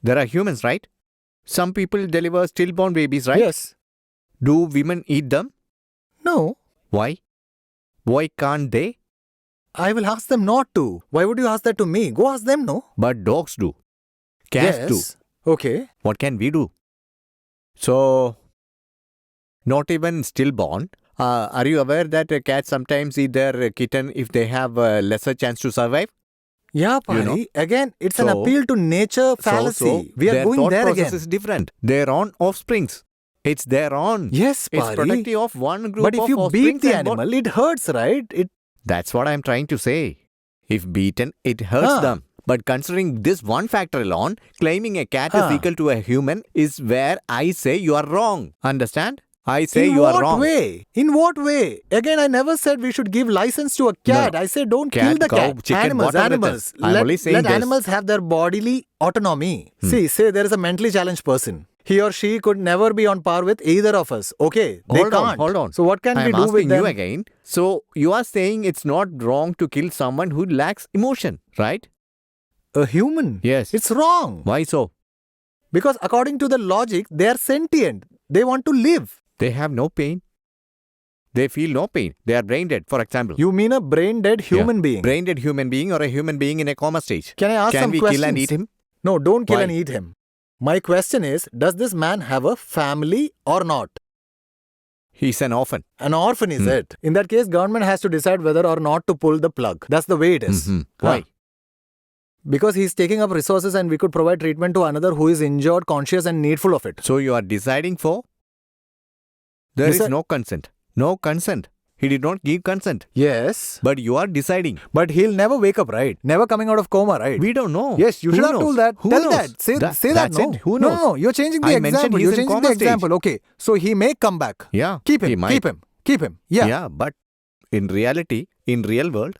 There are humans, right? Some people deliver stillborn babies, right? Yes. Do women eat them? No. Why? Why can't they? I will ask them not to. Why would you ask that to me? Go ask them, no? But dogs do. Cats do. Yes. Okay. What can we do? So, not even stillborn. Are you aware that cats sometimes eat their kitten if they have a lesser chance to survive? Yeah, Paari. You know? Again, it's an So- appeal to nature fallacy. So we are their going thought there process again. is different. Their own offsprings. It's their own. Yes, It's Paari. protective of one group But if of you beat offsprings the and born- animal, it hurts, right? That's what I'm trying to say. If beaten, it hurts them. But considering this one factor alone, claiming a cat is equal to a human is where I say you are wrong. Understand? I say you are wrong. In what way? Again, I never said we should give license to a cat. No. I said don't Cat, kill the cow, cat. chicken, Animals. whatever it is. I'm Let, only saying let this. animals have their bodily autonomy. See, say there is a mentally challenged person. He or she could never be on par with either of us. Okay, they can't. Hold on. So what can we I'm do with asking them? you again. So you are saying it's not wrong to kill someone who lacks emotion, right? A human. Yes. It's wrong. Why so? Because according to the logic, they are sentient. They want to live. They have no pain. They feel no pain. They are brain dead, for example. You mean a brain dead human being? Brain dead human being or a human being in a coma stage. Can I ask Can some we questions? kill and eat him? No, don't kill Why? and eat him. My question is, does this man have a family or not? He's an orphan. An orphan is it. In that case, government has to decide whether or not to pull the plug. That's the way it is. Why? Because he's taking up resources and we could provide treatment to another who is injured, conscious and needful of it. So you are deciding for? There is no consent. No consent. He did not give consent. Yes. But you are deciding. But he'll never wake up, right? Never coming out of coma, right? We don't know. Yes, you Who should have knows? told that. Who Tell knows? that. Say that. That's No. it. Who No, knows? no, you're changing the I mentioned example. he's You're in changing coma the stage. example. Okay. So he may come back. Yeah. Keep he him. might. Keep him. Yeah. Yeah, but in reality, in real world,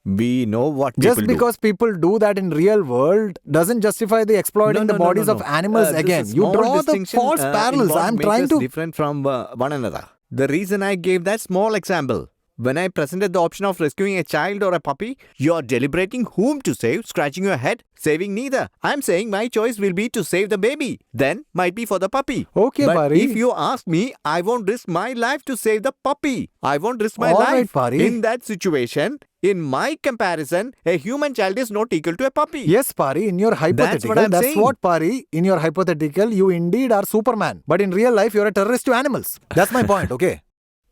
we know what people Just because people do that in real world doesn't justify the exploiting the bodies of animals again. You draw the false parallels. I'm trying to... different from one another. The reason I gave that small example, when I presented the option of rescuing a child or a puppy, you are deliberating whom to save, scratching your head, saving neither. I'm saying my choice will be to save the baby, then might be for the puppy. Okay, but Paari. if you ask me, I won't risk my life to save the puppy. I won't risk my All right, life. Paari. In that situation, in my comparison, a human child is not equal to a puppy. Yes, Paari, in your hypothetical, I'm saying. what, Paari, in your hypothetical, you indeed are Superman. But in real life, you're a terrorist to animals. That's my point, okay?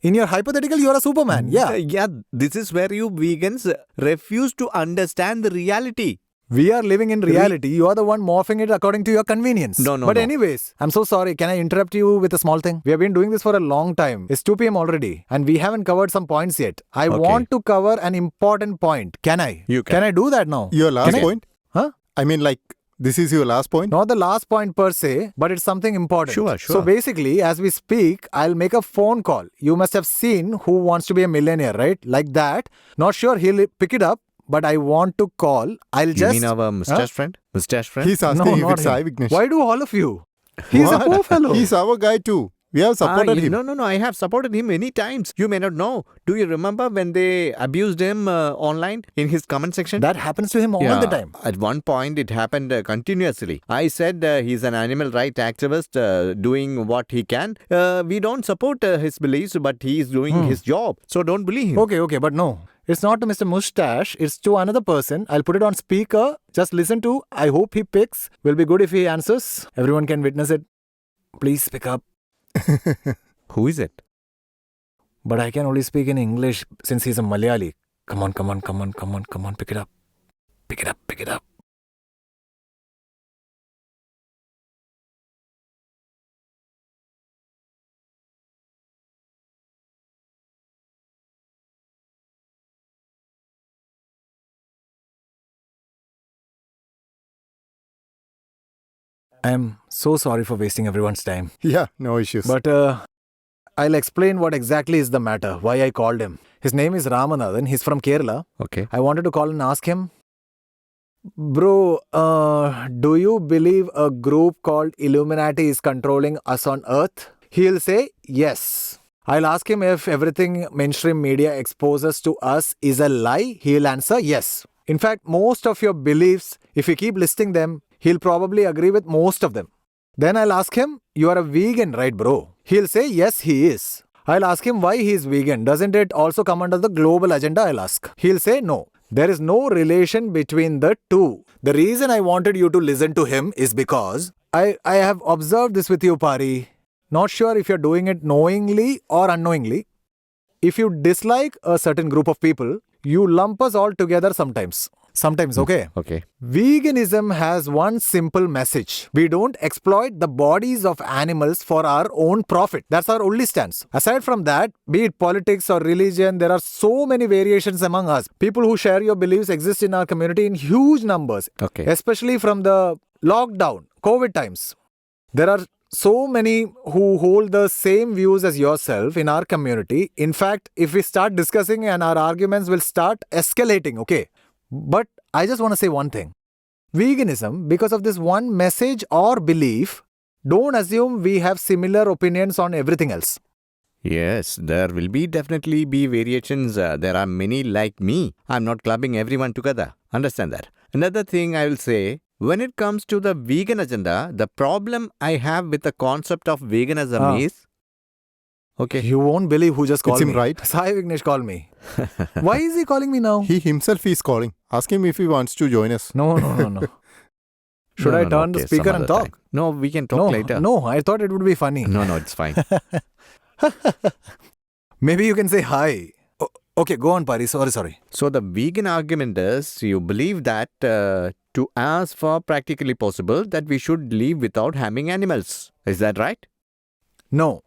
In your hypothetical, you're a Superman, yeah. Yeah, this is where you vegans refuse to understand the reality. We are living in reality. You are the one morphing it according to your convenience. No. But anyways, I'm so sorry. Can I interrupt you with a small thing? We have been doing this for a long time. It's 2 p.m. already. And we haven't covered some points yet. I want to cover an important point. Can I? You can. Can I do that now? Your last Can I? point? Huh? I mean, like, this is your last point? Not the last point per se, but it's something important. Sure. So basically, as we speak, I'll make a phone call. You must have seen Who Wants to Be a Millionaire, right? Like that. Not sure he'll pick it up, but I want to call. You mean our mustache friend? Mustache friend? He's asking No, if not it's him. I, Vignesh. Why do all of you? He's a What? poor fellow. He's our guy too. We have supported him. No. I have supported him many times. You may not know. Do you remember when they abused him online in his comment section? That happens to him all the time. At one point, it happened continuously. I said he's an animal rights activist doing what he can. We don't support his beliefs, but he is doing his job. So don't bully him. Okay, but no. It's not to Mr. Mustache. It's to another person. I'll put it on speaker. Just listen to. I hope he picks. Will be good if he answers. Everyone can witness it. Please pick up. Who is it? But I can only speak in English since he's a Malayali. Come on. Pick it up. Pick it up. I'm so sorry for wasting everyone's time. Yeah, no issues. But I'll explain what exactly is the matter, why I called him. His name is Ramanathan. He's from Kerala. Okay. I wanted to call and ask him, bro, do you believe a group called Illuminati is controlling us on Earth? He'll say yes. I'll ask him if everything mainstream media exposes to us is a lie. He'll answer yes. In fact, most of your beliefs, if you keep listing them, he'll probably agree with most of them. Then I'll ask him, you are a vegan, right, bro? He'll say, yes, he is. I'll ask him why he is vegan. Doesn't it also come under the global agenda? I'll ask. He'll say, no. There is no relation between the two. The reason I wanted you to listen to him is because I have observed this with you, Paari. Not sure if you're doing it knowingly or unknowingly. If you dislike a certain group of people, you lump us all together sometimes. Okay? Okay. Veganism has one simple message. We don't exploit the bodies of animals for our own profit. That's our only stance. Aside from that, be it politics or religion, there are so many variations among us. People who share your beliefs exist in our community in huge numbers. Okay. Especially from the lockdown, COVID times. There are so many who hold the same views as yourself in our community. In fact, if we start discussing and our arguments will start escalating, okay? But I just want to say one thing. Veganism, because of this one message or belief, don't assume we have similar opinions on everything else. Yes, there will definitely be variations. There are many like me. I'm not clubbing everyone together. Understand that. Another thing I will say, when it comes to the vegan agenda, the problem I have with the concept of veganism is... Okay. You won't believe who just called It's him, me. right? Sai Vignesh called me. Why is he calling me now? He himself is calling. Ask him if he wants to join us. No. Should I turn the okay, speaker some and other talk? time. No, we can talk later. No, I thought it would be funny. No, it's fine. Maybe you can say hi. Okay, go on, Paari. Sorry. So the vegan argument is, you believe that to as far practically possible that we should live without harming animals. Is that right? No.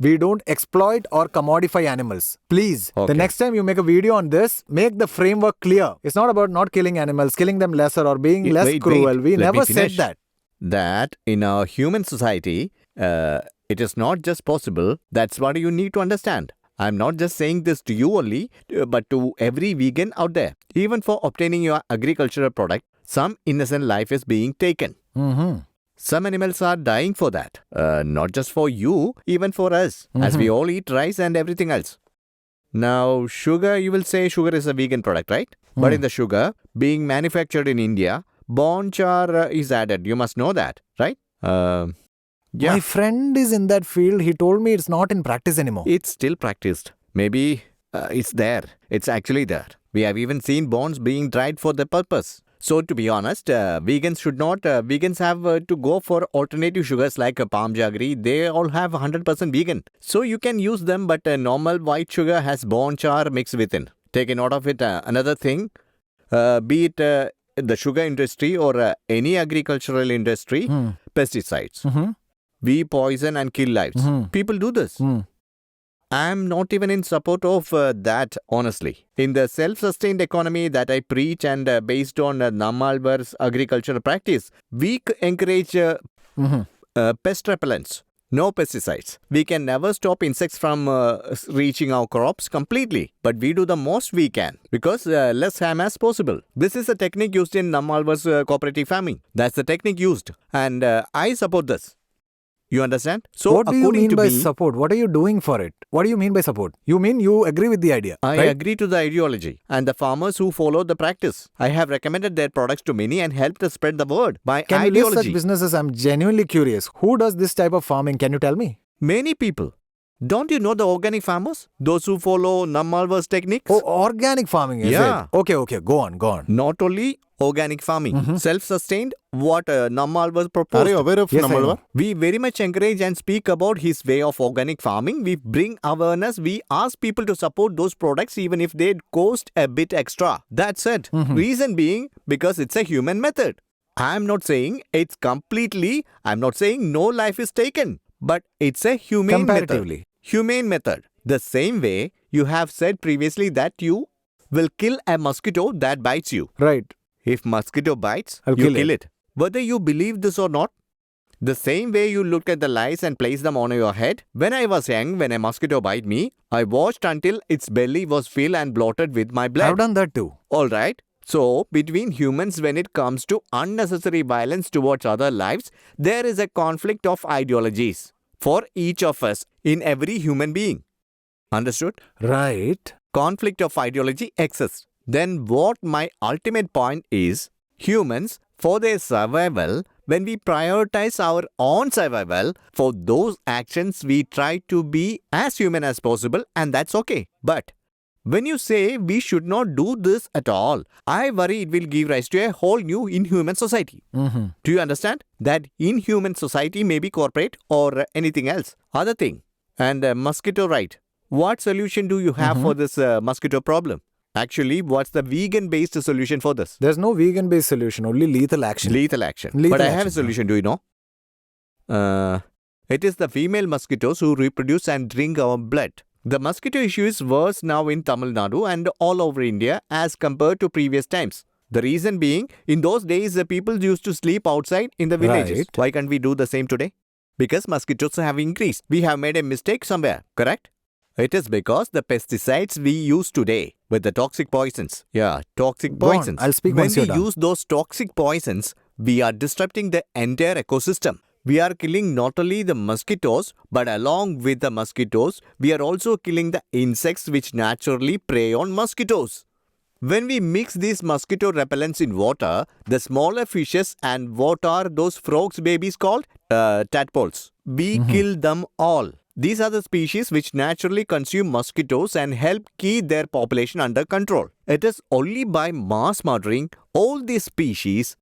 We don't exploit or commodify animals. Please, Okay. the next time you make a video on this, make the framework clear. It's not about not killing animals, killing them lesser or being less cruel. We Let me never said finish. that. That in our human society, it is not just possible. That's what you need to understand. I'm not just saying this to you only, but to every vegan out there. Even for obtaining your agricultural product, some innocent life is being taken. Mm-hmm. Some animals are dying for that. Not just for you, even for us, as we all eat rice and everything else. Now, sugar, you will say sugar is a vegan product, right? But in the sugar, being manufactured in India, bone char is added. You must know that, right? My friend is in that field. He told me it's not in practice anymore. It's still practiced. Maybe it's there. It's actually there. We have even seen bones being dried for the purpose. So to be honest, vegans should not, vegans have to go for alternative sugars like palm jaggery. They all have 100% vegan. So you can use them, but normal white sugar has bone char mixed within. Take a note of it. Another thing, be it the sugar industry or any agricultural industry, pesticides. We poison and kill lives. People do this. I'm not even in support of that, honestly. In the self-sustained economy that I preach and based on Nammalvar's agricultural practice, we encourage pest repellents. No pesticides. We can never stop insects from reaching our crops completely. But we do the most we can because less harm as possible. This is a technique used in Nammalvar's cooperative farming. That's the technique used. And I support this. You understand? So what do you according mean to by me, support? What are you doing for it? What do you mean by support? You mean you agree with the idea? I right? agree to the ideology and the farmers who follow the practice. I have recommended their products to many and helped to spread the word. My Can you list ideology. such businesses? I'm genuinely curious. Who does this type of farming? Can you tell me? Many people. Don't you know the organic farmers? Those who follow Nammalvar's techniques? Oh, organic farming, is Yeah. it? Okay, go on. Not only organic farming, self-sustained, what Nammalvar proposed. Are you aware of Yes, I know. Nammalvar? We very much encourage and speak about his way of organic farming. We bring awareness. We ask people to support those products even if they cost a bit extra. That's it. Reason being, because it's a human method. I'm not saying no life is taken. But it's a humane method. Comparatively. Humane method. The same way you have said previously that you will kill a mosquito that bites you. Right. If mosquito bites, I'll you kill kill it. Whether you believe this or not, the same way you look at the lice and place them on your head. When I was young, when a mosquito bite me, I watched until its belly was filled and bloated with my blood. I've done that too. Alright. So, between humans when it comes to unnecessary violence towards other lives, there is a conflict of ideologies for each of us in every human being. Understood? Right. Conflict of ideology exists. Then what my ultimate point is, humans, for their survival, when we prioritize our own survival, for those actions we try to be as human as possible and that's okay. But when you say we should not do this at all, I worry it will give rise to a whole new inhuman society. Do you understand? That inhuman society may be corporate or anything else. Other thing. And mosquito right. What solution do you have for this mosquito problem? Actually, what's the vegan-based solution for this? There's no vegan-based solution, only lethal action. Lethal action. Lethal But I have a action, solution, do you know? It is the female mosquitoes who reproduce and drink our blood. The mosquito issue is worse now in Tamil Nadu and all over India as compared to previous times. The reason being, in those days, the people used to sleep outside in the villages. Right. Why can't we do the same today? Because mosquitoes have increased. We have made a mistake somewhere, correct? It is because the pesticides we use today with the toxic poisons. Yeah, toxic Go on, poisons. I'll speak When once we you're done. use those toxic poisons, we are disrupting the entire ecosystem. We are killing not only the mosquitoes, but along with the mosquitoes, we are also killing the insects which naturally prey on mosquitoes. When we mix these mosquito repellents in water, the smaller fishes and what are those frogs babies called? Tadpoles. We kill them all. These are the species which naturally consume mosquitoes and help keep their population under control. It is only by mass murdering all these species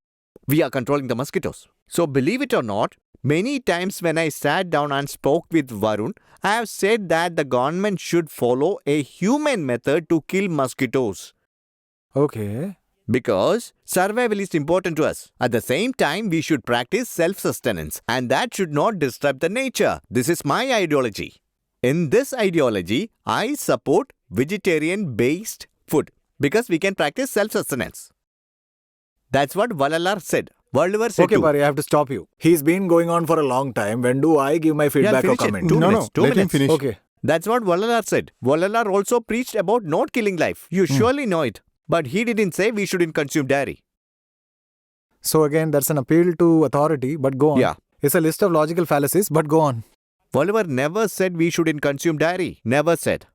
we are controlling the mosquitoes. So believe it or not, many times when I sat down and spoke with Varun, I have said that the government should follow a human method to kill mosquitoes. Okay. Because survival is important to us. At the same time, we should practice self-sustenance and that should not disturb the nature. This is my ideology. In this ideology, I support vegetarian-based food because we can practice self-sustenance. That's what Vallalaar said. Valluvar said Okay, too. Paari, I have to stop you. He's been going on for a long time. When do I give my feedback or finish it. comment? Two No, minutes, no, 2 let him minutes. finish. Okay. That's what Vallalaar said. Vallalaar also preached about not killing life. You surely know it. But he didn't say we shouldn't consume dairy. So again, that's an appeal to authority, but go on. Yeah. It's a list of logical fallacies, but go on. Valluvar never said we shouldn't consume dairy. Never said.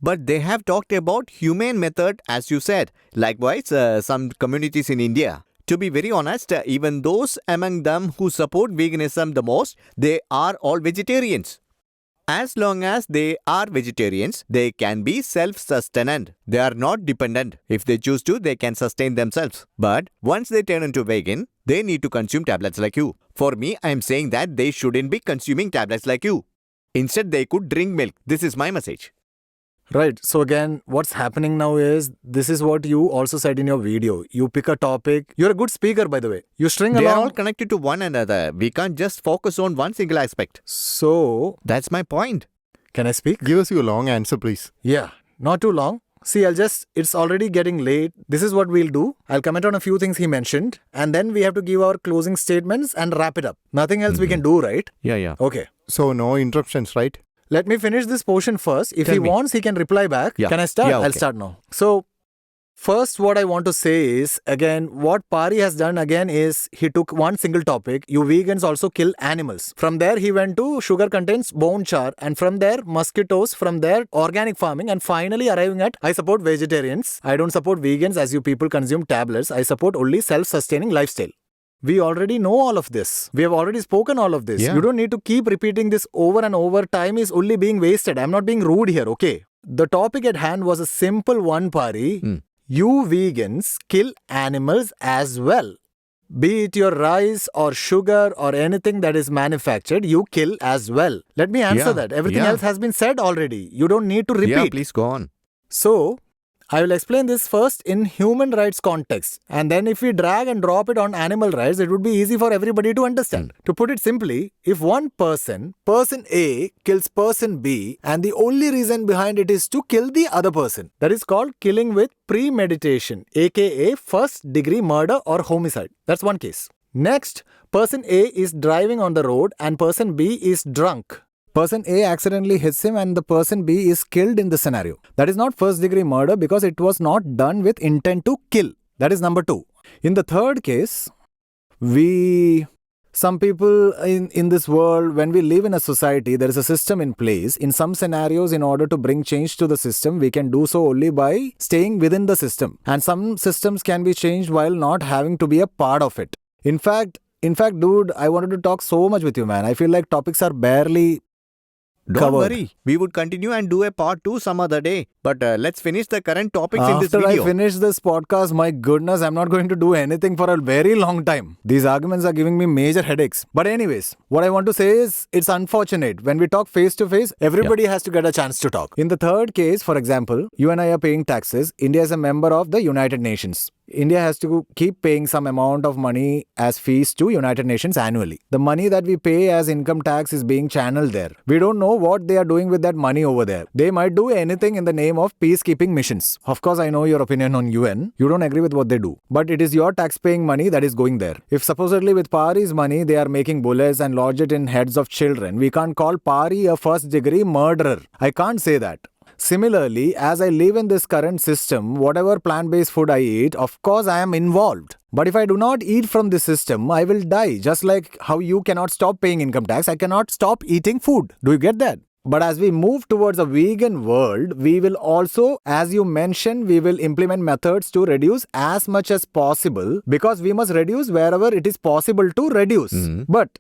But they have talked about humane method as you said. Likewise, some communities in India. To be very honest, even those among them who support veganism the most, they are all vegetarians. As long as they are vegetarians, they can be self-sustenant. They are not dependent. If they choose to, they can sustain themselves. But once they turn into vegan, they need to consume tablets like you. For me, I am saying that they shouldn't be consuming tablets like you. Instead, they could drink milk. This is my message. Right. So again, what's happening now is, this is what you also said in your video. You pick a topic. You're a good speaker, by the way. You string They are along. all connected to one another. We can't just focus on one single aspect. So, That's my point. Can I speak? Give us your long answer, please. Yeah, not too long. See, it's already getting late. This is what we'll do. I'll comment on a few things he mentioned, and then we have to give our closing statements and wrap it up. Nothing else we can do, right? Yeah. Okay. So no interruptions, right? Let me finish this portion first. If Tell he me. wants, he can reply back. Yeah. Can I start? Yeah, I'll okay. start now. So, first, what I want to say is, again, what Paari has done again is he took one single topic. You vegans also kill animals. From there, he went to sugar contains bone char. And from there, mosquitoes. From there, organic farming. And finally, arriving at, I support vegetarians. I don't support vegans as you people consume tablets. I support only self-sustaining lifestyle. We already know all of this. We have already spoken all of this. Yeah. You don't need to keep repeating this over and over. Time is only being wasted. I'm not being rude here, okay? The topic at hand was a simple one, Paari. You vegans kill animals as well. Be it your rice or sugar or anything that is manufactured, you kill as well. Let me answer Yeah, that. Everything yeah. else has been said already. You don't need to repeat. Yeah, please go on. So, I will explain this first in human rights context. And then if we drag and drop it on animal rights, it would be easy for everybody to understand. To put it simply, if one person A, kills person B, and the only reason behind it is to kill the other person, that is called killing with premeditation, aka first degree murder or homicide. That's one case. Next, person A is driving on the road and person B is drunk. Person A accidentally hits him and the person B is killed in the scenario. That is not first degree murder because it was not done with intent to kill. That is number 2. In the third case, some people in this world, when we live in a society, there is a system in place. In some scenarios, in order to bring change to the system, we can do so only by staying within the system. And some systems can be changed while not having to be a part of it. In fact, dude, I wanted to talk so much with you, man. I feel like topics are barely Don't covered. worry. We would continue and do a part 2 some other day. But let's finish the current topics in this After video. I finish this podcast, my goodness, I'm not going to do anything for a very long time. These arguments are giving me major headaches. But anyways, what I want to say is, it's unfortunate. When we talk face to face, everybody has to get a chance to talk. In the third case, for example, you and I are paying taxes. India is a member of the United Nations. India has to keep paying some amount of money as fees to United Nations annually. The money that we pay as income tax is being channeled there. We don't know what they are doing with that money over there. They might do anything in the name of peacekeeping missions. Of course, I know your opinion on UN. You don't agree with what they do. But it is your tax-paying money that is going there. If supposedly with Paari's money, they are making bullets and lodge it in heads of children, we can't call Paari a first-degree murderer. I can't say that. Similarly, as I live in this current system, whatever plant-based food I eat, of course I am involved. But if I do not eat from this system, I will die. Just like how you cannot stop paying income tax, I cannot stop eating food. Do you get that? But as we move towards a vegan world, we will also, as you mentioned, we will implement methods to reduce as much as possible, because we must reduce wherever it is possible to reduce. But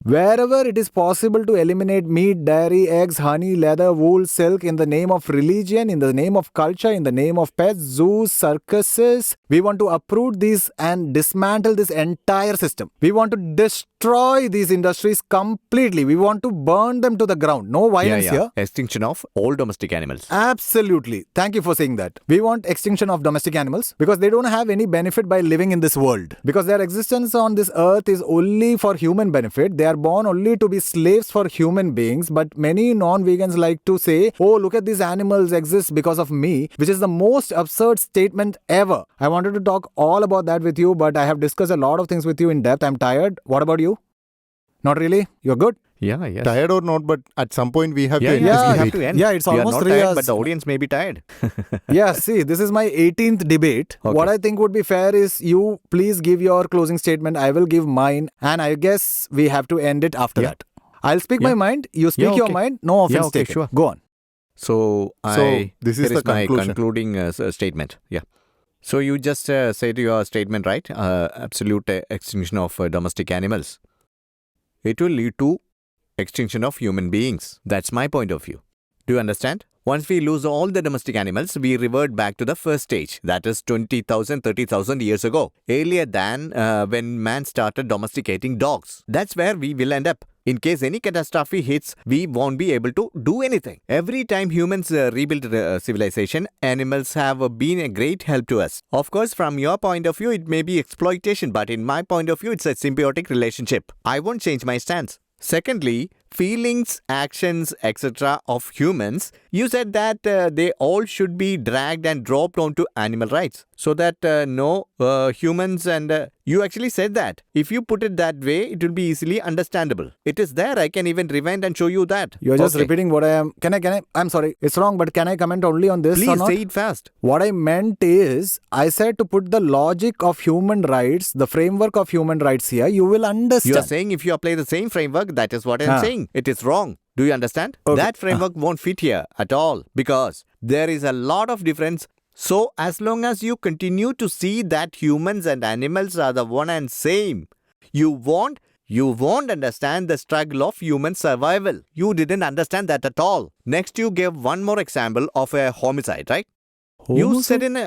wherever it is possible to eliminate meat, dairy, eggs, honey, leather, wool, silk in the name of religion, in the name of culture, in the name of pets, zoos, circuses, we want to uproot these and dismantle this entire system. We want to destroy these industries completely. We want to burn them to the ground. No violence here. Extinction of all domestic animals. Absolutely. Thank you for saying that. We want extinction of domestic animals because they don't have any benefit by living in this world. Because their existence on this earth is only for human benefit. They are born only to be slaves for human beings. But many non-vegans like to say, oh, look at these animals exist because of me, which is the most absurd statement ever. I wanted to talk all about that with you, but I have discussed a lot of things with you in depth. I'm tired. What about you? Not really? You're good? Yeah, yes. Tired or not, but at some point we have to end we this have debate. to end. Yeah, it's We are almost not 3 tired, hours. but the audience may be tired. Yeah, see, this is my 18th debate. Okay. What I think would be fair is you please give your closing statement. I will give mine. And I guess we have to end it after that. I'll speak my mind. You speak your okay. mind. No offense okay, taken. sure. Go on. So this is here the my conclusion. concluding statement. Yeah. So you just said your statement, right? Absolute extinction of domestic animals. It will lead to extinction of human beings. That's my point of view. Do you understand? Once we lose all the domestic animals, we revert back to the first stage. That is 20,000, 30,000 years ago. Earlier than when man started domesticating dogs. That's where we will end up. In case any catastrophe hits, we won't be able to do anything. Every time humans rebuild civilization, animals have been a great help to us. Of course, from your point of view, it may be exploitation, but in my point of view, it's a symbiotic relationship. I won't change my stance. Secondly, feelings, actions, etc. of humans, you said that they all should be dragged and dropped onto animal rights. So that no humans and you actually said that. If you put it that way, it will be easily understandable. It is there. I can even rewind and show you that. You're just Okay. repeating what I am. Can I? I'm sorry. It's wrong, but can I comment only on this or Please not? say it fast. What I meant is, I said to put the logic of human rights, the framework of human rights here, you will understand. You are saying if you apply the same framework, that is what I am saying. It is wrong. Do you understand? Okay. That framework won't fit here at all because there is a lot of difference. So as long as you continue to see that humans and animals are the one and same, you won't understand the struggle of human survival. You didn't understand that at all. Next, you gave one more example of a homicide, right? You said in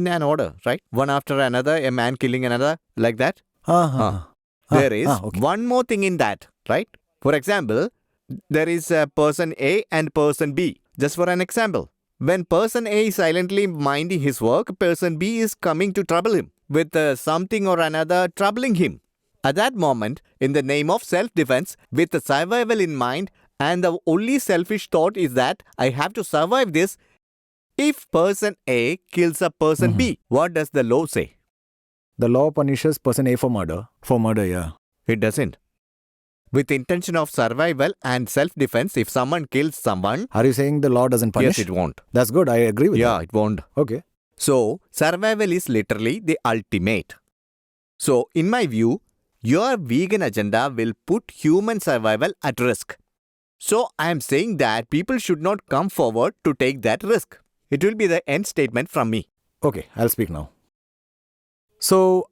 an order, right? One after another, a man killing another, like that. There is okay. one more thing in that, right? For example, there is a person A and person B. Just for an example. When person A is silently minding his work, person B is coming to trouble him with something or another troubling him. At that moment, in the name of self-defense, with the survival in mind, and the only selfish thought is that I have to survive this. If person A kills a person B, what does the law say? The law punishes person A for murder. For murder, yeah. It doesn't. With intention of survival and self-defense, if someone kills someone, Are you saying the law doesn't punish? yes, it won't. That's good. I agree with Yeah, it won't. that. Okay. So, survival is literally the ultimate. So, in my view, your vegan agenda will put human survival at risk. So, I am saying that people should not come forward to take that risk. It will be the end statement from me. Okay, I'll speak now. So,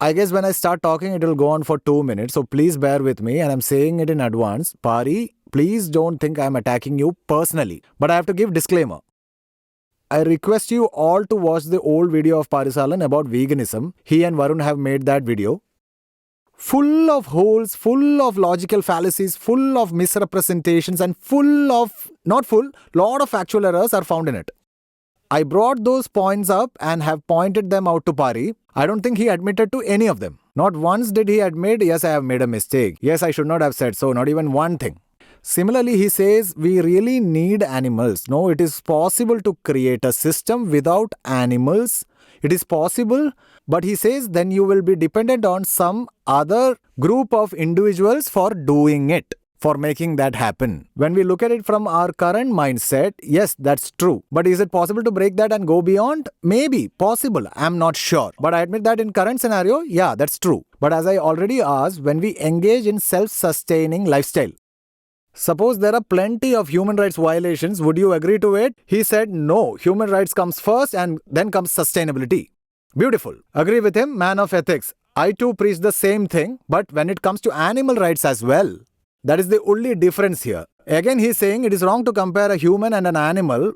I guess when I start talking, it will go on for 2 minutes. So please bear with me, and I'm saying it in advance. Paari, please don't think I'm attacking you personally. But I have to give disclaimer. I request you all to watch the old video of Paari Saalan about veganism. He and Varun have made that video. Full of holes, full of logical fallacies, full of misrepresentations, and lot of factual errors are found in it. I brought those points up and have pointed them out to Paari. I don't think he admitted to any of them. Not once did he admit, yes, I have made a mistake. Yes, I should not have said so. Not even one thing. Similarly, he says we really need animals. No, it is possible to create a system without animals. It is possible, but he says then you will be dependent on some other group of individuals for doing it, for making that happen. When we look at it from our current mindset, yes, that's true. But is it possible to break that and go beyond? Maybe, possible. I'm not sure. But I admit that in current scenario, yeah, that's true. But as I already asked, when we engage in self-sustaining lifestyle, suppose there are plenty of human rights violations, would you agree to it? He said no, human rights comes first and then comes sustainability. Beautiful. Agree with him, man of ethics. I too preach the same thing, but when it comes to animal rights as well, that is the only difference here. Again, he's saying it is wrong to compare a human and an animal.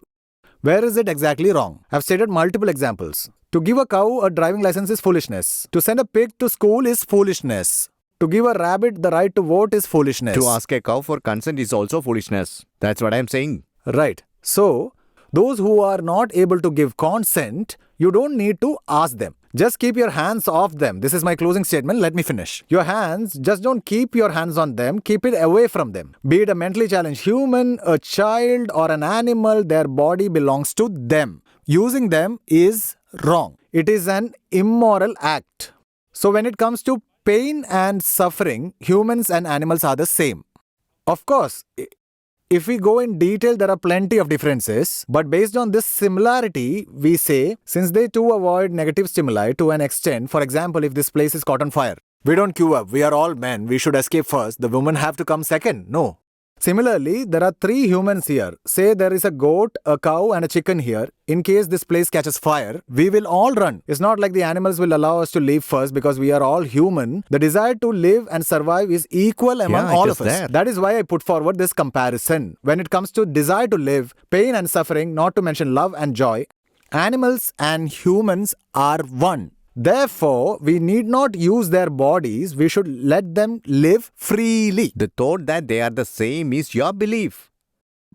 Where is it exactly wrong? I've stated multiple examples. To give a cow a driving license is foolishness. To send a pig to school is foolishness. To give a rabbit the right to vote is foolishness. To ask a cow for consent is also foolishness. That's what I'm saying. Right. So, those who are not able to give consent, you don't need to ask them. Just keep your hands off them. This is my closing statement. Let me finish. Your hands, just don't keep your hands on them. Keep it away from them. Be it a mentally challenged human, a child, or an animal, their body belongs to them. Using them is wrong. It is an immoral act. So when it comes to pain and suffering, humans and animals are the same. Of course, if we go in detail, there are plenty of differences. But based on this similarity, we say, since they too avoid negative stimuli to an extent, for example, if this place is caught on fire, we don't queue up, we are all men, we should escape first, the women have to come second. No. Similarly, there are 3 humans here. Say there is a goat, a cow and a chicken here. In case this place catches fire, we will all run. It's not like the animals will allow us to leave first because we are all human. The desire to live and survive is equal among all of us. There. That is why I put forward this comparison. When it comes to desire to live, pain and suffering, not to mention love and joy, animals and humans are one. Therefore, we need not use their bodies. We should let them live freely. The thought that they are the same is your belief.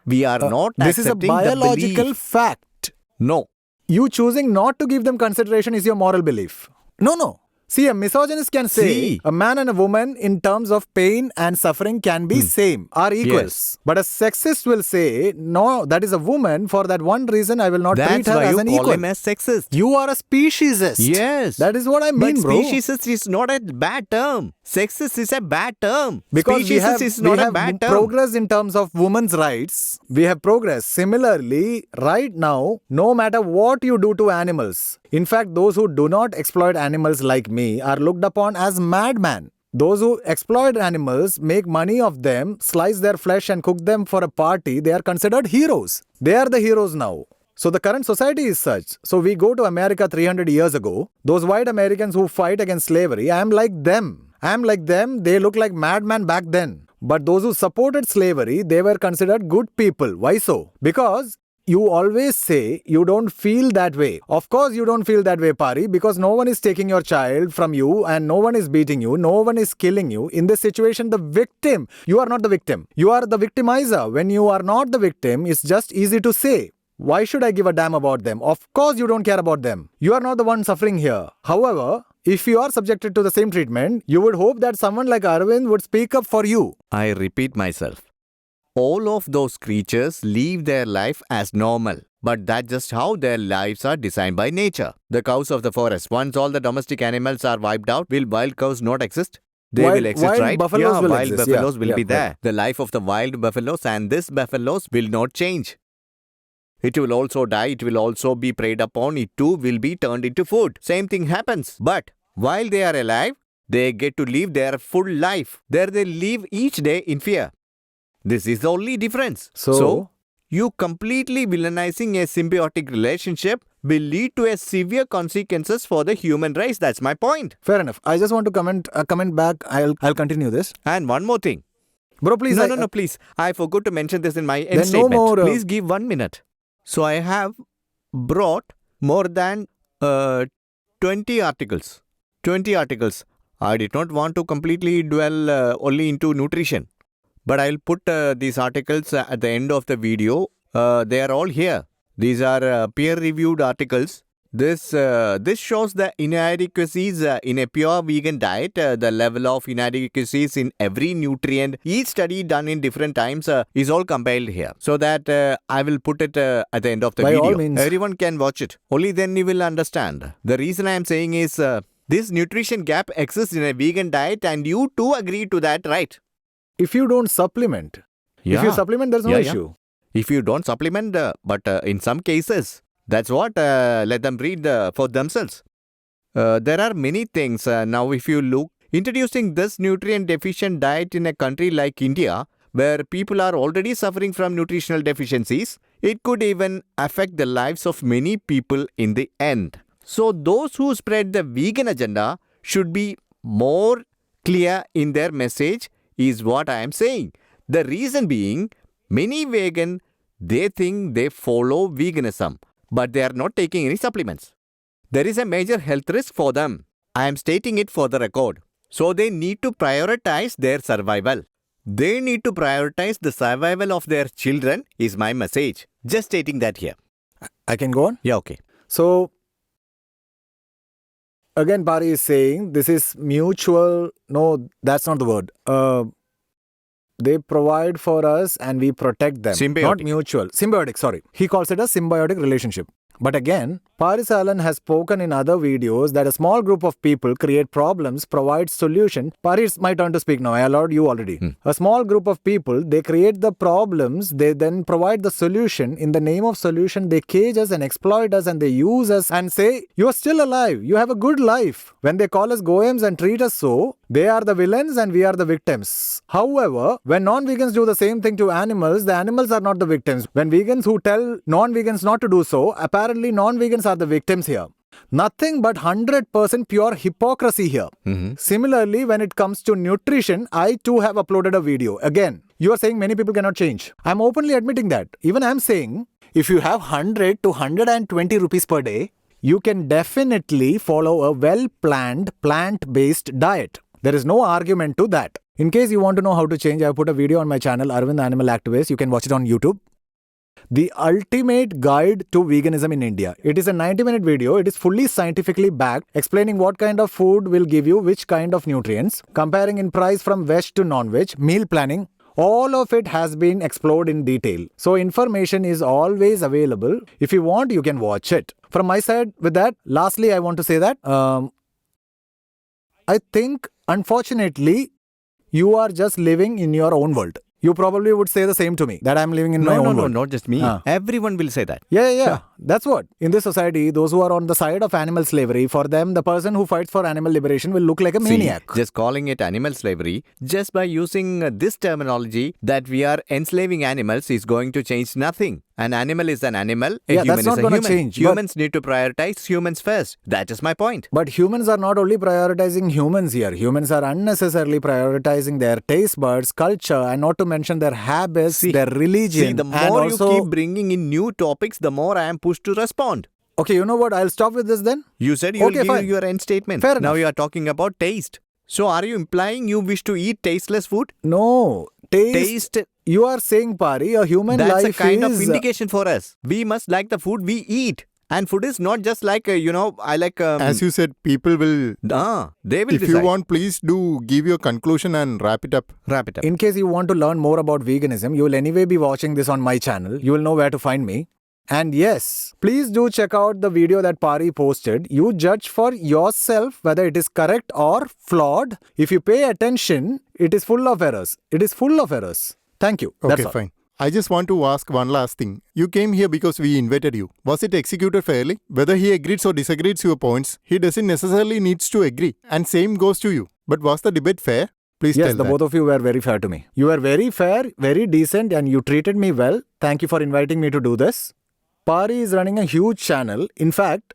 We are not This is a accepting the biological belief. fact. No. You choosing not to give them consideration is your moral belief. No. See, a misogynist can say See. a man and a woman in terms of pain and suffering can be same, are equals. Yes. But a sexist will say, no, that is a woman. For that one reason, I will not treat That's her why as you an call equal. him as sexist. You are a speciesist. Yes. That is what I mean, but bro. speciesist is not a bad term. Sexist is a bad term. Because speciesist is not a bad term. progress in terms of women's rights. We have progress. Similarly, right now, no matter what you do to animals, in fact, those who do not exploit animals like me are looked upon as madmen. Those who exploit animals, make money of them, slice their flesh and cook them for a party, they are considered heroes. They are the heroes now. So the current society is such. So we go to America 300 years ago. Those white Americans who fight against slavery, I am like them. They look like madmen back then. But those who supported slavery, they were considered good people. Why so? Because you always say you don't feel that way. Of course you don't feel that way, Paari, because no one is taking your child from you and no one is beating you, no one is killing you. In this situation, the victim, you are not the victim. You are the victimizer. When you are not the victim, it's just easy to say. Why should I give a damn about them? Of course you don't care about them. You are not the one suffering here. However, if you are subjected to the same treatment, you would hope that someone like Arvind would speak up for you. I repeat myself. All of those creatures live their life as normal. But that's just how their lives are designed by nature. The cows of the forest. Once all the domestic animals are wiped out, will wild cows not exist? They will exist, wild right? buffaloes will wild exist. buffaloes will be right. there. The life of the wild buffaloes and this buffaloes will not change. It will also die. It will also be preyed upon. It too will be turned into food. Same thing happens. But while they are alive, they get to live their full life. There they live each day in fear. This is the only difference. So, you completely villainizing a symbiotic relationship will lead to a severe consequences for the human race. That's my point. Fair enough. I just want to comment back. I'll continue this. And one more thing. Bro, please. No, please. I forgot to mention this in my end Then statement. no more, Please give 1 minute. So, I have brought more than 20 articles. 20 articles. I did not want to completely dwell only into nutrition. But I'll put these articles at the end of the video. They are all here. These are peer-reviewed articles. This shows the inadequacies in a pure vegan diet, the level of inadequacies in every nutrient. Each study done in different times is all compiled here. So that I will put it at the end of the By video. all means. Everyone can watch it. Only then you will understand. The reason I am saying is this nutrition gap exists in a vegan diet and you too agree to that, right? If you don't supplement, if you supplement, there's no issue. If you don't supplement, but in some cases, that's what, let them read for themselves. There are many things. Now, if you look, introducing this nutrient deficient diet in a country like India, where people are already suffering from nutritional deficiencies, it could even affect the lives of many people in the end. So, those who spread the vegan agenda should be more clear in their message is what I am saying. The reason being, many vegan, they think they follow veganism, but they are not taking any supplements. There is a major health risk for them. I am stating it for the record. So they need to prioritize their survival. They need to prioritize the survival of their children is my message. Just stating that here. I can go on? Yeah, okay. So, again, Paari is saying this is mutual. No, that's not the word. They provide for us and we protect them. Symbiotic. Not mutual. Symbiotic, sorry. He calls it a symbiotic relationship. But again, Paari Saalan has spoken in other videos that a small group of people create problems, provide solution. Paari, it's my turn to speak now. I allowed you already. A small group of people, they create the problems, they then provide the solution. In the name of solution, they cage us and exploit us and they use us and say, you are still alive. You have a good life. When they call us goems and treat us so, they are the villains and we are the victims. However, when non-vegans do the same thing to animals, the animals are not the victims. When vegans who tell non-vegans not to do so, apparently non-vegans are the victims here. Nothing but 100% pure hypocrisy here. Similarly, when it comes to nutrition, I too have uploaded a video. Again, you are saying many people cannot change. I'm openly admitting that. Even I'm saying, if you have 100 to 120 rupees per day, you can definitely follow a well-planned, plant-based diet. There is no argument to that. In case you want to know how to change, I put a video on my channel, Arvind the Animal Activist. You can watch it on YouTube. The ultimate guide to veganism in India. It is a 90-minute video. It is fully scientifically backed, explaining what kind of food will give you which kind of nutrients, comparing in price from veg to non-veg, meal planning. All of it has been explored in detail. So information is always available. If you want, you can watch it. From my side, with that, lastly, I want to say that I think, unfortunately, you are just living in your own world. You probably would say the same to me, that I'm living in my own world. No, not just me. Everyone will say that. Yeah. That's what. In this society, those who are on the side of animal slavery, for them, the person who fights for animal liberation will look like a maniac. Just calling it animal slavery, just by using this terminology that we are enslaving animals is going to change nothing. An animal is an animal, a human that's is not a gonna human. change, Humans need to prioritize humans first. That is my point. But humans are not only prioritizing humans here. Humans are unnecessarily prioritizing their taste buds, culture, and not to mention their habits, their religion. See, the more you keep bringing in new topics, the more I am pushed to respond. Okay, you know what? I'll stop with this then. You said you'll give fine. your end statement. Fair now enough. you are talking about taste. So are you implying you wish to eat tasteless food? No. Taste. You are saying, Paari, a human That's life a kind is... of indication for us. We must like the food we eat. And food is not just like, I like... As you said, people will... they will If decide. you want, please do give your conclusion and wrap it up. Wrap it up. In case you want to learn more about veganism, you will anyway be watching this on my channel. You will know where to find me. And yes, please do check out the video that Paari posted. You judge for yourself whether it is correct or flawed. If you pay attention, it is full of errors. Thank you. That's Okay, all. fine. I just want to ask one last thing. You came here because we invited you. Was it executed fairly? Whether he agrees or disagrees your points, he doesn't necessarily needs to agree. And same goes to you. But was the debate fair? Please Yes, tell the that. both of you were very fair to me. You were very fair, very decent, and you treated me well. Thank you for inviting me to do this. Paari is running a huge channel. In fact,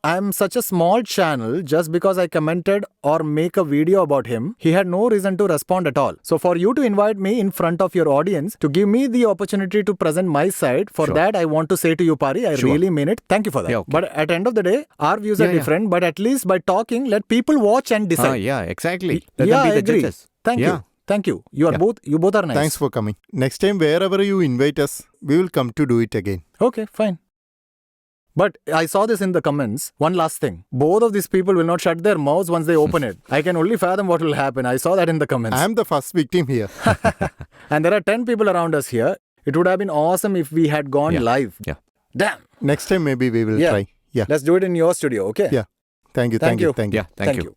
I'm such a small channel just because I commented or make a video about him. He had no reason to respond at all. So for you to invite me in front of your audience to give me the opportunity to present my side, for that I want to say to you, Paari, I really mean it. Thank you for that. Yeah, okay. But at the end of the day, our views are different. But at least by talking, let people watch and decide. Yeah, exactly. Let Yeah, them be I the agree. judges. Thank you. Thank you. You both are nice. Thanks for coming. Next time, wherever you invite us, we will come to do it again. Okay, fine. But I saw this in the comments. One last thing. Both of these people will not shut their mouths once they open it. I can only fathom what will happen. I saw that in the comments. I am the first victim here. And there are 10 people around us here. It would have been awesome if we had gone live. Yeah. Damn. Next time, maybe we will try. Yeah. Let's do it in your studio, okay? Yeah. Thank you. Thank you. Thank you. Yeah, thank you.